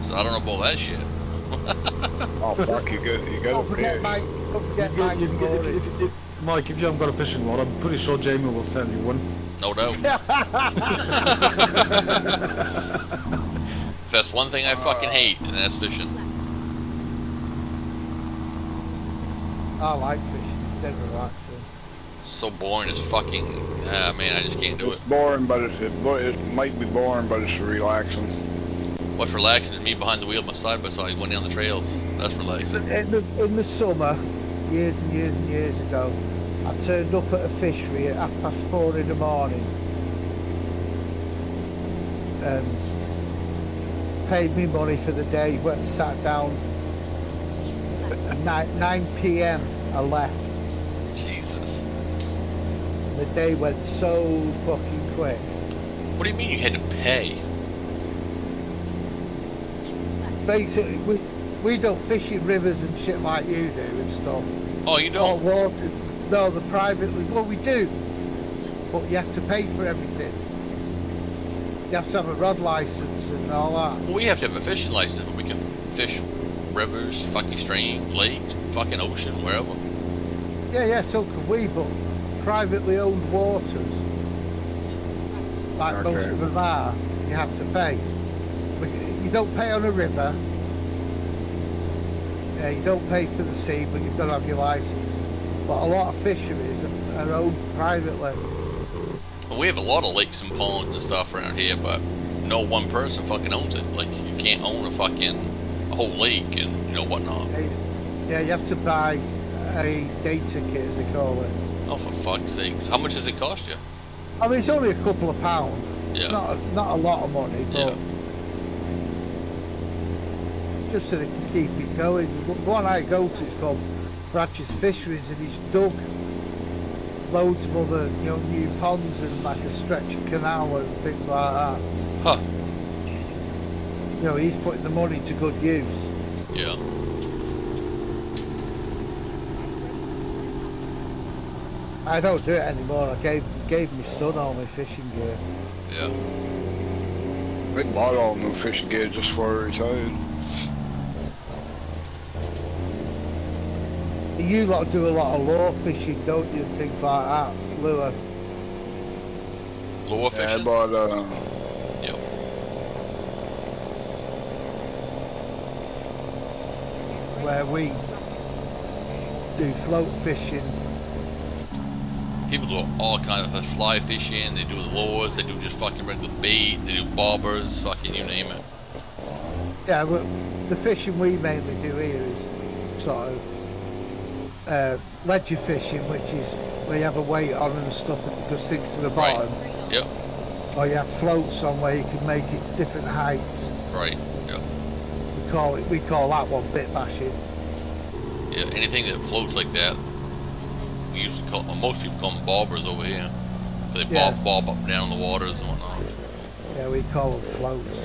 so I don't know about that shit. Oh, fuck, you Don't got to forget pay. Mike, don't forget Mike. If Mike, if you haven't got a fishing rod, I'm pretty sure Jamie will sell you one. No doubt. If that's one thing I fucking hate, and that's fishing. I like fishing, it's dead relaxing. So boring as fucking, man, I just can't do It's it. boring, but it might be boring, but it's relaxing. What's relaxing is me behind the wheel of my side-by-side going down the trails. That's relaxing. In the summer, years and years and years ago, I turned up at a fishery at 4:30 in the morning and paid me money for the day, went and sat down. 9 p.m. I left. Jesus. The day went so fucking quick. What do you mean you had to pay? Basically, we don't fish in rivers and shit like you do and stuff. Oh, you Or don't? water. No, the privately. Well, we do, but you have to pay for everything. You have to have a rod license and all that. Well, we have to have a fishing license, but we can fish rivers, fucking streams, lakes, fucking ocean, wherever. Yeah, so can we, but privately owned waters, like most Okay. of them are, you have to pay. But you don't pay on a river. Yeah, you don't pay for the sea, but you've got to have your license. But a lot of fisheries are owned privately. Well, we have a lot of lakes and ponds and stuff around here, but no one person fucking owns it. Like, you can't own a whole lake and, whatnot. Yeah, you have to buy a day ticket, as they call it. Oh, for fuck's sakes. How much does it cost you? I mean, it's only a couple of pounds. Yeah. Not a lot of money, but Yeah. just so they can keep it going. The one I go to is called Bratches Fisheries, and he's dug loads of other, new ponds and like a stretch of canal and things like that. Huh. He's putting the money to good use. Yeah. I don't do it anymore. I gave my son all my fishing gear. Yeah. They bought all new fishing gear just for retired. You lot do a lot of lure fishing, don't you? And things like that. Lure. Lure Yeah, I fishing? bought Yep. Where we do float fishing. People do all kinds of fly fishing, they do lures, they do just fucking regular bait, they do bobbers, fucking you name it. Yeah, but the fishing we mainly do here is sort of ledger fishing, which is where you have a weight on and stuff that just sinks to the Right. bottom. Yep. Or you have floats on where you can make it different heights. Right. Yep. We call that one bit bashing. Yeah, anything that floats like that, we usually call, most people call them bobbers over here. They Yeah. bob up and down the waters and whatnot. Yeah, we call them floats.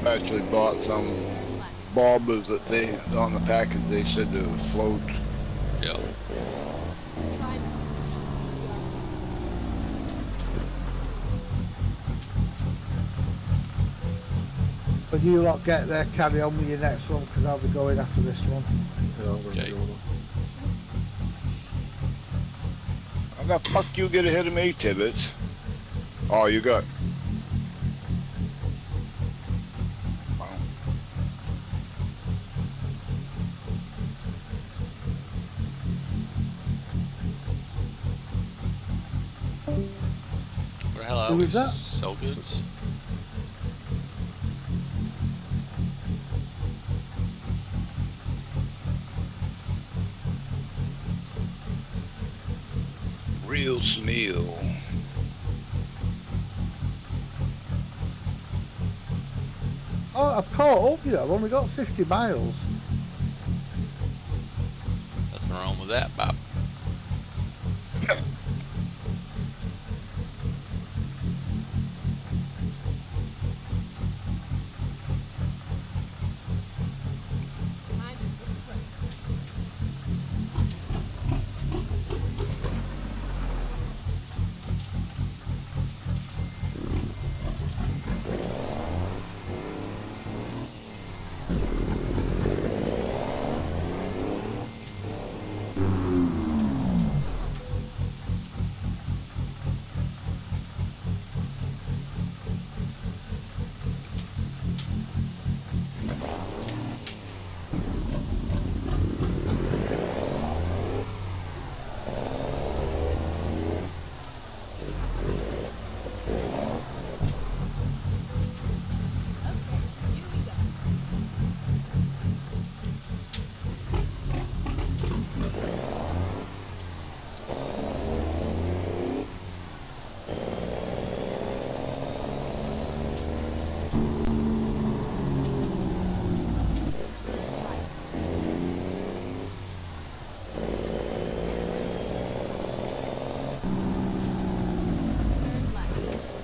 I actually bought some bobbers that they, on the package, they said they would float. Yeah. When you lot get there, carry on with your next one, because I'll be going after this one. Yeah, I'm gonna Okay. do all How the fuck you get ahead of me, Tibbets? Oh, you got. Wow. Where the hell are Who we? is that? Sell goods? Real smell. Oh, I've caught up, I've only got 50 miles. Nothing wrong with that, Bob.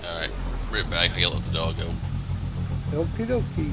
Alright, right back. I gotta let the dog out. Okie dokie.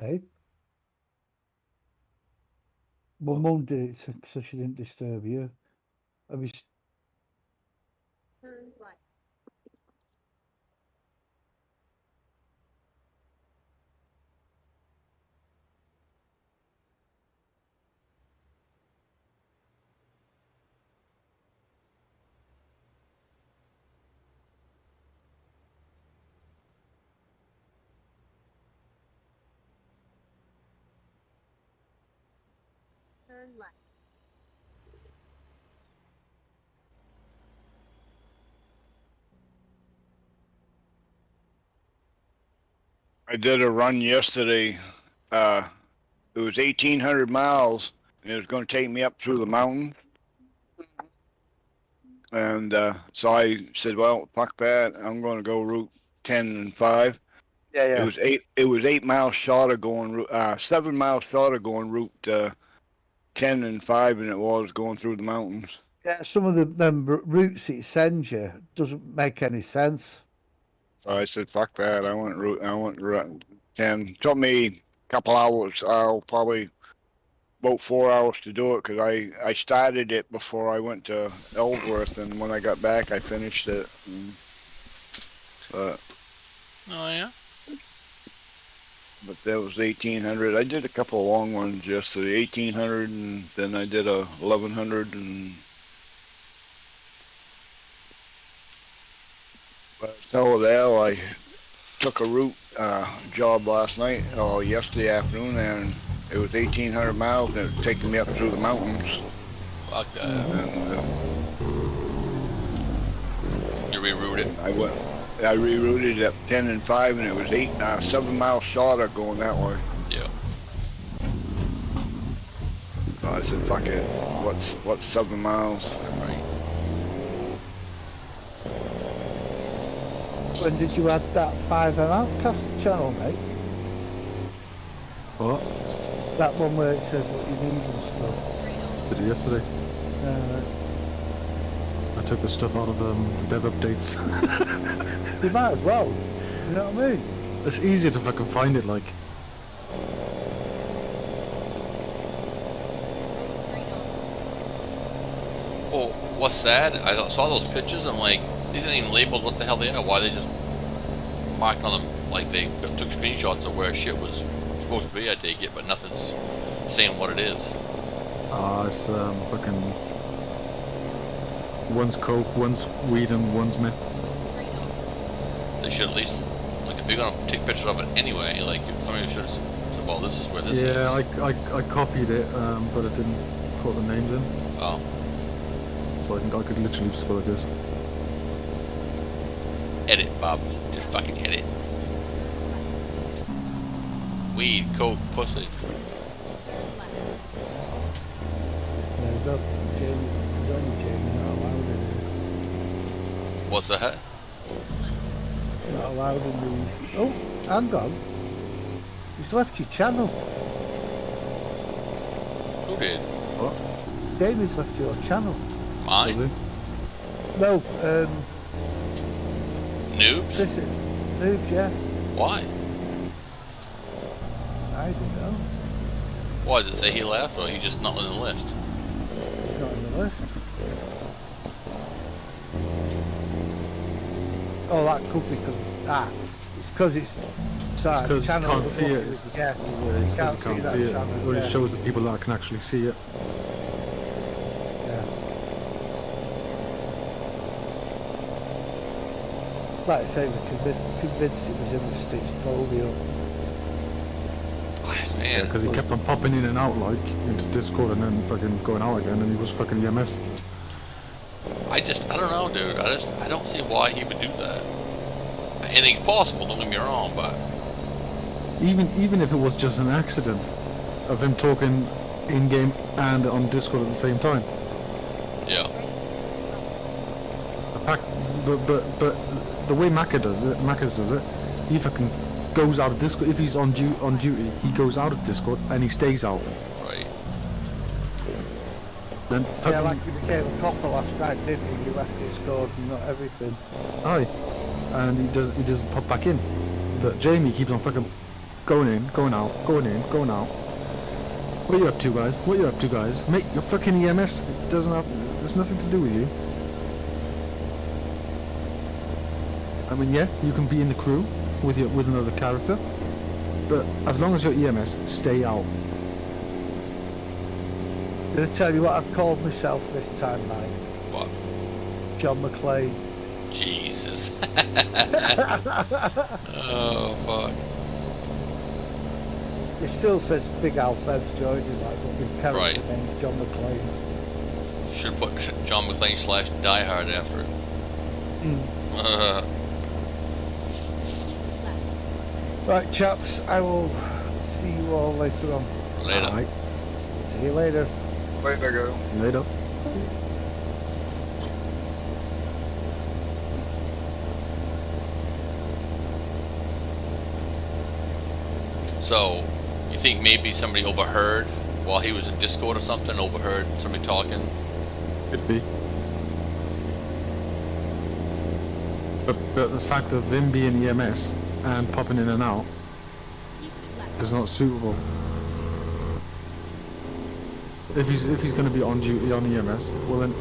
Hey? Well, Mum did it so she didn't disturb you. I mean, Turn right. Turn left. I did a run yesterday. It was 1,800 miles, and it was going to take me up through the mountains. And so I said, "Well, fuck that. I'm going to go Route 10 and 5." yeah, It was 8. It was 8 miles short of going. 7 miles short of going Route 10 and 5, and it was going through the mountains. Yeah, some of them routes it sends you doesn't make any sense. So I said, "Fuck that. I want Route 10." Took me a couple hours. I'll probably about 4 hours to do it because I started it before I went to Ellsworth, and when I got back, I finished it. Oh yeah. But that was 1,800. I did a couple of long ones yesterday, 1,800, and then I did a 1,100, and but tell it Al, I took a route job last night or yesterday afternoon, and it was 1,800 miles, and it was taking me up through the mountains. Fuck that. And You reroute it. I rerouted at 10 and 5, and it was 7 miles shorter going that way. Yeah. So I said, "Fuck it. What's 7 miles?" Right. When did you add that 5M Outcast channel, mate? What? That one where it says what you need and stuff. Did it yesterday. I took the stuff out of the dev updates. You might as well. You know what I mean? It's easier to fucking find it, like. Well, what's sad? I saw those pictures. I'm like, these ain't even labeled. What the hell they are? Why they just marking on them like they took screenshots of where shit was supposed to be? I take it, but nothing's saying what it is. It's fucking. One's coke, one's weed, and one's meth. They should at least, like, if you're gonna take pictures of it anyway, like, if somebody should have said, well, this is where this is. Yeah, I copied it, but I didn't put the names in. Oh, So I think I could literally just go like this. edit, Bob. Just fucking edit. Weed, coke, pussy. There's up Jamie. There's only Jamie not allowed in What's that? here. Not allowed in these. Oh, hang on. He's left your channel. Who did? What? Jamie's left your channel. Mine? Was it? No, Noobs? this is Noobs, yeah. Why? I don't know. Why does it say he left, or he just not on the list? It's not on the list. Oh, that could be because it's because it's sorry, Because you channel can't was see it. located- It's just, yeah, it's you can't 'cause you see that see it. channel. Or Yeah, it shows the people that can actually see it. yeah. Like I say, we're convinced it was in the stitched polio. Man, Because he kept on popping in and out, like, into Discord and then fucking going out again, and he was fucking EMS. I don't know, dude. I don't see why he would do that. Anything's possible, don't get me wrong, but Even if it was just an accident of him talking in-game and on Discord at the same time. yeah. But the way Macca does it, he fucking goes out of Discord. If he's on duty, he goes out of Discord and he stays out. Right. Then Yeah, fucking, like he became a copper last night, didn't he? He left Discord and not everything. aye, and he doesn't pop back in. But Jamie keeps on fucking Going in, going out, going in, going out. What are you up to, guys? What are you up to, guys? Mate, your fucking EMS doesn't have... There's nothing to do with you. I mean, yeah, you can be in the crew with another character, but as long as you're EMS, stay out. Did I tell you what I've called myself this time, mate? What? John McClane. Jesus. Oh, fuck. It still says Big Al Fev's joining, like, but the character Right. name's John McClane. Should put John McClane / Die Hard after it. Right, chaps, I will see you all later on. Later. Alright, See you later. Way to go. later. So, you think maybe somebody overheard while he was in Discord or something? Overheard somebody talking? Could be. But the fact of him being EMS and popping in and out Keep left. is not suitable. If he's going to be on duty on EMS, well then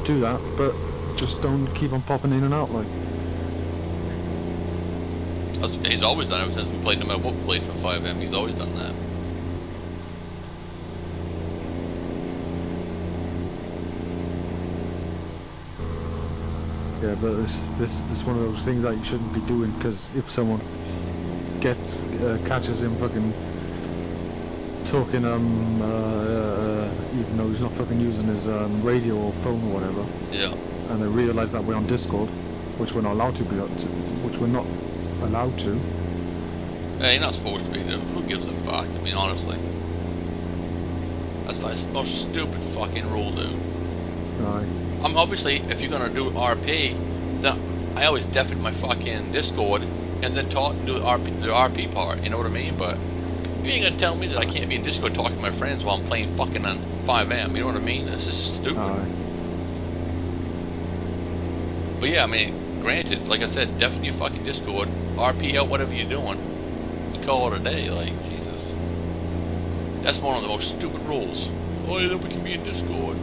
do that, but just don't keep on popping in and out like. He's always done it ever since we played, no matter what we played for 5M, he's always done that. Yeah, but this is one of those things that you shouldn't be doing, because if someone catches him fucking talking even though he's not fucking using his radio or phone or whatever, Yeah. and they realise that we're on Discord, which we're not allowed to be on, which we're not allowed to. Yeah, you're not supposed to be, dude. Who gives a fuck? I mean, honestly. That's the most stupid fucking rule, dude. Aye. I'm obviously, if you're gonna do RP, then I always deafen my fucking Discord and then talk and do the RP part, you know what I mean? But you ain't gonna tell me that I can't be in Discord talking to my friends while I'm playing fucking on 5M, you know what I mean? This is stupid. Aye. But yeah, I mean, granted, like I said, deafen your fucking Discord, RP out whatever you're doing, and call it a day, like, Jesus. That's one of the most stupid rules. Oh, yeah, we can be in Discord.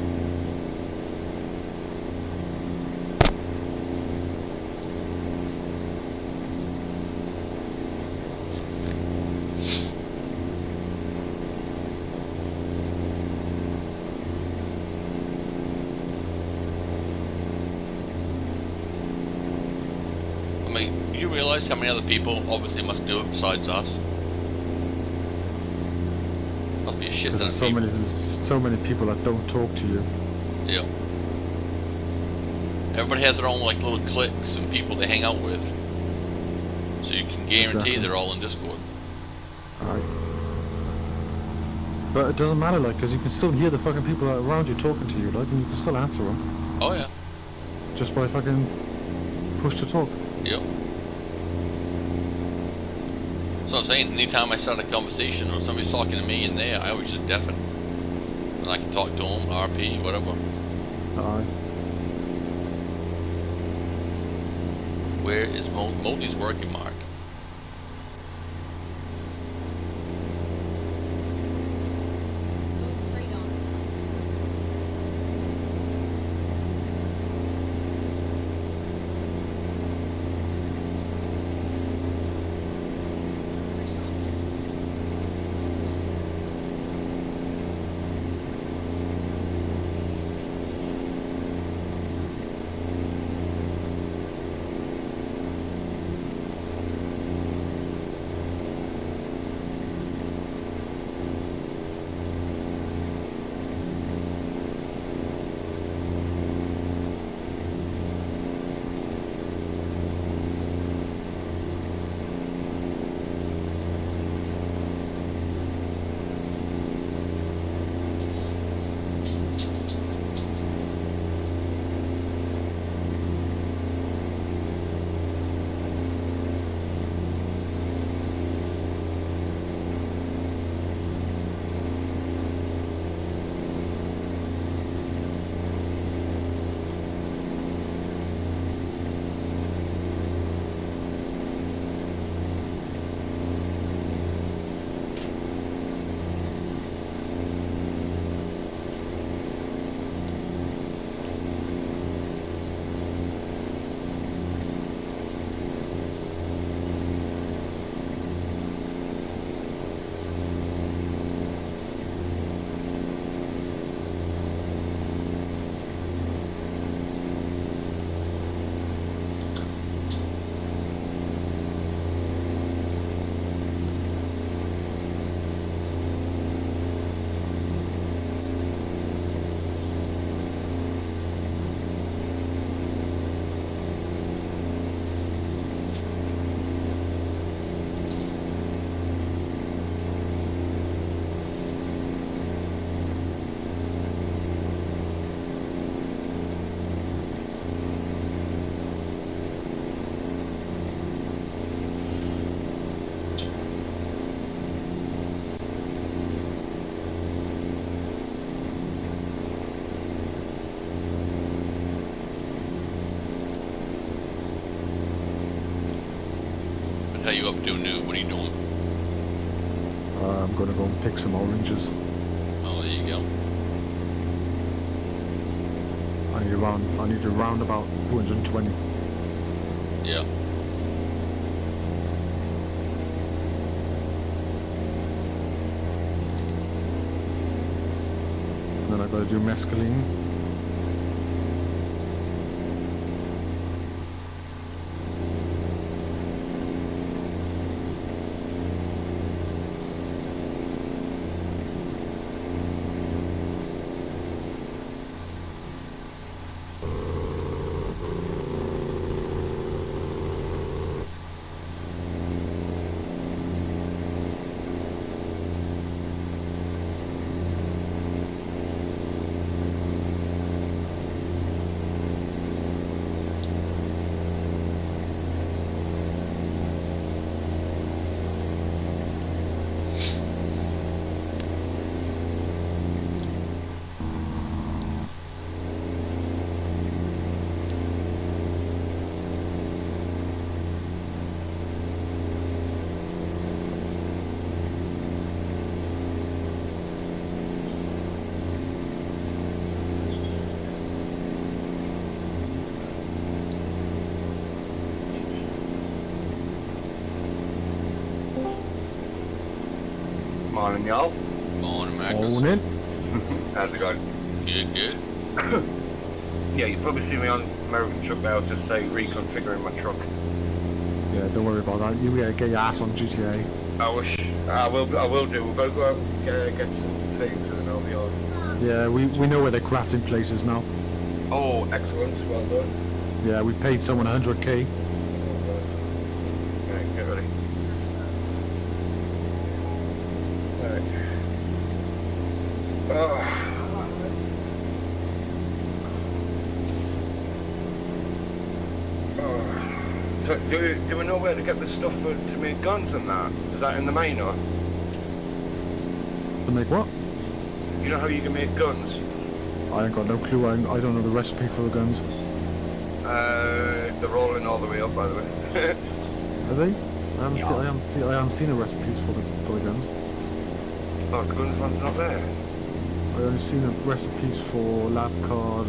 I mean, you realize how many other people obviously must do it besides us? Must be a shit ton There's of people. there's so many people that don't talk to you. Yeah. Everybody has their own like little cliques and people they hang out with. So you can guarantee Exactly. they're all in Discord. Alright. But it doesn't matter, like, because you can still hear the fucking people around you talking to you, like, and you can still answer them Oh yeah. just by fucking push to talk. Yep. So I'm saying, anytime I start a conversation or somebody's talking to me in there, I always just deafen. And I can talk to them, RP, whatever. Aye. Where is Moldy's working mark? Go straight on. How you up to, New? What are you doing? I'm gonna go and pick some oranges. Oh, there you go. I need around about 220. Yeah. And then I gotta do mescaline. Morning, y'all. Morning, Marcus. Own it. How's it going? Good, good. Yeah, you probably see me on American Truck now, just say reconfiguring my truck. Yeah, don't worry about that. You get your ass on GTA. I will do. We've got to go out and get some things and then I'll be on. Yeah, we know where they're crafting places now. Oh, excellent. Well done. Yeah, we paid someone 100k. Right, get ready. Right. So do we know where to get the stuff to make guns and that? Is that in the main or? To make what? You know how you can make guns? I ain't got no clue. I don't know the recipe for the guns. They're rolling all the way up, by the way. Are they? I haven't seen the recipes for the guns. Oh, the guns one's not there. I only seen the recipes for lab card,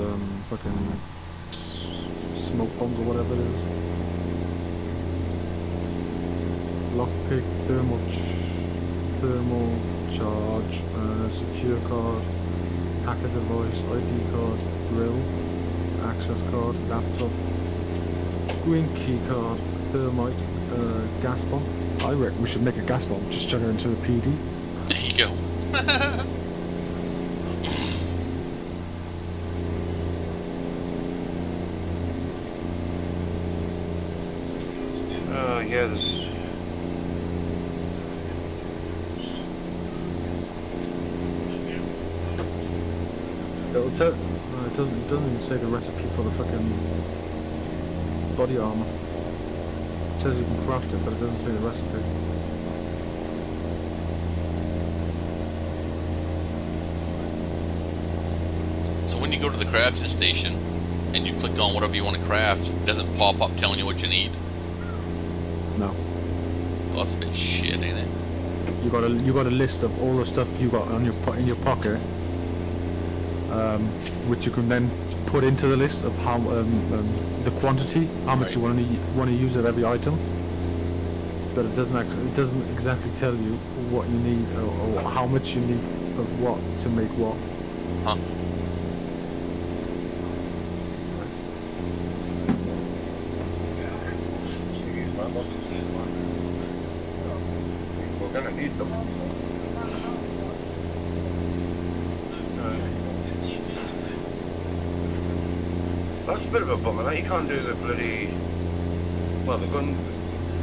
fucking smoke bombs or whatever it is. Lockpick, thermal charge, secure card, hacker device, ID card, grill, access card, laptop, green key card, thermite, gas bomb. I reckon we should make a gas bomb, just chuck it into the PD. There you go. Oh, yeah, there's... It'll tell. No, it doesn't even say the recipe for the fucking body armor. It says you can craft it, but it doesn't say the recipe. So when you go to the crafting station and you click on whatever you want to craft, it doesn't pop up telling you what you need. No. Well, that's a bit shit, ain't it? You got a list of all the stuff you got on in your pocket, which you can then put into the list of how the quantity, how much Right. you want to use of every item. But it doesn't exactly tell you what you need or how much you need of what to make what. Huh? We're gonna need them. That's a bit of a bummer. That you can't do the bloody. Well, the gun.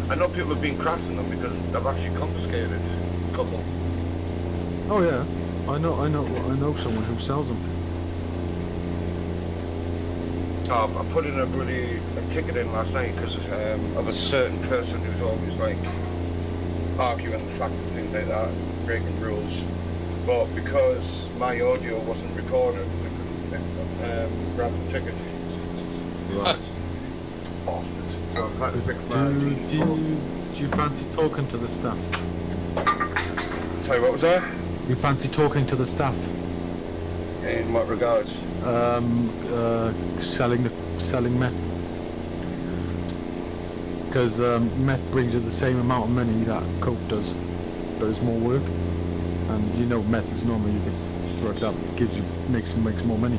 I know people have been crafting them because they've actually confiscated a couple. Oh yeah, I know someone who sells them. I put in a ticket in last night because of a certain person who's always like arguing the fact and things like that, breaking rules. But because my audio wasn't recorded, I couldn't grab the ticket. Right. Bastards. So I've had to fix my Do ID. you fancy talking to the staff? Sorry, what was that? You fancy talking to the staff? In what regards? Selling meth. Because meth brings you the same amount of money that coke does, but it's more work. And you know, meth is normally the drug that makes more money.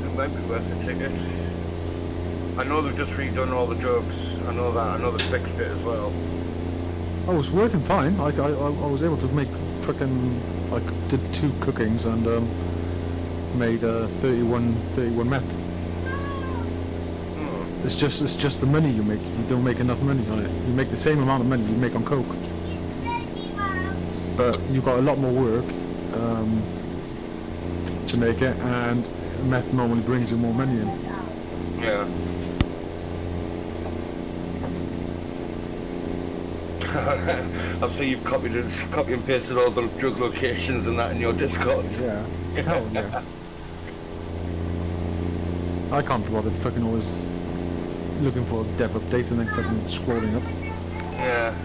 It might be worth a ticket. I know they've just redone all the drugs. I know that. I know they fixed it as well. Oh, it's working fine. I was able to make did 2 cookings and made 31 meth. It's just the money you make. You don't make enough money on it. You make the same amount of money you make on coke, but you got a lot more work to make it, and meth normally brings you more money in. Yeah. I've seen you've copy and pasted all the drug locations and that in your Discord. Yeah. Hell yeah. I can't be bothered fucking always looking for dev updates and then fucking scrolling up. Yeah.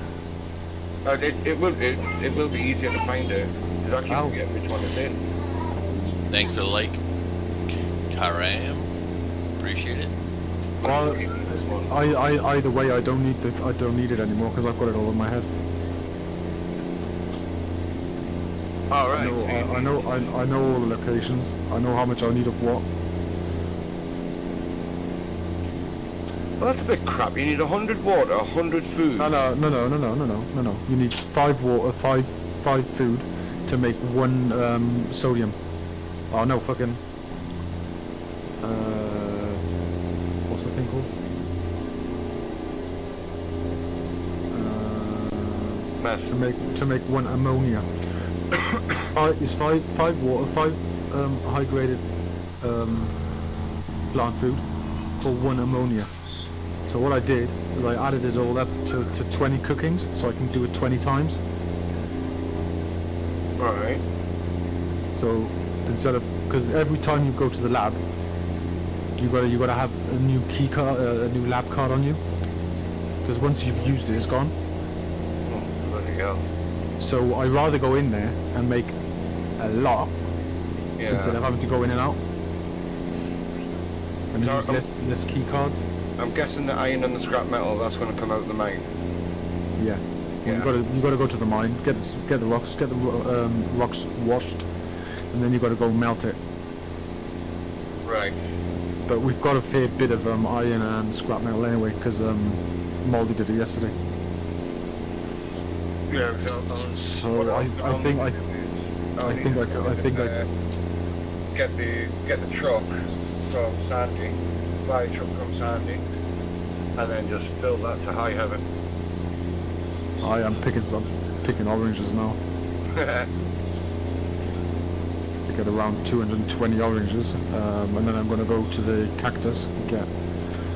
It will be easier to find it. Because I keep forgetting which one it's in. Thanks for the like, Karam. Appreciate it. Well, either way, I don't need it anymore because I've got it all in my head. All right. I know all the locations. I know how much I need of what. Well, that's a bit crap. You need 100 water, 100 food. No. You need 5 water, 5 food to make 1 sodium. Oh no, fucking. What's the thing called? To make 1 ammonia. It's 5 water, 5 high graded plant food for 1 ammonia. So what I did is I added it all up to 20 cookings, so I can do it 20 times. Right. So instead of, because every time you go to the lab, you gotta have a new key card, a new lab card on you. Because once you've used it, it's gone. Oh, bloody hell. So I rather go in there and make a lot instead of having to go in and out. And use less key cards. I'm guessing the iron and the scrap metal, that's going to come out of the mine. Yeah. Well, you gotta go to the mine, get the rocks washed, and then you gotta go melt it. Right. But we've got a fair bit of iron and scrap metal anyway, because Moldy did it yesterday. Yeah. So I think get the truck from Sandy, buy a truck from Sandy, and then just fill that to high heaven. I am picking oranges now. I get around 220 oranges, and then I'm going to go to the cactus and get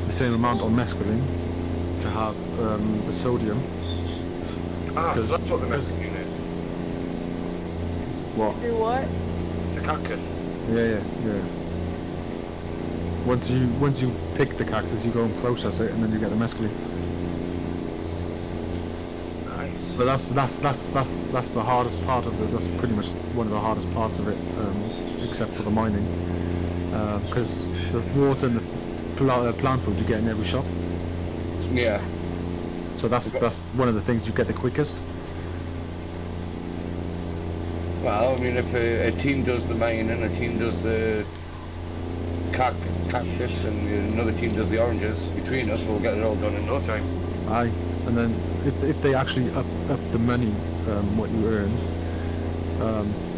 the same amount of mescaline to have the sodium. Ah, so that's what the mescaline is. What? Do what? It's a cactus. Yeah. Once you pick the cactus, you go and process it, and then you get the mescaline. Nice. But that's the hardest part of it. That's pretty much one of the hardest parts of it, except for the mining, because the water and the plant food you get in every shop. Yeah. So that's one of the things you get the quickest. Well, I mean, if a team does the mining, a team does the cactus, and another team does the oranges, between us, we'll get it all done in no time. Aye, and then if they actually up the money, what you earn,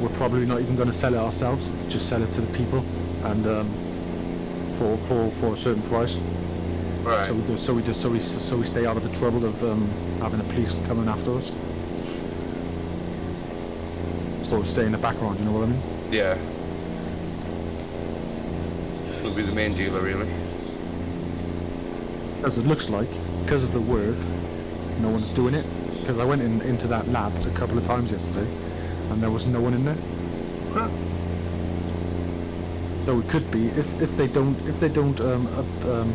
we're probably not even going to sell it ourselves. Just sell it to the people, and for a certain price. Right. So we stay out of the trouble of having the police coming after us. So we stay in the background. You know what I mean? Yeah. We'll be the main dealer, really. As it looks like, because of the work, no one's doing it. Because I went into that lab a couple of times yesterday, and there was no one in there. Huh. So it could be if they don't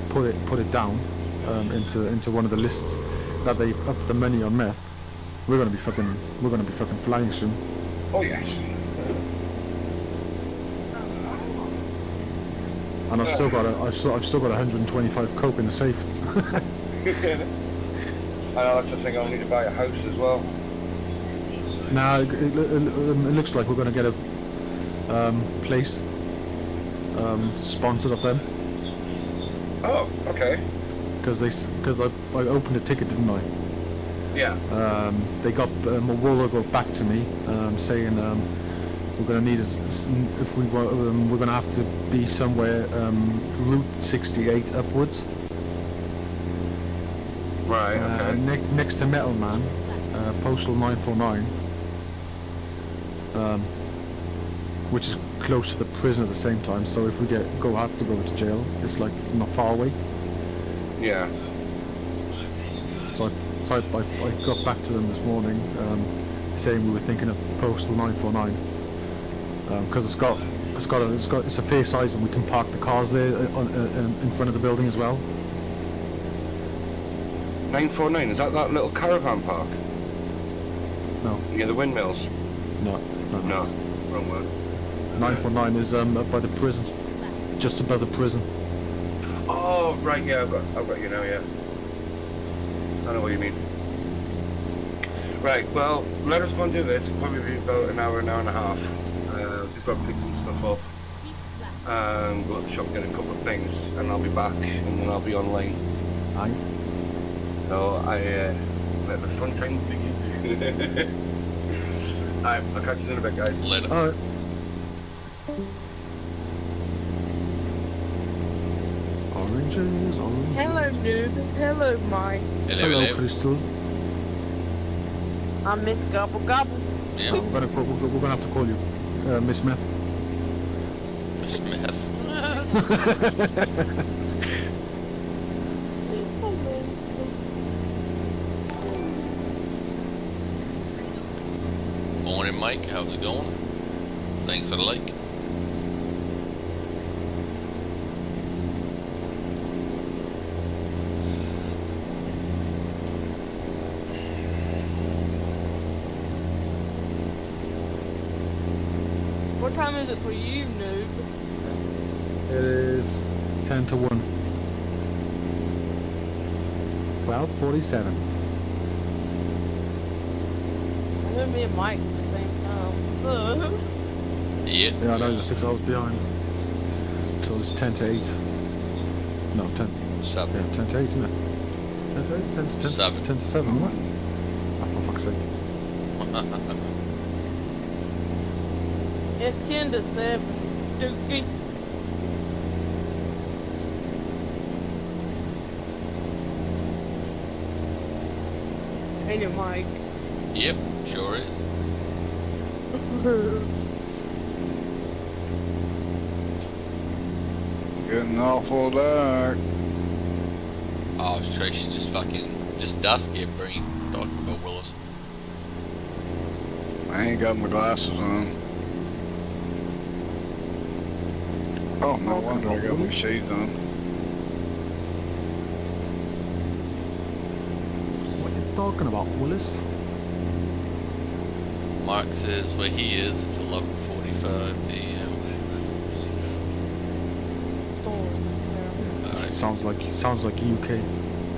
put it down into one of the lists that they've upped the money on meth, we're gonna be fucking flying soon. Oh yes. And I've still got 125 coke in the safe. I know that's the thing. I need to buy a house as well. Now it looks like we're gonna get a place sponsored of them Oh, okay. because I opened a ticket, didn't I? Yeah. They got Mawolo got back to me saying we're going to need if we we're going to have to be somewhere Route 68 upwards. Right. Okay. Next to Metal Man, Postal 949, which is close to the prison at the same time. So if we have to go to jail, it's like not far away. Yeah. So I got back to them this morning, saying we were thinking of Postal 949 because it's a fair size and we can park the cars there in front of the building as well. 949. Is that little caravan park No, near the windmills? no. No. Wrong word. 949 is up by the prison, just above the prison. Oh, right. Yeah. I've got you now. Yeah. I know what you mean. Right. Well, let us go and do this. It'll probably be about an hour and a half. Just got to pick some stuff up. Keep left. and go to the shop and get a couple of things, and I'll be back, and then I'll be online. Aye. So let the fun times begin. Alright, I'll catch you in a bit, guys. Later. Alright. Oranges, oranges. Hello, dude. Hello, Mike. Hello, hello. Crystal. I miss Gobble Gobble. Yeah, We're gonna have to call you Miss Meth. Miss Meth. Morning, Mike. How's it going? Thanks for the like. What time is it for you, noob? It is 10 to 1. 12:47. I know me and Mike's at the same time, so... Yeah. Yeah, I know you're 6 hours behind. So it's 10 to 8. No, 10. 7. Yeah, 10 to 8, isn't it? 10 to 8? 10 to 10? 7. 10 to 7, what? Oh, for fuck's sake. It's 10 to 7, Dookie. Ain't it, Mike? Yep, sure is. Getting awful dark. Oh, Trish, just dusk here, Breen. Talking about Willis. I ain't got my glasses on. Oh, no wonder I got my shades on. What are you talking about, Willis? Mark says where he is, it's 11:45 a.m. Alright, Sounds like UK.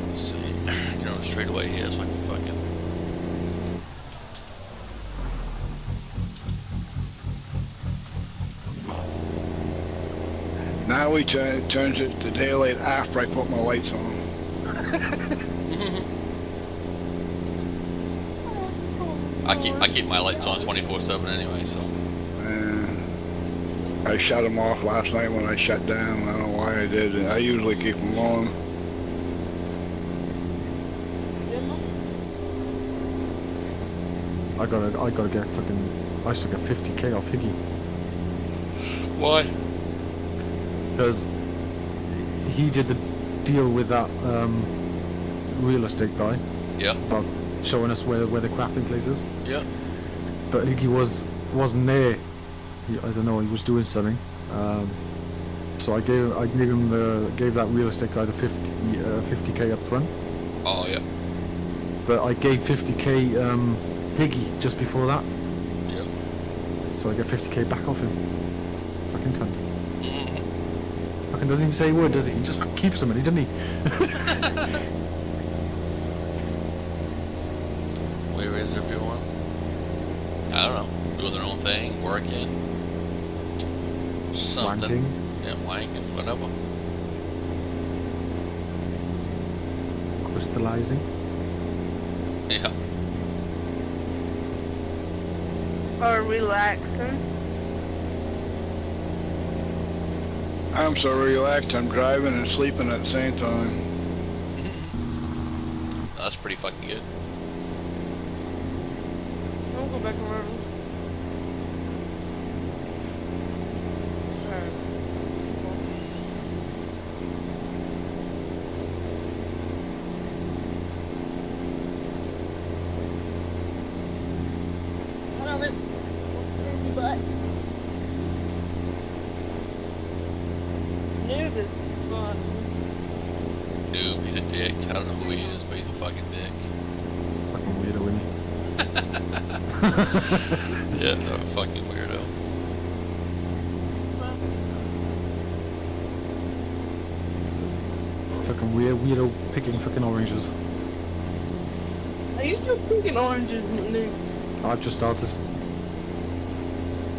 let's see. Get on straight away here so I can fucking... Now we turns it to daylight after I put my lights on. I keep my lights on 24/7 anyway, so... I shut them off last night when I shut down. I don't know why I did. I usually keep them on. I gotta get fucking... I still get 50k off Higgy. Why? Because he did the deal with that real estate guy Yeah, about showing us where the crafting place is. yeah. But Higgy wasn't there. I don't know, he was doing something. So I gave that realistic guy the 50k up front, Oh yeah. but I gave 50k Higgy just before that, Yep. so I get 50k back off him. Fucking cunt. Fucking doesn't even say a word, does he? He just keeps them, doesn't he? Where is everyone? I don't know. Doing their own thing, working, something. Wanking. Yeah, wanking, whatever. Crystallizing. Yeah. Or relaxing. I'm so relaxed, I'm driving and sleeping at the same time. That's pretty fucking good. I'll go back around. Alright. Hold on, crazy butt. Noob is fun. Dude, he's a dick. I don't know who he is, but he's a fucking dick. Fucking weirdo, isn't he? Yeah, a fucking weirdo. Fucking weirdo picking fucking oranges. Are you still picking oranges, Noob? I've just started.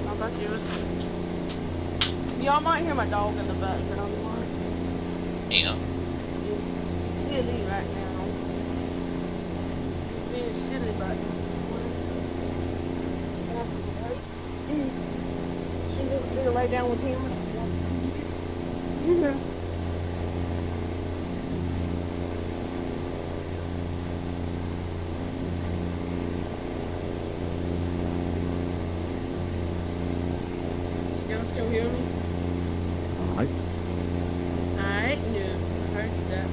I thought you was. Y'all might hear my dog in the background. Yeah. Silly right now. She's being silly right now. She just gonna lay down with him. You know. Y'all still hear me? Alright. Alright, no. I heard that.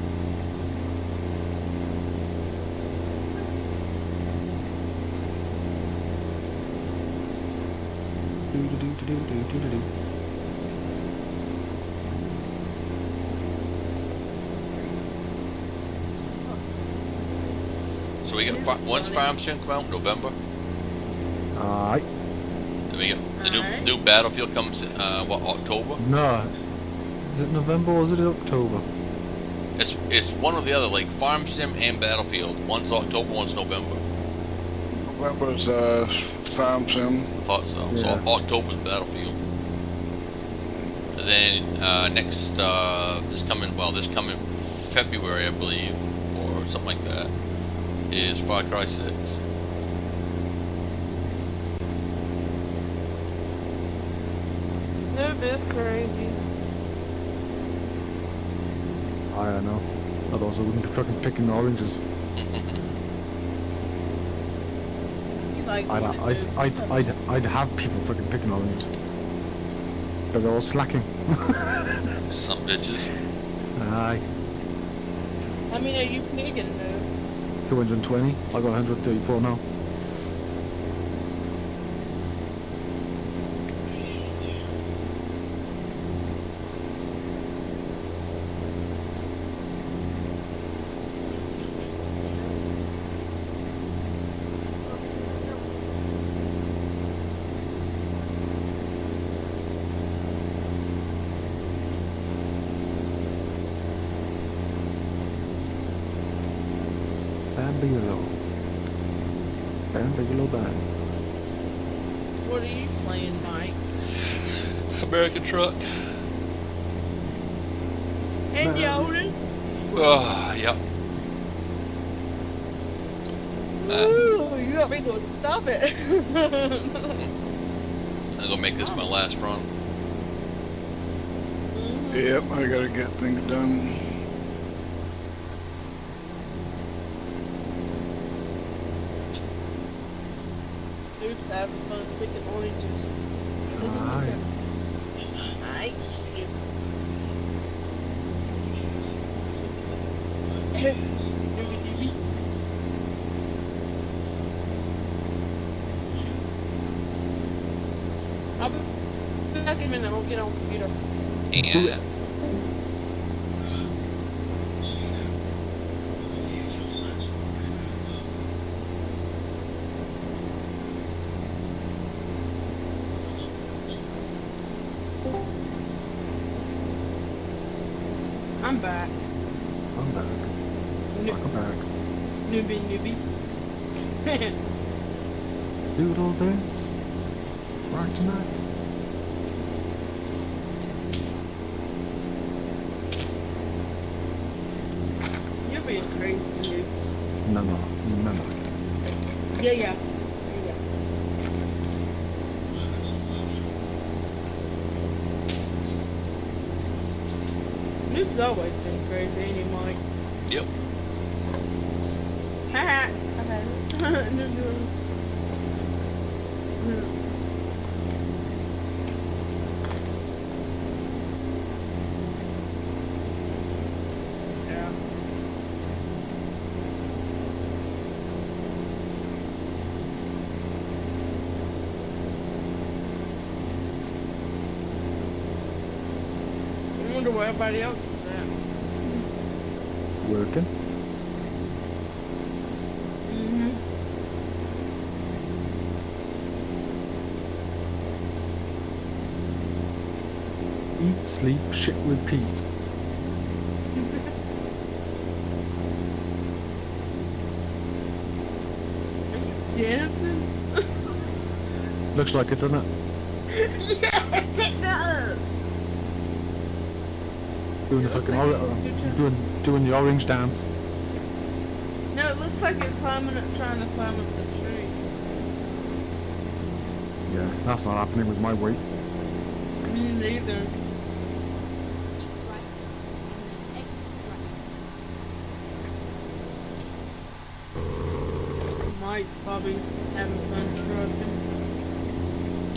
Do-do-do-do-do-do-do-do. So we get when's Farm Sim come out in November? Alright. Then we get the Alright. new Battlefield comes what, October? No. Is it November or is it October? It's one or the other, like Farm Sim and Battlefield. One's October, one's November. November's Farm Sim. I thought so. Yeah. So October's Battlefield. And then next this coming February, I believe, or something like that, is Far Cry 6. Noob is crazy. I don't know. Otherwise I wouldn't be fucking picking oranges. You like I'd have people fucking picking oranges. But they're all slacking. Some bitches. Aye. How many are you picking, Noob? 220. I got 134 now. Bigelow. Bigelow band. What are you playing, Mike? American Truck. And Man. Yoden? Oh, yep. Ooh, you got me to stop it. I'm gonna make this my last run. Yep, I gotta get things done. Noob's having fun picking oranges. Aye. Aye. Nooby dooby. I'll be back in a minute. I'll get on computer. And I'm back. I'm back. Welcome back. Newbie. Doodle dance. Right tonight. You're being crazy, dude. No. Yeah. Noob's always been crazy, ain't he, Mike? yep. Haha. Yeah. I wonder where everybody else is at. Working. Eat, sleep, shit, repeat. Dancing? Looks like it, doesn't it? Yeah, take that up. Doing the fucking doing the orange dance. No, it looks like it's climbing up, trying to climb up the tree. Yeah, that's not happening with my weight. Me neither. Right. And then exit right. Mike's probably having fun trucking.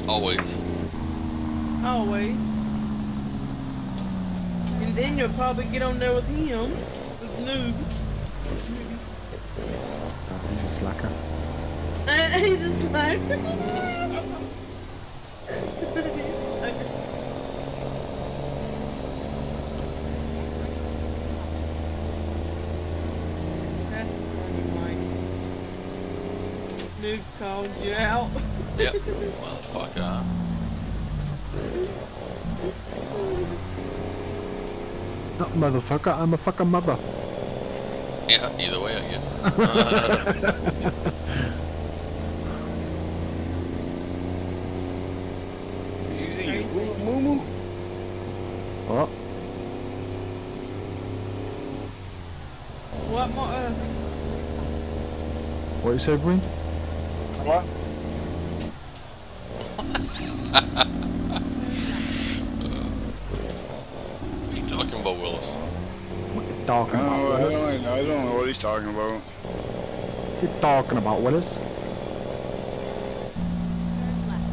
Always. Always. And then you'll probably get on there with him, with Noob. He's a slacker. He's just like... That's funny, Mike. Noob called you out. Yep. Motherfucker, huh? Not motherfucker, I'm a fucking mother. Yeah, either way, I guess. You moo moo. What? What more? What you say, Green? What? What are you talking about, Willis? What you talking about, Oh, Willis? I don't know what he's talking about. What you talking about, Willis? Turn left.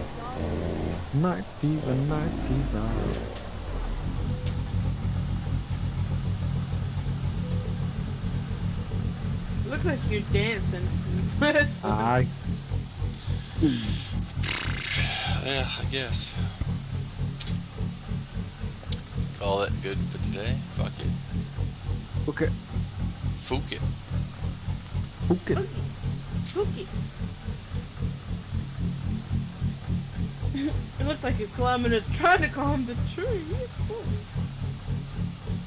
It's all Night fever, night fever. Looks like you're dancing. Aye. Yeah, I guess. Call it good for today. Fuck it. Okay. Fook it. Okay. Spooky. It looks like you're climbing trying to climb the tree.